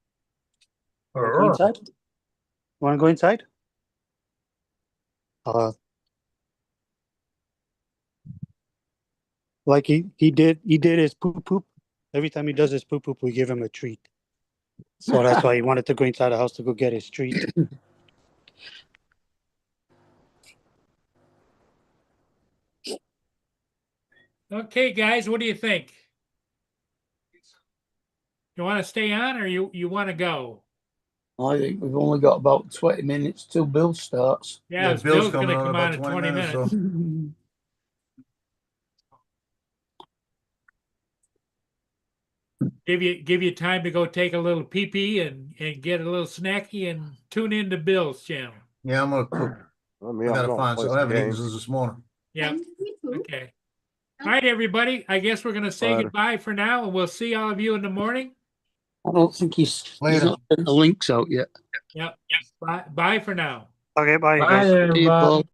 go inside? Want to go inside? Like he did his poop poop. Every time he does his poop poop, we give him a treat. So that's why he wanted to go inside the house to go get his treat. Okay, guys, what do you think? You want to stay on, or you want to go? I think we've only got about 20 minutes till Bill starts. Yeah, Bill's going to come on in 20 minutes. So. Give you time to go take a little pee pee and get a little snacky and tune into Bill's channel. Yeah, I'm gonna cook. I I mean, I'm gotta gonna find play some. I some haven't eaten games. since this morning. Yeah. Okay. All right, everybody. I guess we're gonna say Later. goodbye for now, and we'll see all of you in the morning. I don't think he's Later. not sent the links out yet. Yep. Bye for now. Okay, bye, Bye, guys. See you, everybody. Paul.